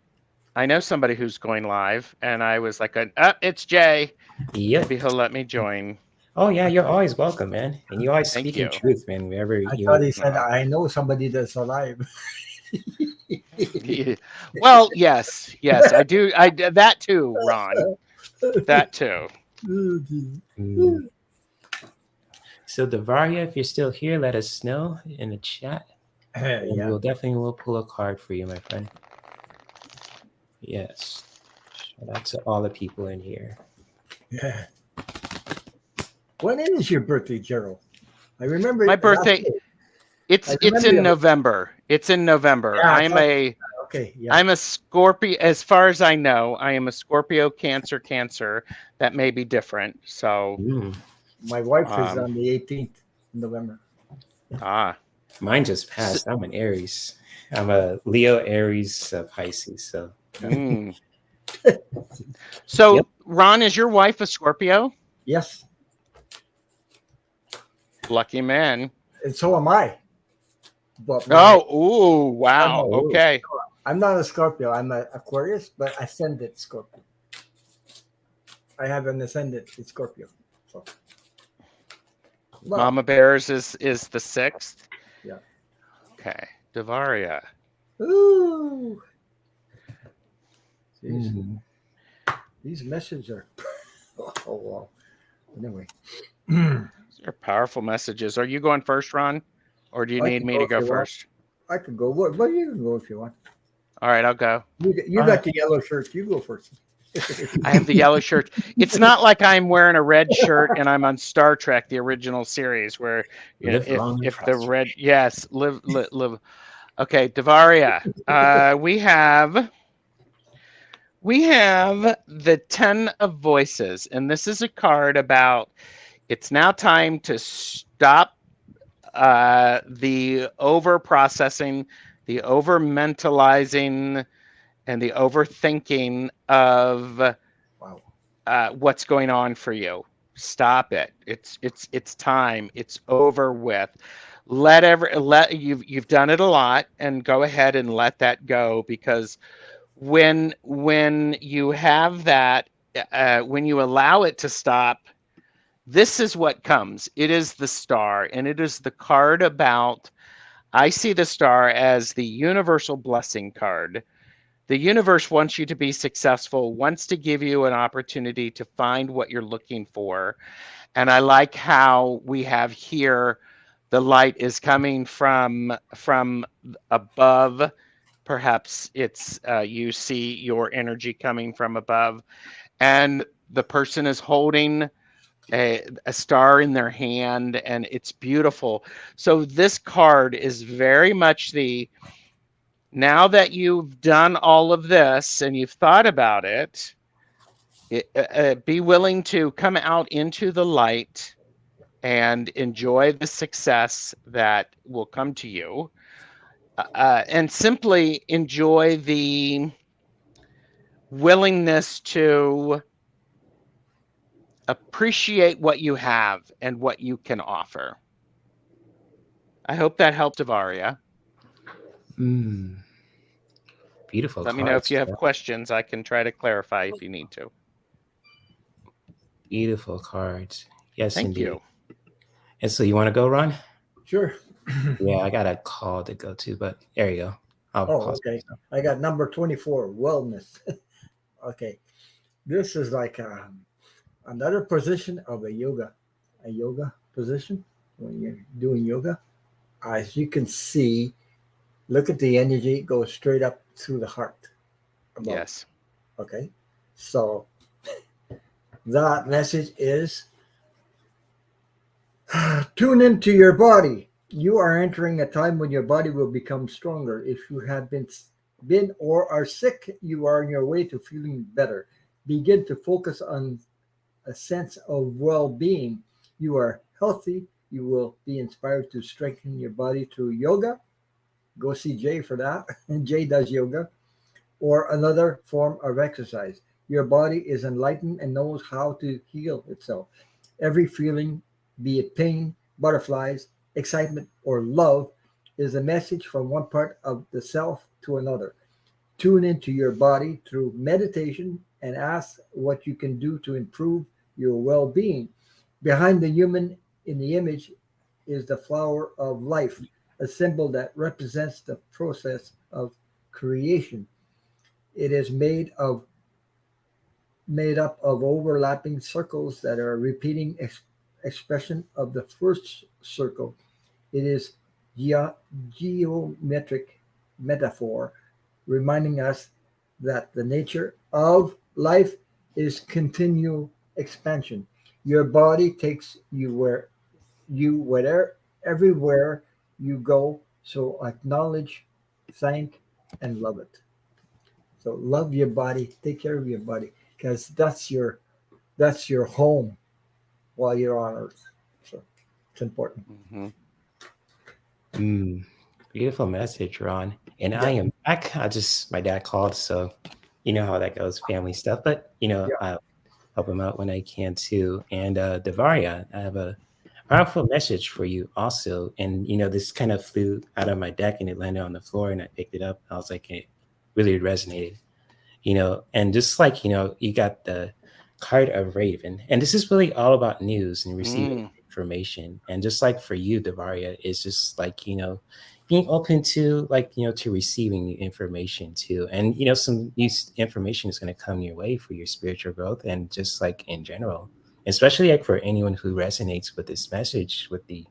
I know somebody who's going live, and I was like, it's Jay. Yep. Maybe he'll let me join. Oh yeah, you're always welcome, man. And you always Thank speaking you. truth, man. Wherever I you. thought he said, I know somebody that's alive. Well, yes, I do. That too, Ron. That too. Mm. So Devaria, if you're still here, let us know in the chat. And Yeah. we'll pull a card for you, my friend. Yes. Shout out to all the people in here. Yeah. When is your birthday, Gerald? I remember My birthday. It's in November. It's in November. Yeah, I'm a Scorpio. As far as I know, I am a Scorpio, Cancer. That may be different. So my wife is on the 18th of November. Mine just passed. I'm an Aries. I'm a Leo, Aries, Pisces. So. So Yep. Ron, is your wife a Scorpio? Yes. Lucky man. And so am I. But wow. Okay. I'm not a Scorpio. I'm an Aquarius, but ascendant Scorpio. I have an ascendant in Scorpio. So. Well, Mama Bears is the 6th. Yeah. Okay. Devaria. Ooh. These messages are. Oh wow. Anyway. These are powerful messages. Are you going first, Ron? Or do you need me to go first? I could go. Well, you can go if you want. All right, I'll go. You got the yellow shirt. You go first. I have the yellow shirt. It's not like I'm wearing a red shirt and I'm on Star Trek, the original series, where you know, if the red, yes, live. Okay, Devaria. We have the 10 of Voices, and this is a card about it's now time to stop the over processing, the over mentalizing, and the overthinking of what's going on for you. Stop it. It's time. It's over with. You've done it a lot, and go ahead and let that go, because when you have that, when you allow it to stop, this is what comes. It is the Star, and it is the card about, I see the Star as the universal blessing card. The universe wants you to be successful, wants to give you an opportunity to find what you're looking for. And I like how we have here, the light is coming from above. Perhaps it's you see your energy coming from above, and the person is holding a star in their hand, and it's beautiful. So this card is very much now that you've done all of this and you've thought about it, be willing to come out into the light and enjoy the success that will come to you, and simply enjoy the willingness to appreciate what you have and what you can offer. I hope that helped, Devaria. Beautiful. Let me know if you have questions. I can try to clarify if you need to. Beautiful cards. Yes, Thank indeed. you. And so you want to go, Ron? Sure. Yeah, I got a call to go to, but there you go. Okay. I got number 24, wellness. Okay. This is like another position of a yoga position when you're doing yoga. As you can see, look at the energy, go straight up through the heart. Above. Yes. Okay. So that message is tune into your body. You are entering a time when your body will become stronger. If you have been or are sick, you are on your way to feeling better. Begin to focus on a sense of well-being. You are healthy. You will be inspired to strengthen your body through yoga. Go see Jay for that. And Jay does yoga. or another form of exercise. Your body is enlightened and knows how to heal itself. Every feeling, be it pain, butterflies, excitement, or love, is a message from one part of the self to another. Tune into your body through meditation and ask what you can do to improve your well being. Behind the human in the image is the flower of life, a symbol that represents the process of creation. It is made up of overlapping circles that are repeating expression of the first circle. It is geometric metaphor reminding us that the nature of life is continual expansion. Your body takes wherever everywhere you go. So acknowledge, thank, and love it. So love your body, take care of your body, because that's your home while you're on Earth. So it's important. Mm, beautiful message, Ron. And I am back. My dad called, so you know how that goes, family stuff. But Yeah. I'll help him out when I can too. And Davaria, I have a powerful message for you also. And this kind of flew out of my deck and it landed on the floor, and I picked it up. I was like, it really resonated. And just like you got the card of Raven, and this is really all about news and receiving information. And just like for you, Davaria, it's just like being open to to receiving new information too. And some new information is going to come your way for your spiritual growth, and just like in general, especially like for anyone who resonates with this message with the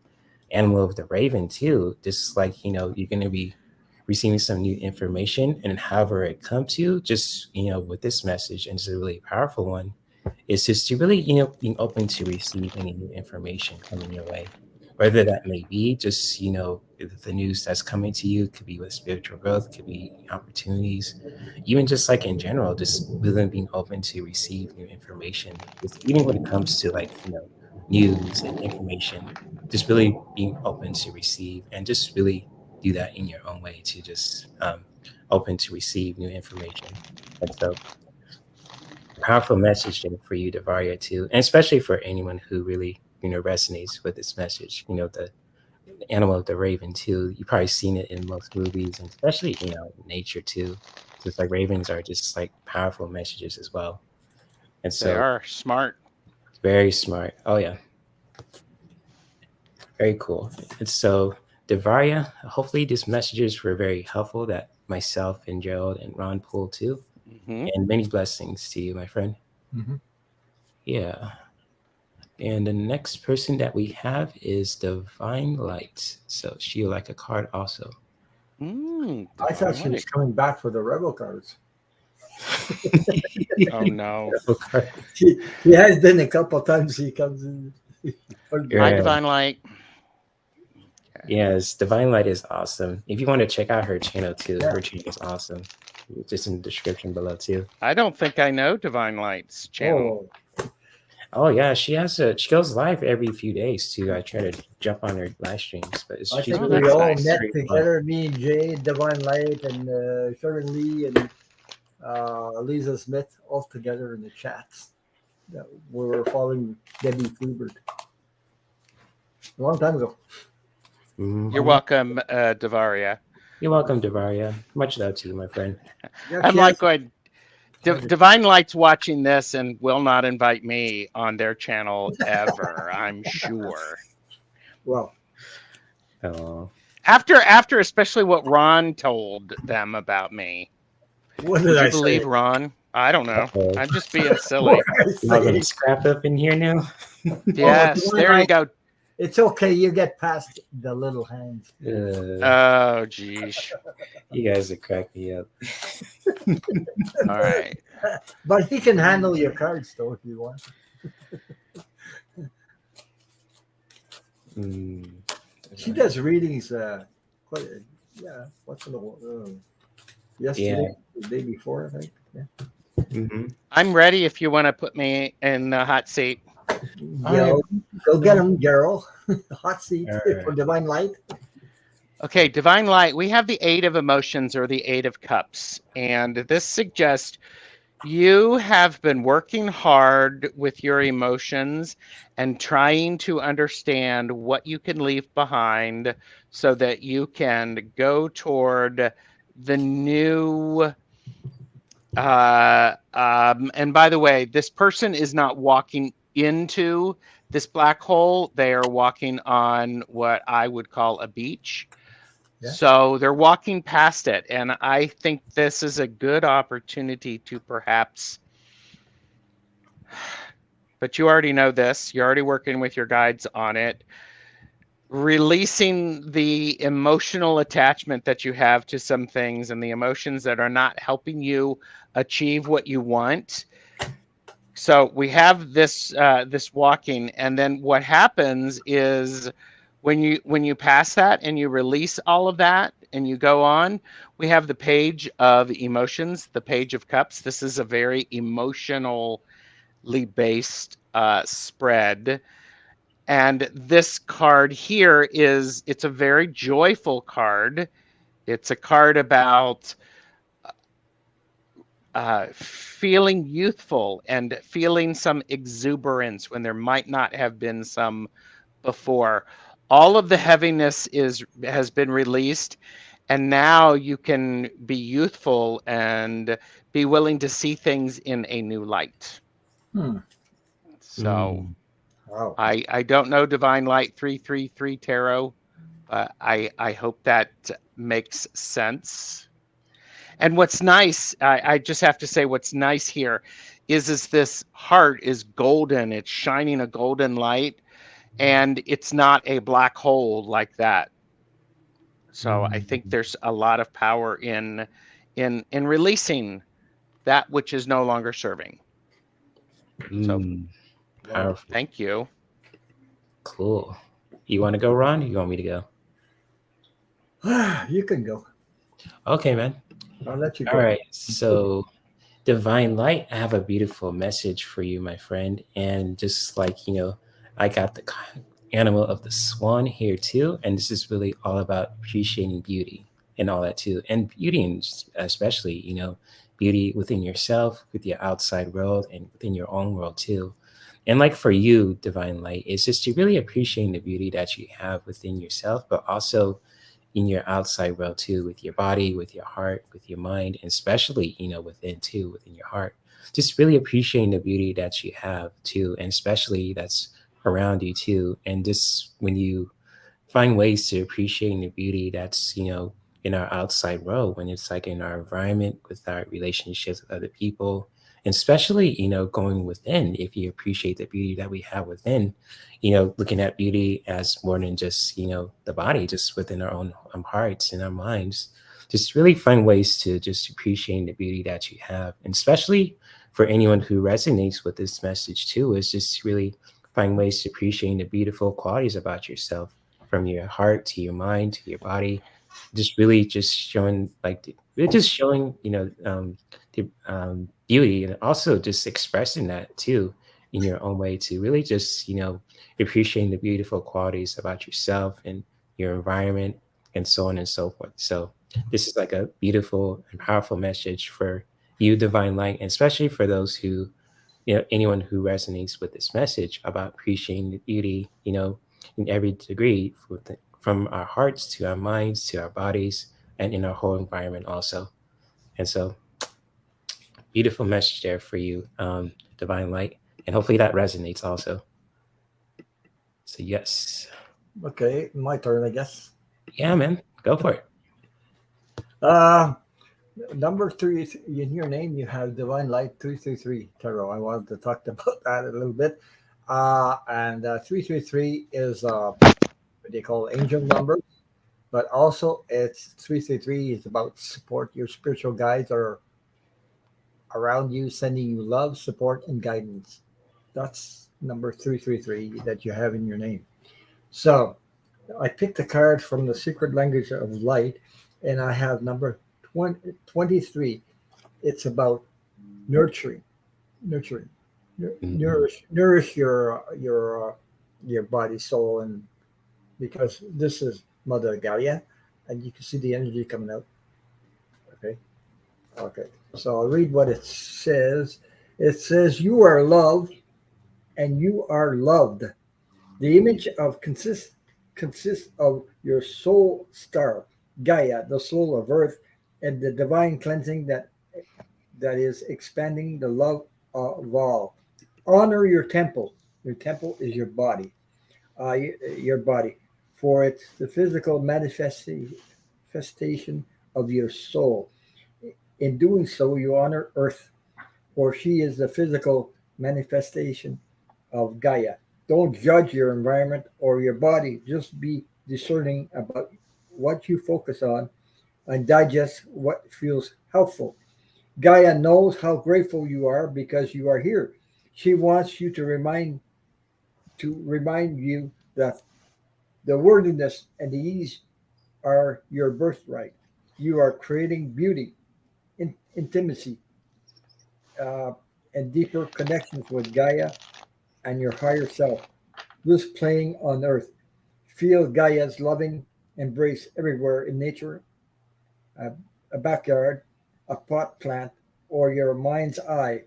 animal of the raven too. Just like you're going to be receiving some new information, and however it comes to you, just with this message, and it's a really powerful one, is just to really being open to receive any new information coming your way, whether that may be just the news that's coming to you, could be with spiritual growth, could be opportunities, even just like in general, just really being open to receive new information. Even when it comes to news and information, just really being open to receive, and just really do that in your own way, to just open to receive new information. And so powerful message there for you, Davaria, too, and especially for anyone who really resonates with this message. The animal of the raven too. You probably seen it in most movies, and especially nature too. Just like ravens are just like powerful messages as well. And so They are smart. very smart. Oh yeah, very cool. And so Davaria, hopefully these messages were very helpful, that myself and Gerald and Ron pulled too. And many blessings to you, my friend. Yeah. And the next person that we have is Divine Light. So she would like a card also. I thought she was coming back for the rebel cards. Oh no. She has been a couple times. She comes in. Hi, Divine Light. Yes, Divine Light is awesome. If you want to check out her channel too, her channel is awesome. Just in the description below too. I don't think I know Divine Light's channel. Oh yeah, she goes live every few days too. I try to jump on her live streams, but I think we all met together, me and Jay, Divine Light, and Shari Lee, and Lisa Smith, all together in the chats. We were following Debbie Freebird a long time ago. You're welcome, Davaria. You're welcome, Davaria. Much love to you, my friend. I'm like going, Divine Light's watching this and will not invite me on their channel ever, I'm sure. Well, after especially what Ron told them about me. What did I believe, say? Ron? I don't know. I'm just being silly. I'm gonna scrap up in here now. Yes, there you go. It's okay. You get past the little hands. Oh, geez. You guys are cracking me up. All right. But he can handle your cards, though, if you want. She does readings once in a while. Yesterday, the day before, I think. Yeah. I'm ready if you want to put me in the hot seat. Go get him, Gerald. Hot seat for Divine Light. Okay, Divine Light, we have the Eight of Emotions or the Eight of Cups. And this suggests you have been working hard with your emotions and trying to understand what you can leave behind so that you can go toward the new. And by the way, this person is not walking into this black hole. They are walking on what I would call a beach. Yeah. So they're walking past it. And I think this is a good opportunity to perhaps, but you already know this, you're already working with your guides on it, releasing the emotional attachment that you have to some things and the emotions that are not helping you achieve what you want. So we have this this walking, and then what happens is when you pass that and you release all of that and you go on, we have the page of emotions, the page of cups. This is a very emotionally based spread. And this card here it's a very joyful card. It's a card about feeling youthful and feeling some exuberance when there might not have been some before. All of the heaviness has been released, and now you can be youthful and be willing to see things in a new light. So Wow. I don't know Divine Light 333 Tarot, but I hope that makes sense. And what's nice, I just have to say what's nice here is this heart is golden. It's shining a golden light, and it's not a black hole like that. So I think there's a lot of power in releasing that which is no longer serving. So Powerful. thank you. Cool. You want to go, Ron? Or you want me to go? You can go. Okay, man. I'll let you go. All right. So, Divine Light, I have a beautiful message for you, my friend. And just like, I got the animal of the swan here too. And this is really all about appreciating beauty and all that too. And beauty, especially, beauty within yourself, with your outside world, and within your own world too. And like for you, Divine Light, it's just to really appreciate the beauty that you have within yourself, but also in your outside world too, with your body, with your heart, with your mind, and especially, within your heart. Just really appreciating the beauty that you have too, and especially that's around you too. And just when you find ways to appreciate the beauty that's, in our outside world, when it's like in our environment, with our relationships with other people, and especially, going within, if you appreciate the beauty that we have within, looking at beauty as more than just, the body, just within our own hearts and our minds, just really find ways to just appreciate the beauty that you have. And especially for anyone who resonates with this message too, is just really find ways to appreciate the beautiful qualities about yourself, from your heart to your mind to your body, just really just showing the beauty, and also just expressing that too in your own way, to really just appreciating the beautiful qualities about yourself and your environment, and so on and so forth. So this is like a beautiful and powerful message for you, Divine Light, and especially for those who, anyone who resonates with this message about appreciating the beauty, in every degree, from our hearts to our minds to our bodies, and in our whole environment also. And so, beautiful message there for you, Divine Light, and hopefully that resonates also. So yes. Okay, my turn, I guess. Yeah, man, go for it. Number 3 in your name, you have Divine Light 333 Tarot. I wanted to talk about that a little bit. And 333 is what they call angel number, but also it's 333 is about support. Your spiritual guides are around you, sending you love, support, and guidance. That's number 333 that you have in your name. So I picked a card from the secret language of light, and I have number 23. It's about nurturing, nurturing, nourish your body, soul, and because this is Mother Gaia, and you can see the energy coming out. Okay. Okay. So I'll read what it says. It says, "You are loved, and you are loved. The image of consists of your soul star, Gaia, the soul of Earth, and the divine cleansing that is expanding the love of all. Honor your temple. Your temple is your body. Your body, for it's the physical manifestation of your soul. In doing so, you honor Earth, for she is the physical manifestation of Gaia. Don't judge your environment or your body. Just be discerning about what you focus on and digest what feels helpful. Gaia knows how grateful you are because you are here. She wants you to remind you that the worthiness and the ease are your birthright. You are creating beauty, intimacy, uh, and deeper connections with Gaia and your higher self. This playing on Earth. Feel Gaia's loving embrace everywhere in nature, a, a backyard, a pot plant, or your mind's eye.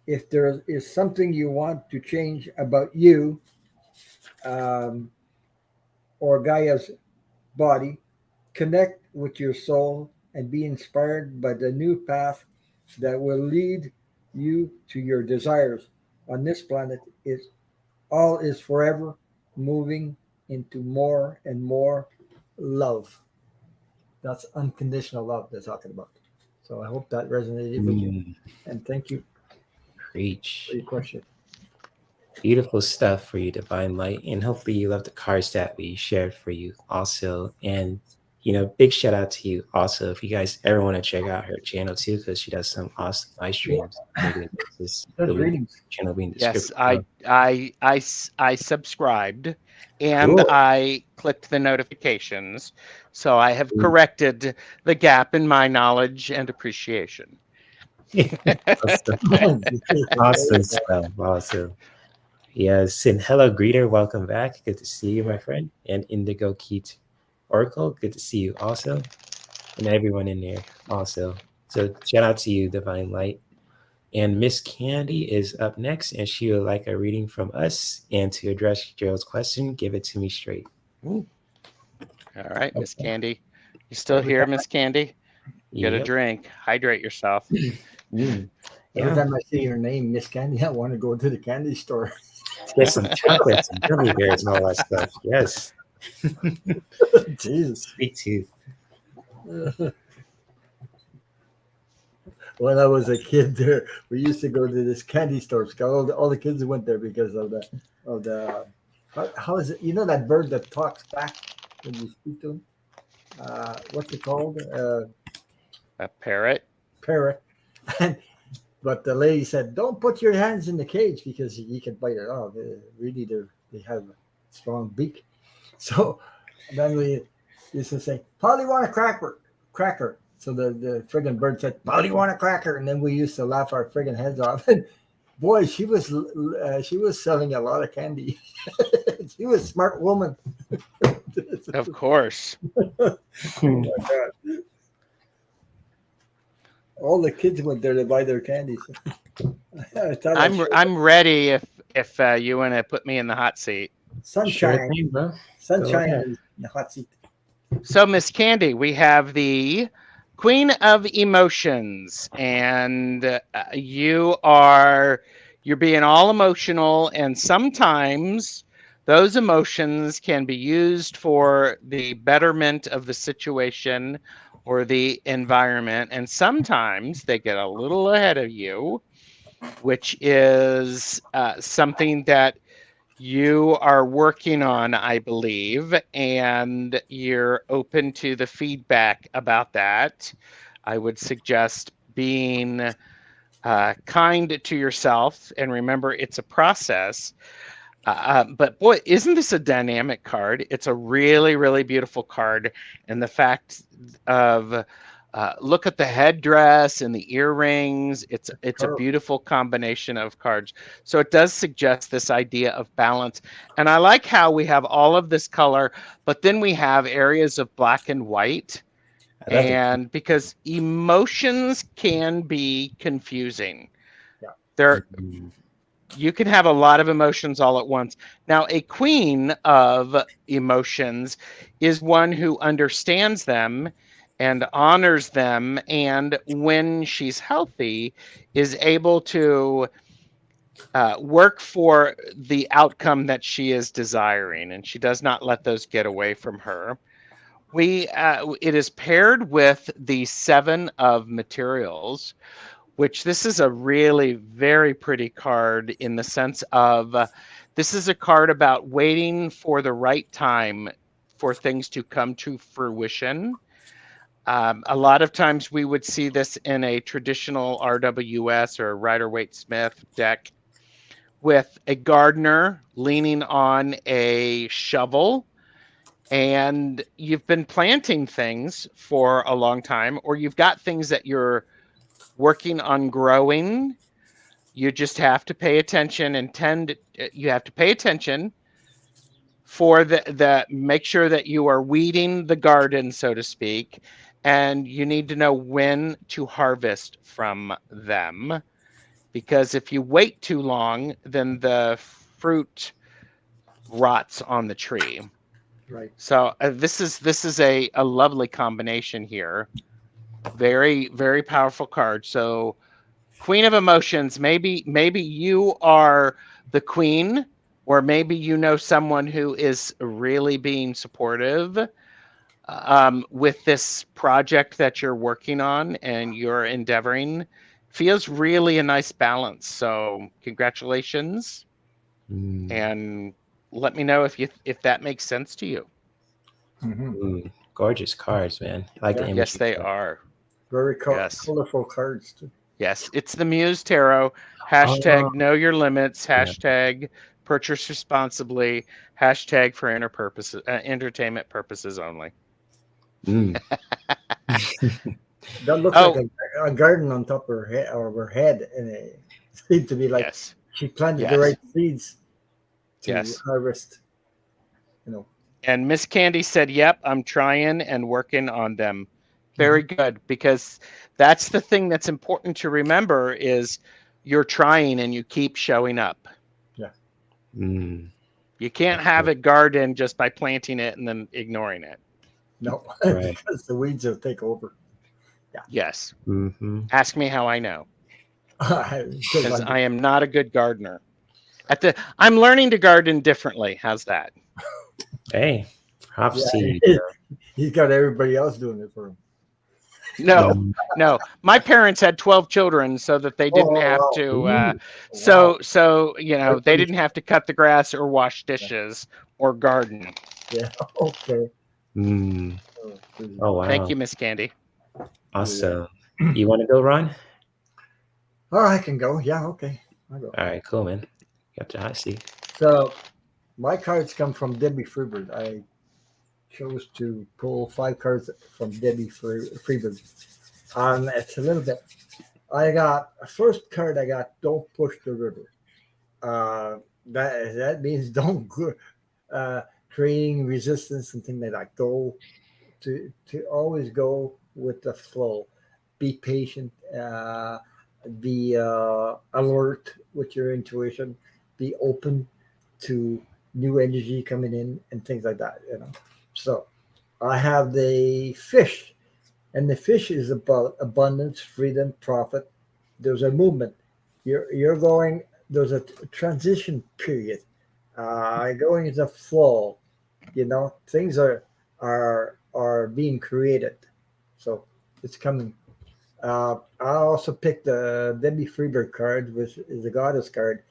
If there is something you want to change about you, um, or Gaia's body, connect with your soul and be inspired by the new path that will lead you to your desires on this planet. Is all is forever moving into more and more love. That's unconditional love they're talking about. So I hope that resonated with you. And thank you Preach. for your question. Beautiful stuff for you, Divine Light. And hopefully you love the cards that we shared for you also. And, big shout out to you also. If you guys ever want to check out her channel too, because she does some awesome live streams. That's readings. Channel being Yes, description. I subscribed and Cool. I clicked the notifications. So I have corrected the gap in my knowledge and appreciation. Awesome stuff. Awesome. Yes. And hello, greeter. Welcome back. Good to see you, my friend. And Indigo Keat Oracle. Good to see you also. And everyone in there also. So shout out to you, Divine Light. And Miss Candy is up next, and she would like a reading from us. And to address Gerald's question, give it to me straight. All right, Miss Candy. You still here, Miss Candy? Get a drink. Hydrate yourself. Every time I see your name, Miss Candy, I want to go to the candy store. Get some chocolates and gummy bears and all that stuff. Yes. Jeez. Sweet tooth. When I was a kid, there we used to go to this candy store. All the kids went there because of the how is it? You know that bird that talks back when you speak to him? What's it called? A parrot. Parrot. But the lady said, "Don't put your hands in the cage because you can bite it off. They have a strong beak." So then we used to say, "Polly want a cracker." So the friggin' bird said, "Polly want a cracker," and then we used to laugh our friggin' heads off. And boy, she was selling a lot of candy. She was a smart woman. Of course. Oh my God. All the kids went there to buy their candies. I'm ready if you want to put me in the hot seat. Sunshine, thing, bro. sunshine is in the hot seat. So, Miss Candy, we have the Queen of Emotions, and you're being all emotional, and sometimes those emotions can be used for the betterment of the situation or the environment, and sometimes they get a little ahead of you, which is something that you are working on, I believe, and you're open to the feedback about that. I would suggest being kind to yourself, and remember, it's a process. But boy, isn't this a dynamic card? It's a really, really beautiful card. And the fact of Look at the headdress and the earrings. It's a Pearl. beautiful combination of cards. So it does suggest this idea of balance. And I like how we have all of this color, but then we have areas of black and white. I love it. And because emotions can be confusing. Yeah. There, Mm. you can have a lot of emotions all at once. Now, a queen of emotions is one who understands them and honors them, and when she's healthy, is able to work for the outcome that she is desiring, and she does not let those get away from her. It is paired with the 7 of materials, which this is a really very pretty card in the sense of this is a card about waiting for the right time for things to come to fruition. A lot of times we would see this in a traditional RWS or Rider-Waite-Smith deck with a gardener leaning on a shovel, and you've been planting things for a long time, or you've got things that you're working on growing. You just have to pay attention and you have to pay attention for the make sure that you are weeding the garden, so to speak, and you need to know when to harvest from them, because if you wait too long, then the fruit rots on the tree. Right. So this is a lovely combination here. Very, very powerful card. So Queen of Emotions, maybe you are the queen, or maybe you know someone who is really being supportive with this project that you're working on and you're endeavoring. Feels really a nice balance. So congratulations, Mm. and let me know if that makes sense to you. Mm-hmm. Mm. Gorgeous cards, man. I like the Yeah. image. Yes, they are. Very Yes. colorful cards too. Yes, it's the Muse Tarot. Hashtag Oh. know your limits. Yeah. Hashtag purchase responsibly. Hashtag for entertainment purposes only. Mm. That looks Oh. like a garden on top of her head, and it seemed to be like Yes. she planted Yes. the right seeds to Yes. harvest. You know. And Miss Candy said, "Yep, I'm trying and working on them." Very good, because that's the thing that's important to remember is you're trying and you keep showing up. Yeah. Mm. You can't have a garden just by planting it and then ignoring it. No, Right. because the weeds will take over. Yes. Mm-hmm. Ask me how I know. Because I I'm am not a good gardener. I'm learning to garden differently. How's that? Hey, props to you. he's got everybody else doing it for him. No, Mm. no. My parents had 12 children so that they didn't have wow. to. Ooh. So they didn't have to cut the grass or wash dishes or garden. Yeah. Okay. Mm. Oh wow. Thank you, Miss Candy. Awesome. You want to go, Ron? Oh, I can go. Yeah. Okay. I'll go. All right, cool, man. Got your hot seat. So my cards come from Debbie Freebird. I chose to pull 5 cards from Debbie Freebird. It's a little bit. I got first card. I got don't push the river. That means don't creating resistance and things like that. Go to always go with the flow. Be patient. Be alert with your intuition. Be open to new energy coming in and things like that. So I have the fish, and the fish is about abundance, freedom, profit. There's a movement. You're going. There's a transition period. Going into flow. Things are being created. So it's coming. I also picked the Debbie Freebird card, which is the goddess card,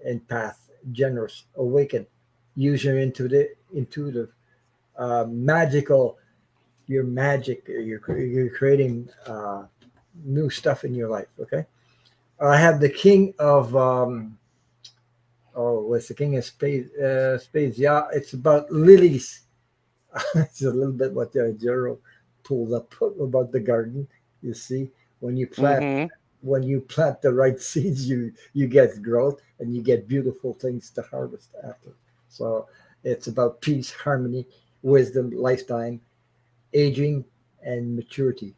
and path, generous, awaken, use your intuitive, magical. You're magic. You're creating new stuff in your life. Okay. I have the King of what's the King of Spades? Spades. Yeah, it's about lilies. It's a little bit what the zero pulled up about the garden. You see, when you plant Mm-hmm. when you plant the right seeds, you get growth and you get beautiful things to harvest after. So it's about peace, harmony, wisdom, lifetime, aging, and maturity.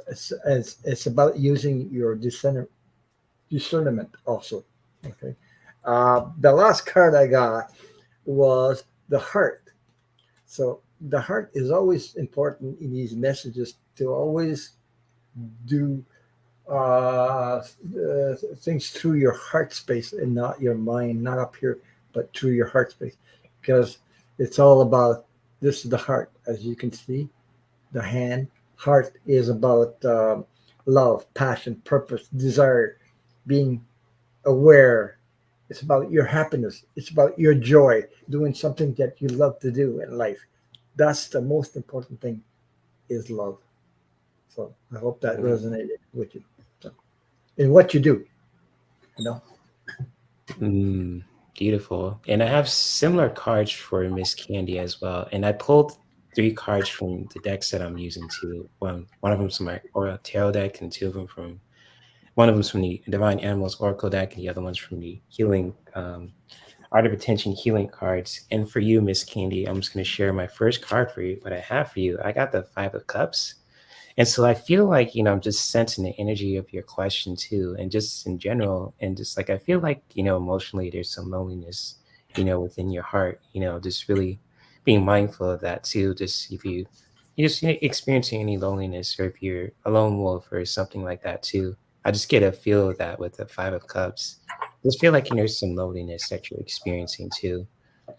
It's about using your discernment also. Okay. The last card I got was the heart. So the heart is always important in these messages to always do things through your heart space and not your mind, not up here, but through your heart space, because it's all about this is the heart, as you can see. The hand heart is about love, passion, purpose, desire, being aware. It's about your happiness. It's about your joy, doing something that you love to do in life. That's the most important thing is love. So I hope that resonated with you. So, in what you do, you know. Beautiful. And I have similar cards for Miss Candy as well. And I pulled 3 cards from the decks that I'm using too. One of them's from my Aura Tarot deck, and one of them's from the Divine Animals Oracle deck, and the other one's from the Healing Art of Attention healing cards. And for you, Miss Candy, I'm just going to share my first card for you. What I have for you, I got the 5 of Cups. And so I feel like, I'm just sensing the energy of your question too, and just in general, and just like I feel like, emotionally there's some loneliness, within your heart, just really being mindful of that too. Just if you just experiencing any loneliness, or if you're a lone wolf or something like that too, I just get a feel of that with the 5 of Cups. Just feel like there's some loneliness that you're experiencing too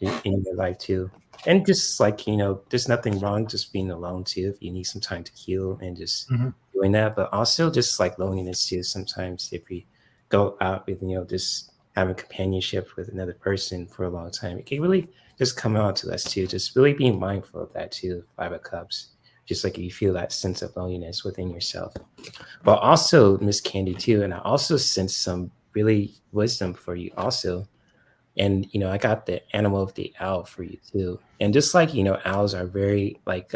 in your life too. And just like, there's nothing wrong just being alone too, if you need some time to heal and just Mm-hmm. doing that. But also just like loneliness too, sometimes if we go out with, just having companionship with another person for a long time, it can really just come out to us too. Just really being mindful of that too, 5 of Cups. Just like if you feel that sense of loneliness within yourself. But also, Miss Candy too, and I also sense some really wisdom for you also. And I got the animal of the owl for you too. And just like owls are very like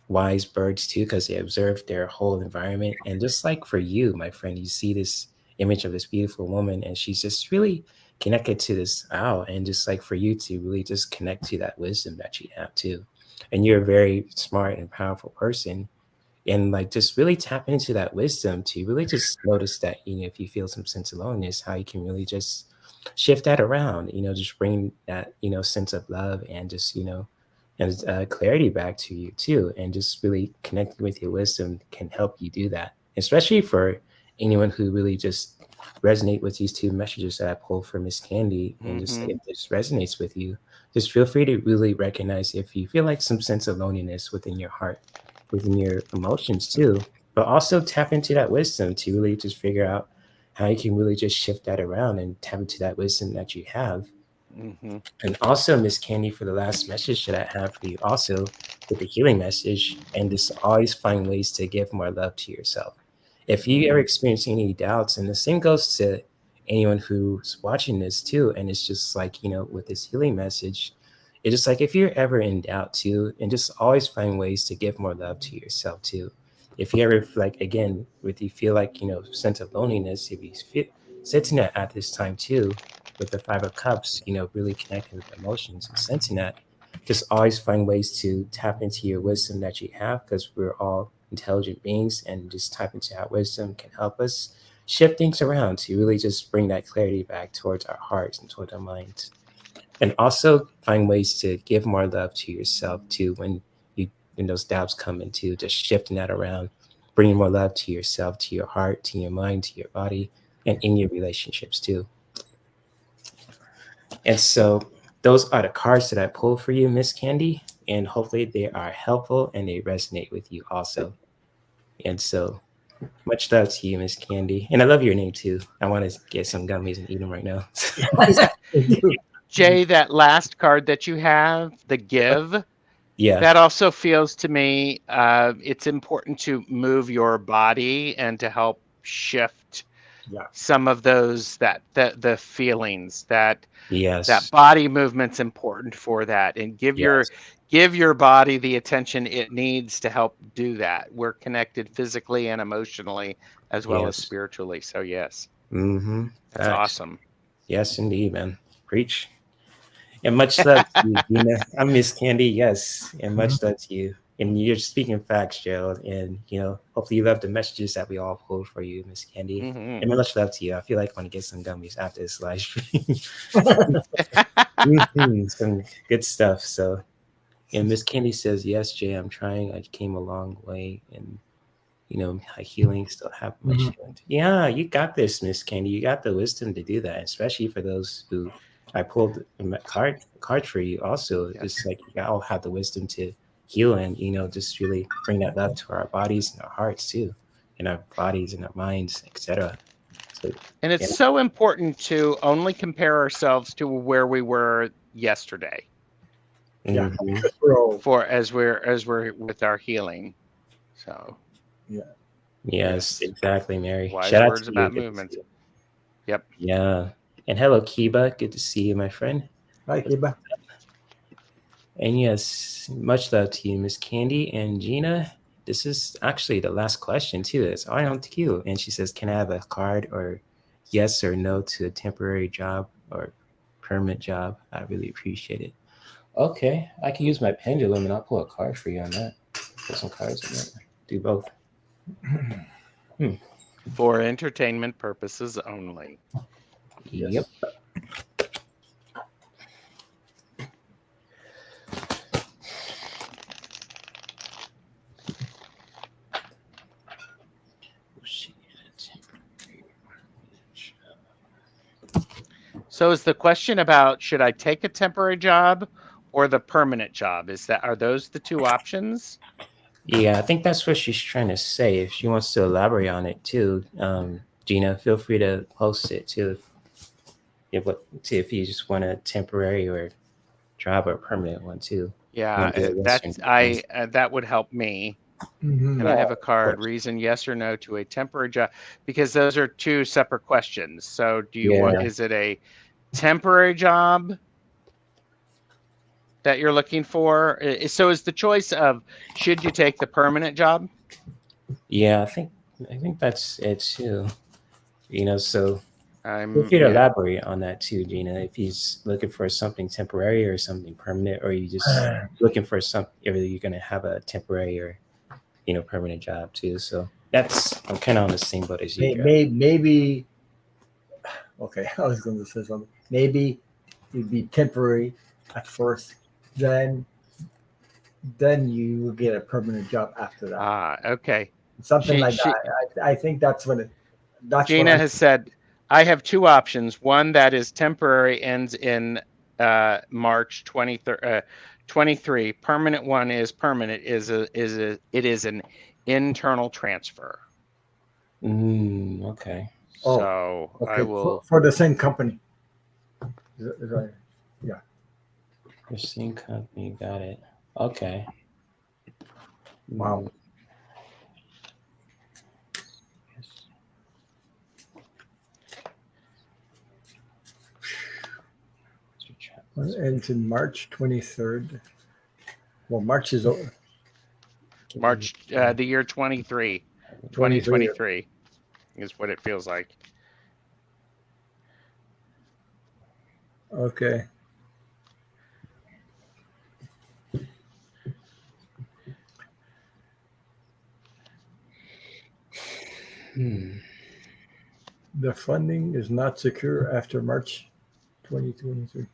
wise birds too, because they observe their whole environment. And just like for you, my friend, you see this image of this beautiful woman, and she's just really connected to this owl. And just like for you to really just connect to that wisdom that you have too. And you're a very smart and powerful person, and like just really tap into that wisdom to really just notice that if you feel some sense of loneliness, how you can really just shift that around, just bring that sense of love and just and clarity back to you too, and just really connecting with your wisdom can help you do that, especially for anyone who really just resonate with these 2 messages that I pulled for Miss Candy. And just like, if this resonates with you, just feel free to really recognize if you feel like some sense of loneliness within your heart, within your emotions too, but also tap into that wisdom to really just figure out how you can really just shift that around and tap into that wisdom that you have. Mm-hmm. And also, Miss Candy, for the last message that I have for you, also with the healing message, and just always find ways to give more love to yourself. If you ever experience any doubts, and the same goes to anyone who's watching this too, and it's just like, with this healing message, it's just like if you're ever in doubt too, and just always find ways to give more love to yourself too. If you ever like, again, if you feel like, sense of loneliness, if you feel sitting at this time too, with the 5 of Cups, really connecting with emotions and sensing that, just always find ways to tap into your wisdom that you have, because we're all intelligent beings, and just tap into that wisdom can help us shift things around to really just bring that clarity back towards our hearts and towards our minds. And also find ways to give more love to yourself too when those doubts come into just shifting that around, bringing more love to yourself, to your heart, to your mind, to your body, and in your relationships too. And so those are the cards that I pulled for you, Miss Candy, and hopefully they are helpful and they resonate with you also. And so much love to you, Miss Candy. And I love your name too. I want to get some gummies and eat them right now. Jay, that last card that you have, the give, Yeah. that also feels to me it's important to move your body and to help shift some of those the feelings that Yes. body movement's important for that, and give Yes. give your body the attention it needs to help do that. We're connected physically and emotionally as well as Yes. spiritually. So yes, Mm-hmm. that's awesome. Yes, indeed, man. Preach. And much love to you, Gina. I'm Miss Candy, yes. And much love to you. And you're speaking facts, Gerald. And, hopefully you love the messages that we all pulled for you, Miss Candy. Mhm. And much love to you. I feel like I want to get some gummies after this live stream. Some good stuff. So, and Miss Candy says, yes, Jay, I'm trying. I came a long way. And, my healing still have much healing. Yeah, you got this, Miss Candy. You got the wisdom to do that, especially for those who I pulled a card for you also. Yes. It's like you all have the wisdom to heal and, just really bring that love to our bodies and our hearts too, and our bodies and our minds, etc. So, And it's so important to only compare ourselves to where we were yesterday. Yeah. As we're with our healing. So yes, exactly, Mary. Wise Shout out words to about you. movement. Yep. Yeah. And hello, Kiba. Good to see you, my friend. Hi, Kiba. And yes, much love to you, Miss Candy and Gina. This is actually the last question too. It's all on to you. And she says, can I have a card or yes or no to a temporary job or permanent job? I really appreciate it. Okay, I can use my pendulum and I'll pull a card for you on that. Put some cards in there. Do both. For entertainment purposes only. Yep. So is the question about should I take a temporary job or the permanent job? Are those the two options? Yeah, I think that's what she's trying to say. If she wants to elaborate on it too, Gina, feel free to post it too. If you just want a temporary or job or a permanent one too. Yeah, that would help me. And I have a card, reason yes or no to a temporary job, because those are two separate questions. So do you want, is it a temporary job that you're looking for? So is the choice of, should you take the permanent job? Yeah, I think that's it too. So feel free to elaborate on that too, Gina. If he's looking for something temporary or something permanent, or you just looking for something, either you're going to have a temporary or permanent job too. So I'm kind of on the same boat as you. Maybe. Okay, I was going to say something. Maybe it'd be temporary at first, then you will get a permanent job after that. Okay. Something like that. I think that's what it. Gina has said, I have two options. One that is temporary, ends in March 23. Permanent one is permanent. It is an internal transfer. Okay. So okay. I will for the same company. Is that, yeah. The same company, got it. Okay. Wow. Ends in March 23rd. Well, March is over. March, the year 2023 is what it feels like. Okay. The funding is not secure after March 2023.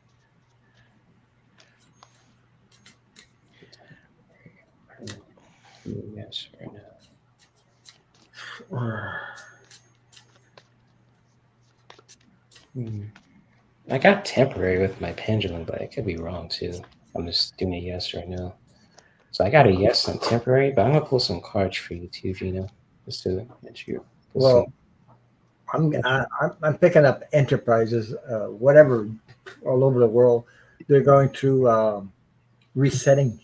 Yes, right now. I got temporary with my pendulum, but it could be wrong too. I'm just doing a yes or no. So I got a yes on temporary, but I'm gonna pull some cards for you too, Gina. Just to make sure. Well, I'm picking up enterprises, whatever, all over the world. They're going through resetting,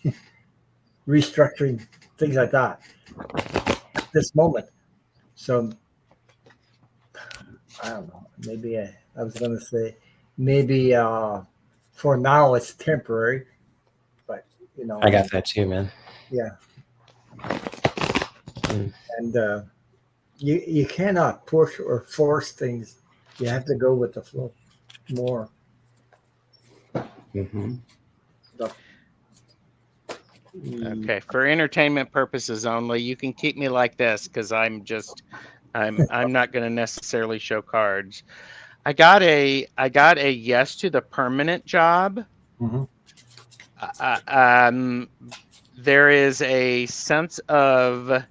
restructuring, things like that at this moment. So I don't know. Maybe I was going to say maybe for now it's temporary, but you know. I got that too, man. Yeah. Mm. And you cannot push or force things. You have to go with the flow more. Mm-hmm. So, Okay, for entertainment purposes only, you can keep me like this because I'm not going to necessarily show cards. I got a yes to the permanent job. mhm. There is a sense of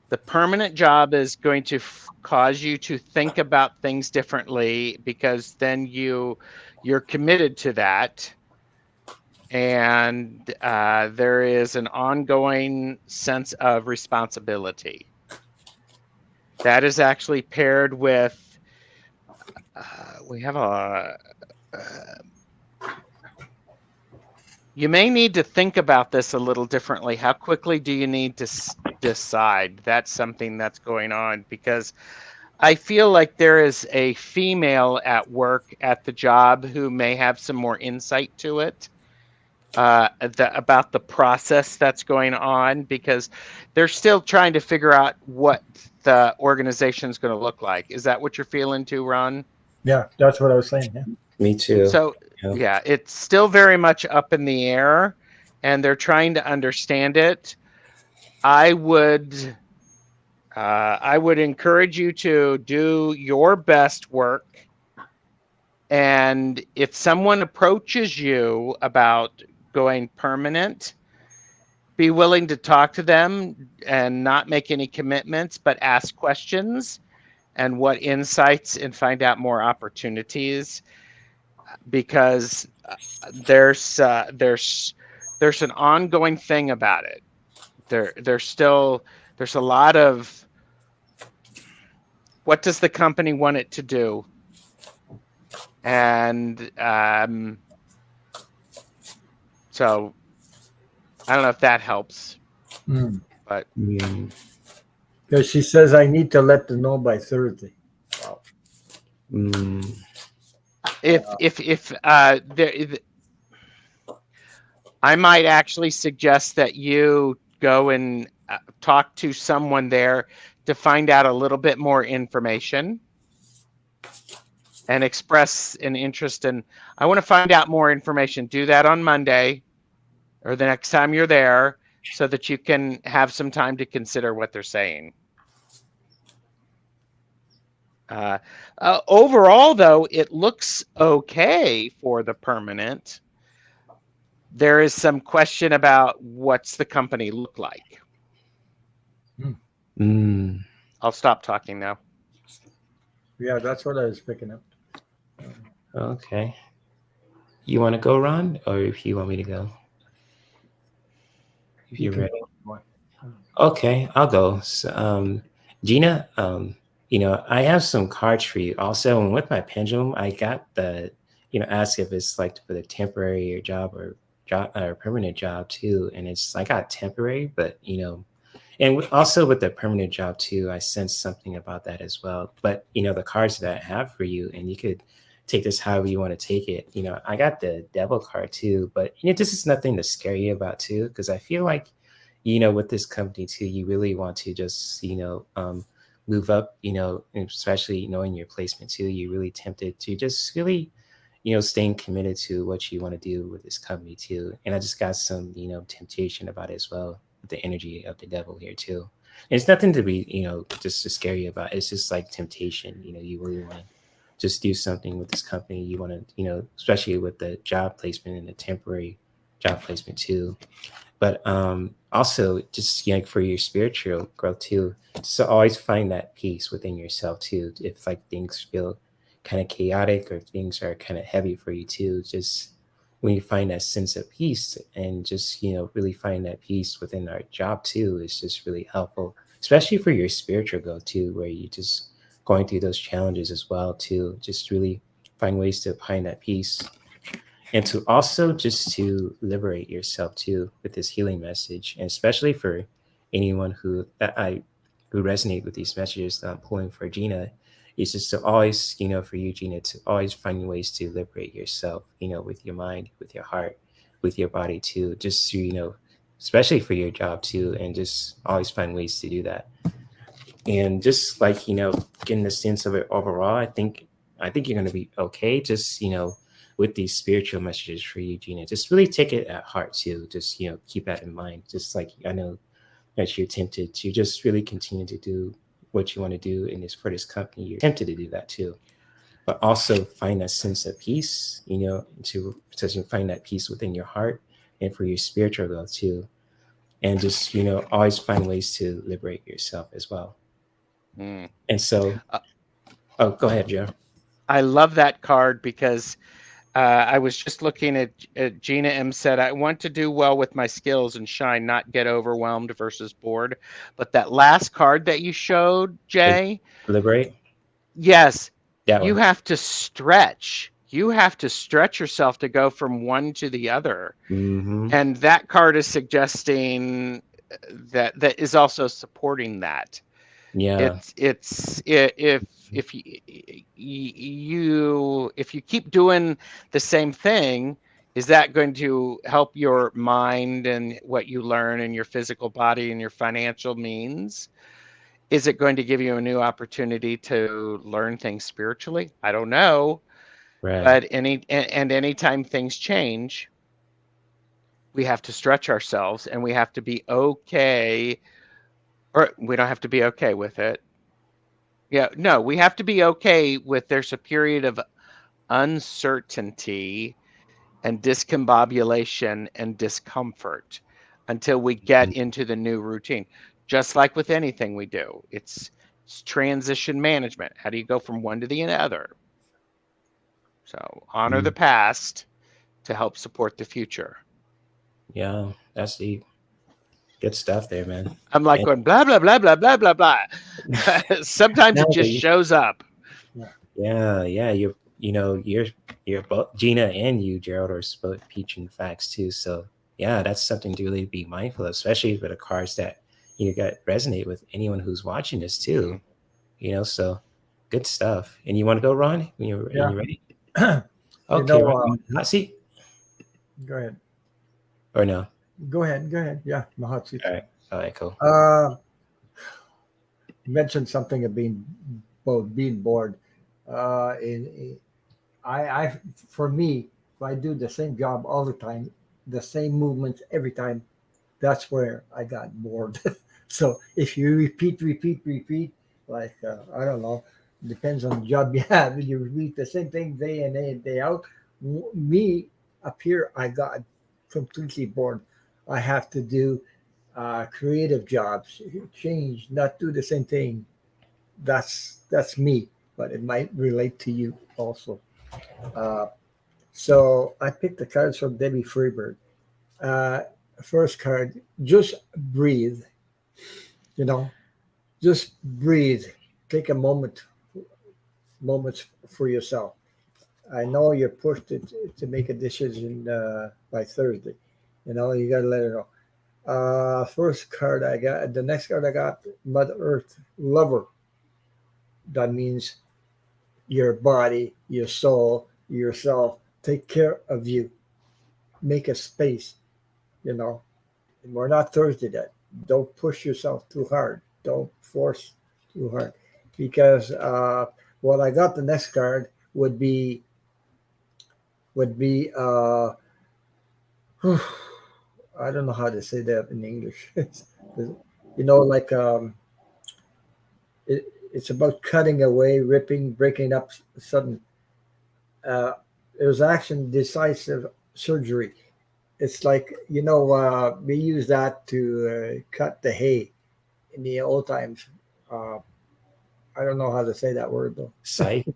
the permanent job is going to cause you to think about things differently because then you're committed to that. And there is an ongoing sense of responsibility. That is actually paired with, we have a, you may need to think about this a little differently. How quickly do you need to decide? That's something that's going on because I feel like there is a female at work at the job who may have some more insight to it. About the process that's going on because they're still trying to figure out what the organization is going to look like. Is that what you're feeling too, Ron? Yeah, that's what I was saying. Yeah. Me too. So yeah, it's still very much up in the air and they're trying to understand it. I would encourage you to do your best work. And if someone approaches you about going permanent, be willing to talk to them and not make any commitments, but ask questions and what insights and find out more opportunities because there's an ongoing thing about it. There's a lot of what does the company want it to do? And so I don't know if that helps, but Because she says I need to let them know by Thursday. Wow. I might actually suggest that you go and talk to someone there to find out a little bit more information and express an interest in, I want to find out more information. Do that on Monday or the next time you're there so that you can have some time to consider what they're saying. Overall, though, it looks okay for the permanent. There is some question about what's the company look like. I'll stop talking now. Yeah, that's what I was picking up. Okay. You want to go, Ron, or if you want me to go? If you're ready. Okay, I'll go. So, Gina, I have some cards for you. Also, and with my pendulum, I got the, ask if it's like for the temporary job or permanent job too. And I got temporary, but and also with the permanent job too, I sense something about that as well. But the cards that I have for you, and you could take this however you want to take it. I got the devil card too, but this is nothing to scare you about too, because I feel like with this company too, you really want to just move up, especially knowing your placement too. You're really tempted to just really staying committed to what you want to do with this company too. And I just got some temptation about it as well, with the energy of the devil here too. And it's nothing to be just to scare you about. It's just like temptation. You really want to just do something with this company. You want to especially with the job placement and the temporary job placement too. But also just for your spiritual growth too, so always find that peace within yourself too. If like things feel kind of chaotic or things are kind of heavy for you too, just when you find that sense of peace and just really find that peace within our job too, is just really helpful, especially for your spiritual growth too, where you just going through those challenges as well too. Just really find ways to find that peace. And to also just to liberate yourself too with this healing message, and especially for anyone who resonate with these messages that I'm pulling for Gina, is just to always, for you, Gina, to always find ways to liberate yourself, with your mind, with your heart, with your body too, just to, you know, especially for your job too, and just always find ways to do that. And just like, you know, getting the sense of it overall, I think you're going to be okay. Just, you know, with these spiritual messages for you, Gina, just really take it at heart too. Just, you know, keep that in mind. Just like, I know that you're tempted to just really continue to do what you want to do in this, for this company. You're tempted to do that too, but also find that sense of peace, you know, to find that peace within your heart and for your spiritual growth too. And just, you know, always find ways to liberate yourself as well. Mm. And so, oh, go ahead, Joe. I love that card because I was just looking at Gina M said, I want to do well with my skills and shine, not get overwhelmed versus bored. But that last card that you showed, Jay, Liberate. yes, That you one. have to stretch. You have to stretch yourself to go from one to the other. Mm-hmm. And that card is suggesting that is also supporting that. Yeah. It's if you keep doing the same thing, is that going to help your mind and what you learn in your physical body and your financial means? Is it going to give you a new opportunity to learn things spiritually? I don't know. Right. But anytime things change, we have to stretch ourselves and we have to be okay, or we don't have to be okay with it. Yeah, no, we have to be okay with there's a period of uncertainty and discombobulation and discomfort until we get into the new routine. Just like with anything we do, it's transition management. How do you go from one to the other? So honor the past to help support the future. Yeah, that's deep. Good stuff there, man. I'm like going blah blah blah blah blah blah blah. Sometimes it just shows up. Yeah, you're both, Gina and you, Gerald, are both teaching facts too. So yeah, that's something to really be mindful of, especially for the cards that you got resonate with anyone who's watching this too. You know, so good stuff. And you want to go, Ron? When you're ready? Okay, Ron, hot seat. Go ahead. Or no? Go ahead. Yeah, my hot seat. All right, cool. You mentioned something of being bored. For me, if I do the same job all the time, the same movements every time, that's where I got bored. So if you repeat, like I don't know, depends on the job you have. You repeat the same thing day in and day out. Me up here, I got completely bored. I have to do creative jobs, change, not do the same thing. That's me, but it might relate to you also. So I picked the cards from Debbie Freebird. First card, just breathe. You know, just breathe. Take a moments for yourself. I know you're pushed to make a decision by Thursday. You know, you got to let it know. First card I got, the next card I got, Mother Earth Lover. That means your body, your soul, yourself. Take care of you. Make a space. You know, we're not Thursday yet. Don't push yourself too hard. Don't force too hard. Because what I got the next card would be I don't know how to say that in English. You know, like it's about cutting away, ripping, breaking up sudden. It was action decisive surgery. It's like, you know, we use that to cut the hay in the old times. I don't know how to say that word though. Scythe.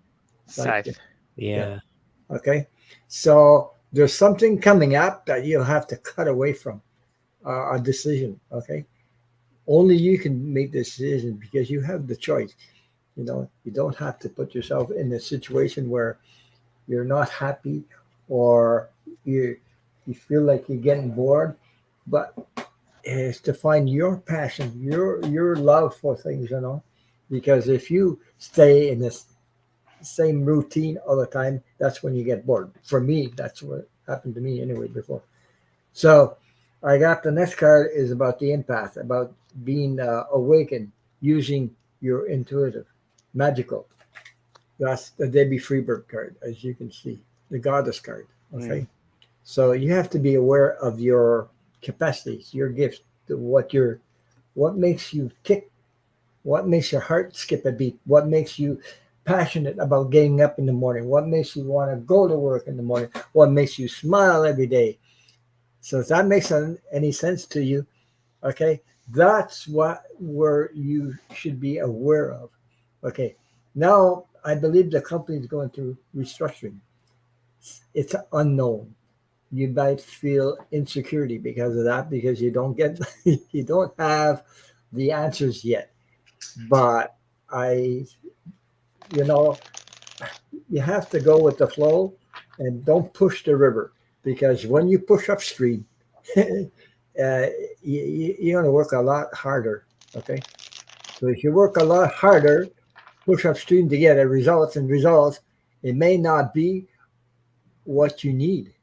Scythe. Yeah. Okay. So there's something coming up that you'll have to cut away from a decision. Okay. Only you can make this decision because you have the choice. You know, you don't have to put yourself in a situation where you're not happy or you feel like you're getting bored, but it's to find your passion, your love for things, you know, because if you stay in this same routine all the time, that's when you get bored. For me, that's what happened to me anyway before. So I got the next card is about the empath, about being awakened, using your intuitive, magical. That's the Debbie Freebird card, as you can see, the goddess card. Okay. So you have to be aware of your capacities, your gifts, what makes you tick, what makes your heart skip a beat, what makes you passionate about getting up in the morning, what makes you want to go to work in the morning, what makes you smile every day. So if that makes any sense to you, okay, that's what where you should be aware of. Okay. Now I believe the company is going through restructuring. It's unknown. You might feel insecurity because of that, because you don't get you don't have the answers yet. But I, you know, you have to go with the flow and don't push the river, because when you push upstream, you're going to work a lot harder. Okay. So if you work a lot harder, push upstream to get a results and results, it may not be what you need.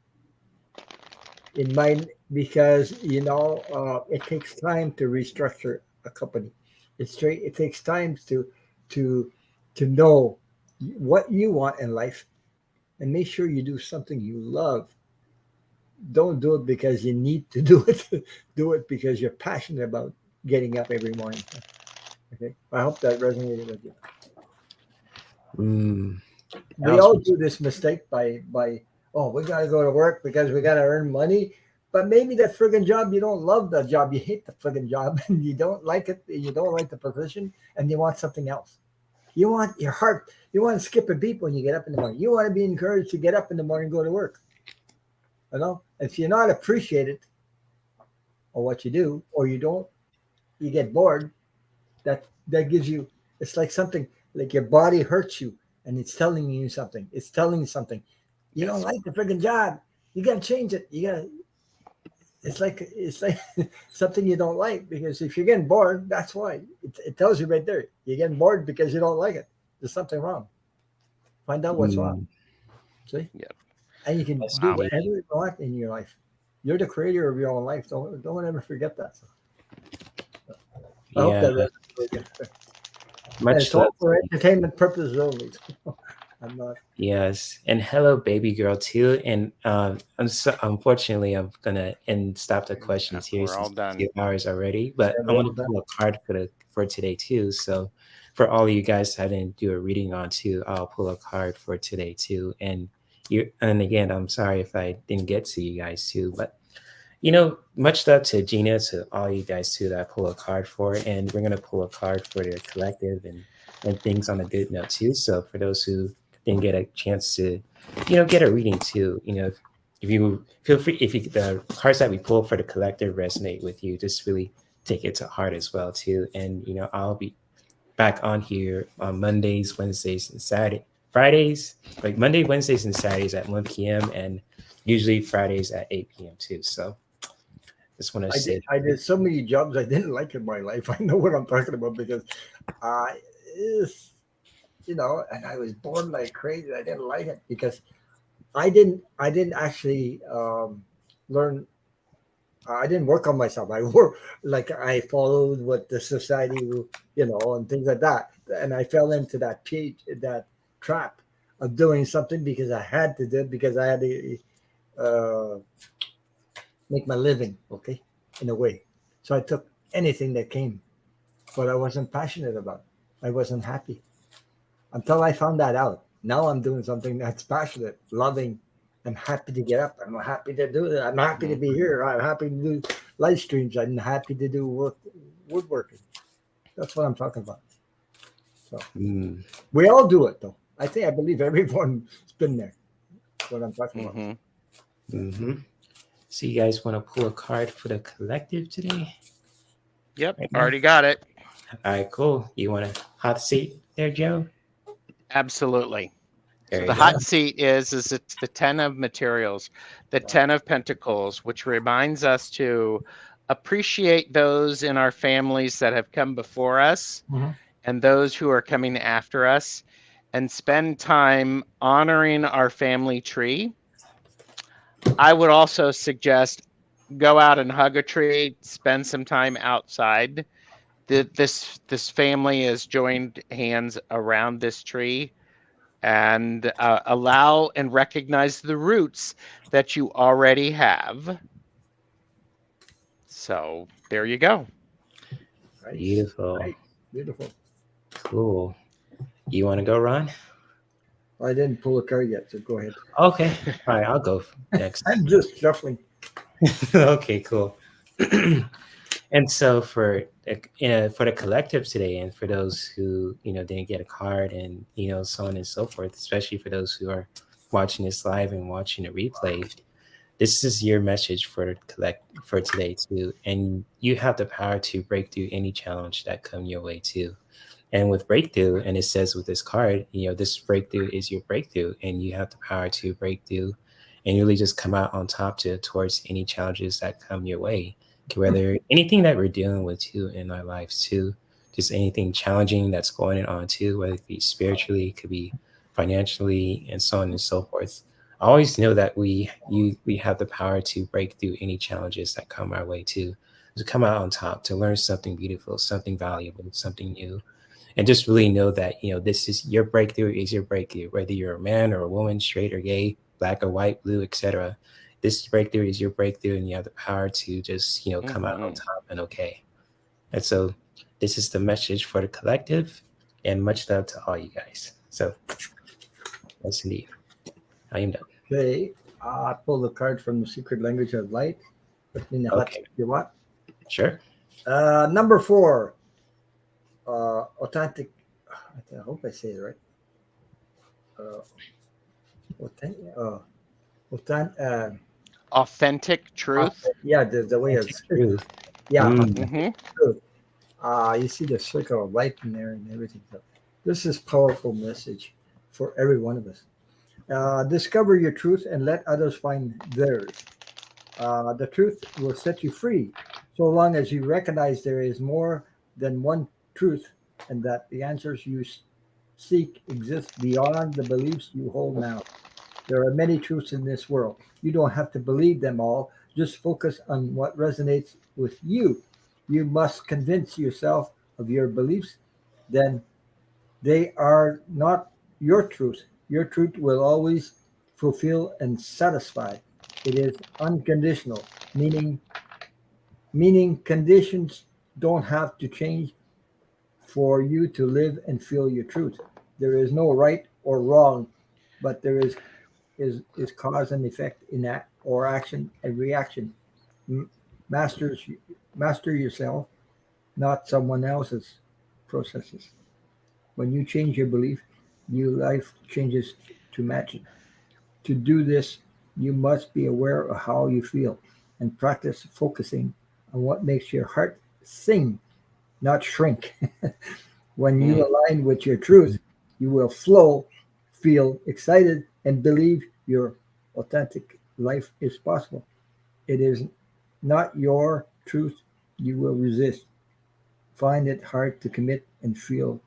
It might, because it takes time to restructure a company. It takes time to to know what you want in life, and make sure you do something you love. Don't do it because you need to do it. Do it because you're passionate about getting up every morning. Okay. I hope that resonated with you. Mm. We all do this mistake by oh, we got to go to work because we got to earn money. But maybe that friggin' job, you don't love the job, you hate the friggin' job, and you don't like it, you don't like the position, and you want something else. You want your heart, you want to skip a beat when you get up in the morning. You want to be encouraged to get up in the morning and go to work. If you're not appreciated or what you do, or you get bored, that gives you, it's like something, like your body hurts you and it's telling you something. It's telling you something. You don't like the friggin' job. You gotta change it. It's like something you don't like, because if you're getting bored, that's why it tells you right there. You're getting bored because you don't like it. There's something wrong. Find out what's wrong. See? Yep. And you can do whatever you want in your life. You're the creator of your own life. Don't ever forget that. I hope that much love for entertainment purposes only. I'm not. Yes, and hello, baby girl too. And unfortunately, I'm gonna stop the questions here. We're all since done. 2 hours already. But I want to pull a card for today too. So for all of you guys I didn't do a reading on too, I'll pull a card for today too. And again, I'm sorry if I didn't get to you guys too, but much love to Gina, to all you guys too that I pull a card for, and we're gonna pull a card for the collective and things on a good note too. So for those who didn't get a chance to, get a reading too, if you feel free, if the cards that we pull for the collective resonate with you, just really take it to heart as well too. And I'll be back on here on Mondays, Wednesdays, and Fridays, like Monday, Wednesdays, and Saturdays at 1 p.m. and usually Fridays at 8 p.m. too. So just want to say I did so many jobs I didn't like in my life. I know what I'm talking about, because and I was born like crazy. I didn't like it because I didn't actually learn. I didn't work on myself. I followed what the society, and things like that. And I fell into that trap of doing something because I had to do it, because I had to make my living, okay, in a way. So I took anything that came, but I wasn't passionate about it. I wasn't happy until I found that out. Now I'm doing something that's passionate, loving. I'm happy to get up. I'm happy to do it. I'm happy to be here. I'm happy to do live streams. I'm happy to do woodworking. That's what I'm talking about. So we all do it, though. I believe everyone's been there. That's what I'm talking about. Mm-hmm. So you guys want to pull a card for the collective today? Yep, right, already got it. All right, cool. You want a hot seat there, Joe? Absolutely. So the hot seat is it's the 10 of materials, the 10 of pentacles, which reminds us to appreciate those in our families that have come before us and those who are coming after us, and spend time honoring our family tree. I would also suggest go out and hug a tree, spend some time outside. This family has joined hands around this tree, and allow and recognize the roots that you already have. So there you go. Nice. Beautiful. Nice. Beautiful. Cool. You want to go, Ron? I didn't pull a card yet, so go ahead. Okay. All right, I'll go next. I'm just shuffling. Okay, cool. And so for the collective today, and for those who didn't get a card, and so on and so forth, especially for those who are watching this live and watching the replay, this is your message for today too. And you have the power to break through any challenge that come your way too. And with breakthrough, and it says with this card, this breakthrough is your breakthrough, and you have the power to break through and really just come out on top towards any challenges that come your way. Whether anything that we're dealing with too in our lives too, just anything challenging that's going on too, whether it be spiritually, it could be financially, and so on and so forth. Always know that we have the power to break through any challenges that come our way too, to come out on top, to learn something beautiful, something valuable, something new. And just really know that, this is your breakthrough, whether you're a man or a woman, straight or gay, black or white, blue, etc. This breakthrough is your breakthrough, and you have the power to just, come out on top and okay. And so this is the message for the collective, and much love to all you guys. So, yes, indeed. I am done. Okay. I pulled a card from the Secret Language of Light. Put me in the hot Okay. if you want. Sure. Number 4. Authentic. I hope I say it right. Authentic truth. Yeah, the way it's Truth. yeah. Mhm. Truth. You see the circle of light in there and everything. So this is powerful message for every one of us. Discover your truth and let others find theirs. The truth will set you free, so long as you recognize there is more than one truth, and that the answers you seek exist beyond the beliefs you hold now. There are many truths in this world. You don't have to believe them all. Just focus on what resonates with you. You must convince yourself of your beliefs. Then they are not your truth. Your truth will always fulfill and satisfy. It is unconditional, meaning conditions don't have to change for you to live and feel your truth. There is no right or wrong, but there is cause and effect in that, or action and reaction. Master yourself, not someone else's processes. When you change your belief, your life changes to match it. To do this, you must be aware of how you feel and practice focusing on what makes your heart sing, not shrink. When you align with your truth, you will flow, feel excited, and believe your authentic life is possible. It is not your truth you will resist. Find it hard to commit and feel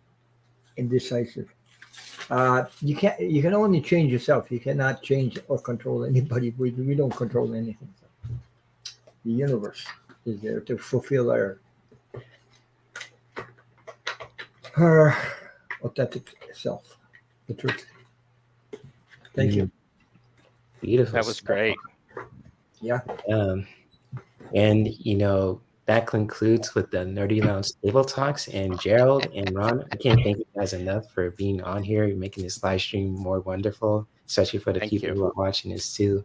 indecisive. You can't. You can only change yourself. You cannot change or control anybody. We don't control anything. The universe is there to fulfill her authentic self, the truth. Thank you. Beautiful. That was stuff. great. Yeah. And that concludes with the Nerdy Lounge Table Talks. And Gerald and Ron, I can't thank you guys enough for being on here, making this live stream more wonderful, especially for the Thank people you. who are watching this too.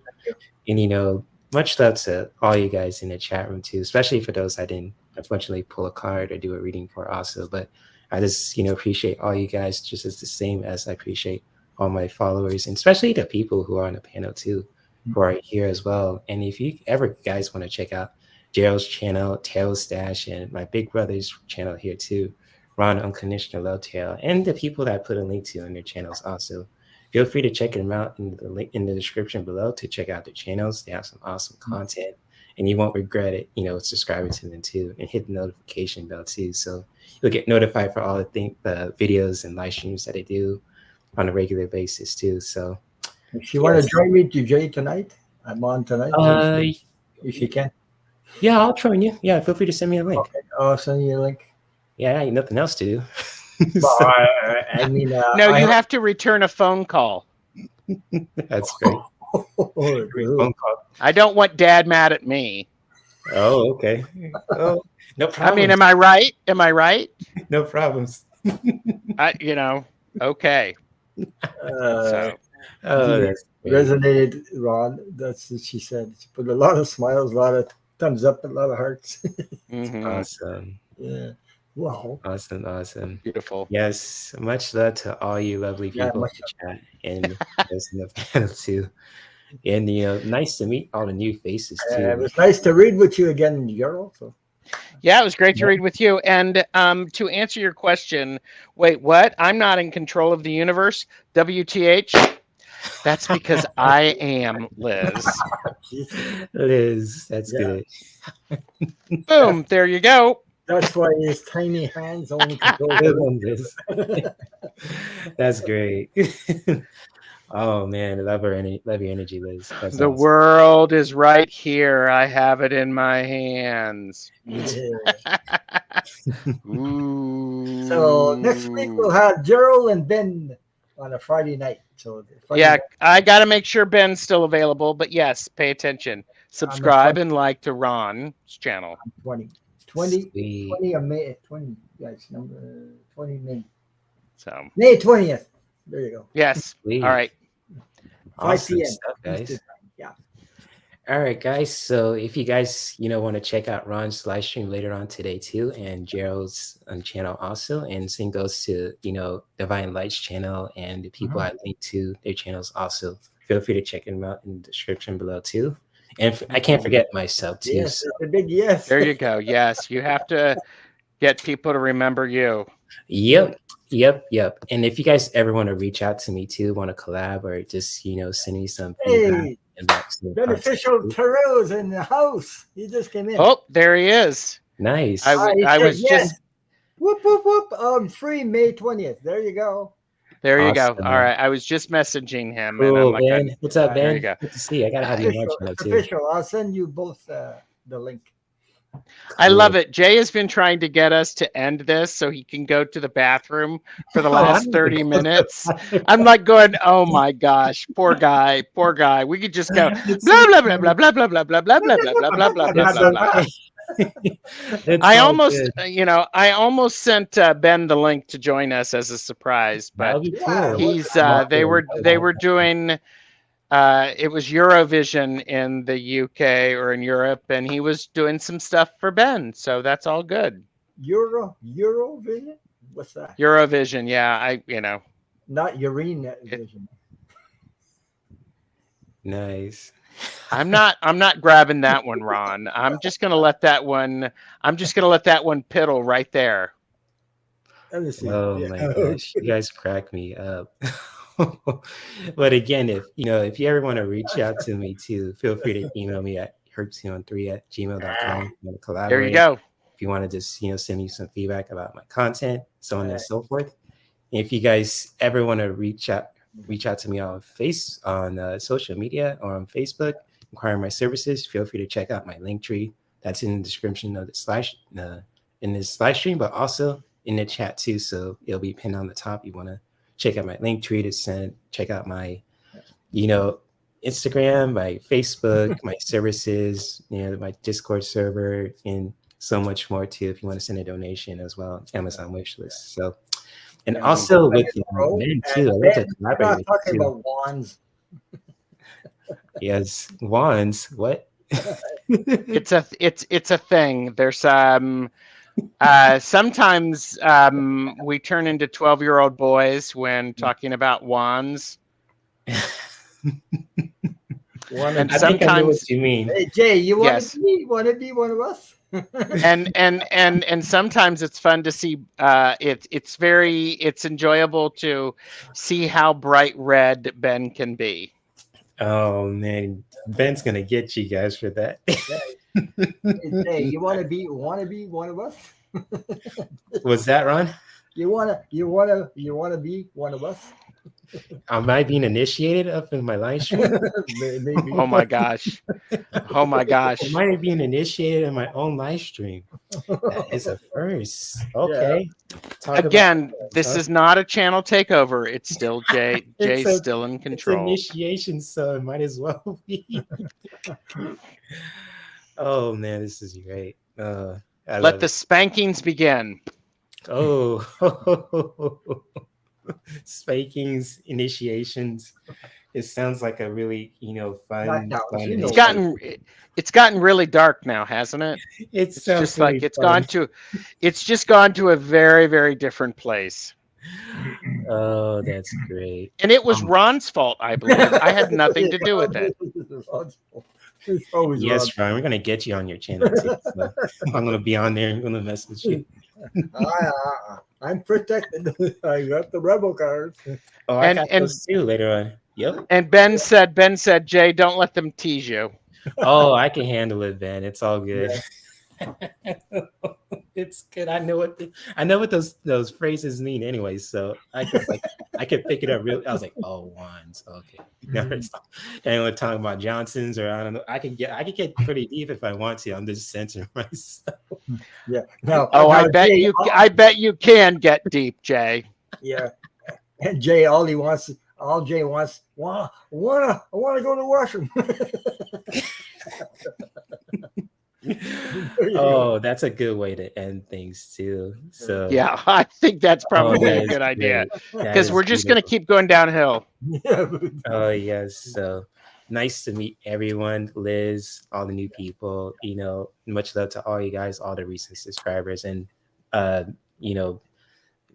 And much love to all you guys in the chat room too, especially for those I didn't unfortunately pull a card or do a reading for also. But I just appreciate all you guys just as the same as I appreciate all my followers, and especially the people who are on the panel too, who are here as well. And if you ever guys want to check out Gerald's channel, Tarot Stash, and my big brother's channel here too, Ron Unconditional Love Tarot, and the people that I put a link to on their channels also. Feel free to check them out in the link in the description below to check out their channels. They have some awesome content, and you won't regret it, subscribing to them too, and hit the notification bell too. So you'll get notified for all the videos and live streams that they do on a regular basis too. So if you want to join me, DJ, tonight, I'm on tonight. If you can. Yeah, I'll join you. Yeah, feel free to send me a link. Okay. I'll send you a link. Yeah, I ain't nothing else to do. Well, So, I mean, No, I you have to return a phone call. that's great. Oh, Phone call. I don't want Dad mad at me. Oh, okay. Oh, no I problem. mean, am I right? Am I right? No problems. Okay. So Oh, that's great. resonated, Ron. That's what she said. She put a lot of smiles, a lot of thumbs up, a lot of hearts. mhm. Awesome. Yeah. Wow. Awesome. Beautiful. Yes, much love to all you lovely Yeah, people in much the chat and those in the panel too. And nice to meet all the new faces too. It was nice to read with you again, Gerald. So. Yeah, it was great to read with you. And to answer your question, wait, what? I'm not in control of the universe. WTH? That's because I am, Liz. Liz, that's Yeah. good. Boom, there you go. That's why his tiny hands only control Good the one, Liz. That's great. Oh man, I love your energy, Liz. That's The awesome. world is right here. I have it in my hands. Yeah. Ooh. So next week we'll have Gerald and Ben on a Friday night. So Friday Yeah, night, I got to make sure Ben's still available. But yes, pay attention. Subscribe and like to Ron's channel. 20 Sweet. of May, 20, guys, number 20 May. So May 20th. There you go. yes. Sweet. All right. 5 Awesome p.m. stuff, guys. Eastern time. Yeah. All right, guys. So if you guys, want to check out Ron's live stream later on today too, and Gerald's channel also, and same goes to Divine Light's channel and the people I linked to their channels also. Feel free to check them out in the description below too. And I can't forget myself too. Yes, So. it's a big yes. There you go. Yes, you have to get people to remember you. Yep. And if you guys ever want to reach out to me too, want to collab or just send me some feedback. Hey, And back to Beneficial Tarot's in the house. He just came in. Oh, there he is. nice. He I said was yes. just Whoop, whoop, whoop. Free May 20th. There you go. there. You go. Awesome. All right. I was just messaging him, and I'm Cool, like, Ben. What's up, there Ben? you go. Good to see you. I gotta have you on my Official. channel It's too. official. I'll send you both the link. I love it. Jay has been trying to get us to end this so he can go to the bathroom for the last 30 minutes. I'm like going, oh my gosh, poor guy. We could just go blah blah blah blah blah blah blah blah blah blah blah blah blah blah blah blah blah. I almost sent Ben the link to join us as a surprise, but he's they were doing it was Eurovision in the UK or in Europe, and he was doing some stuff for Ben, so that's all good. Eurovision? What's that? Eurovision, yeah, Not urine vision. Nice. I'm not grabbing that one, Ron. I'm just gonna let that one piddle right there. Let me see. Oh my gosh, you guys crack me up. But again, if you ever want to reach out to me too, feel free to email me at herb213@gmail.com. You want to collaborate? There you go. If you want to just send me some feedback about my content, so on and so forth. And if you guys ever want to reach out to me on social media or on Facebook, inquire my services, feel free to check out my link tree. That's in the description of in this live stream, but also in the chat too. So it'll be pinned on the top. You want to check out my link tree to check out my, Instagram, my Facebook, my services, my Discord server, and so much more too. If you want to send a donation as well, Amazon wish list. So, and also with men too, I like to collaborate with talking you about wands. Yes, wands. What? It's a thing. There's sometimes we turn into 12-year-old boys when talking about wands. And I think I know what sometimes you mean. Hey Jay, you want Yes. to be one of us? and sometimes it's fun to see it's enjoyable to see how bright red Ben can be. Oh man, Ben's gonna get you guys for that. Hey, you want to be one of us? Was that Ron? You wanna be one of us? Am I being initiated up in my live stream? Maybe. Oh my gosh. Oh my gosh. Am I being initiated in my own live stream? That is a first. Okay. Talk Again, about this is not a channel takeover. It's still Jay. It's Jay's still in it's control. initiation, so it might as well be. Oh man, this is great. I Let love the it. spankings begin. Oh, spankings, initiations. It sounds like a really, fun. Knockdowns, fun you know. It's gotten really dark now, hasn't it? It It's sounds just really like fun. it's just gone to a very, very different place. Oh, that's great. And it was Ron's fault, I believe. I had nothing to do with it. It's always Yes, Ron, we're gonna get you on your channel too. So I'm gonna be on there. I'm gonna mess with you. I'm protected. I got the rebel cards. Oh, I And- got and- those too later on. Yep. And Ben said, Jay, don't let them tease you. Oh, I can handle it, Ben. It's all good. It's good. I know what those phrases mean anyway. So I could pick it up real. I was like, oh, wands. Okay. And we're talking about Johnsons, or I don't know. I could get pretty deep if I want to. I'm just censoring myself. Yeah. Now, Oh, now, Jay, I bet you can get deep, Jay. Yeah. And Jay, all Jay wants, I want to go to the washroom. Oh, that's a good way to end things too. So Yeah, I think that's probably that a is good idea. great. That Because is we're just going to beautiful. keep going downhill. Yeah. Oh yes. So nice to meet everyone, Liz, all the new people. Much love to all you guys, all the recent subscribers, and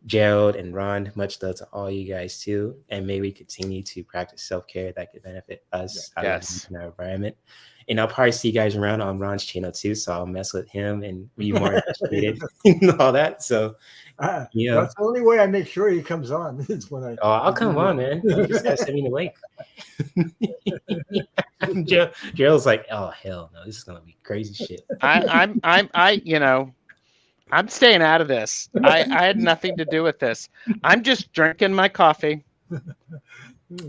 Gerald and Ron. Much love to all you guys too. And may we continue to practice self-care that could benefit us Yes. in our environment. And I'll probably see you guys around on Ron's channel too. So I'll mess with him and be more appreciated and all that. So That's the only way I make sure he comes on. Is when I. Oh, I'll come on, man. You just gotta send me the link. Gerald's like, oh hell no, this is gonna be crazy shit. I'm staying out of this. I had nothing to do with this. I'm just drinking my coffee.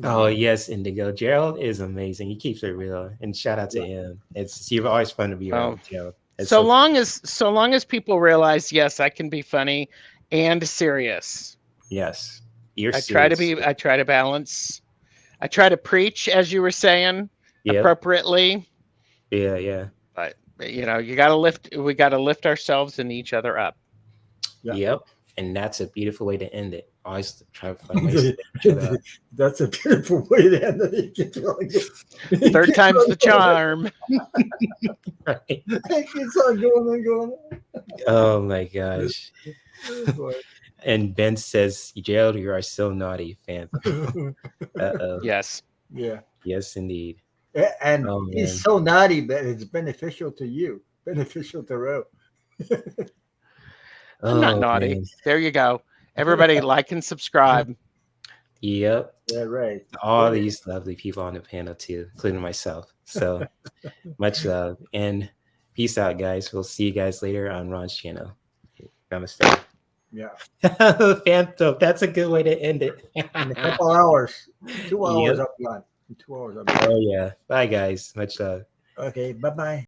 Oh yes, Indigo. Gerald is amazing. He keeps it real, and shout out to him. You're always fun to be around, Gerald. So long as people realize, yes, I can be funny and serious. Yes, I try to balance. I try to preach, as you were saying, appropriately. Yeah. But we gotta lift ourselves and each other up. Yeah. Yep. And that's a beautiful way to end it. Always try to find ways to That's a beautiful way to end it. Third time's the charm. Right. It keeps on going and going. Oh my gosh. Oh, boy. And Ben says, Gerald, you are so naughty, fan. Uh-oh. Yes. Yeah. Yes, indeed. And he's so naughty, but it's beneficial to you. Beneficial to Ro. I'm not naughty. Man. There you go. Everybody like and subscribe. Yep. Yeah, right. All these lovely people on the panel too, including myself. So much love. And peace out, guys. We'll see you guys later on Ron's channel. Namaste. Yeah. Phantom. That's a good way to end it. In a couple hours. 2 hours up gone. 2 hours up gone. Oh yeah. Bye guys. Much love. Okay. Bye-bye.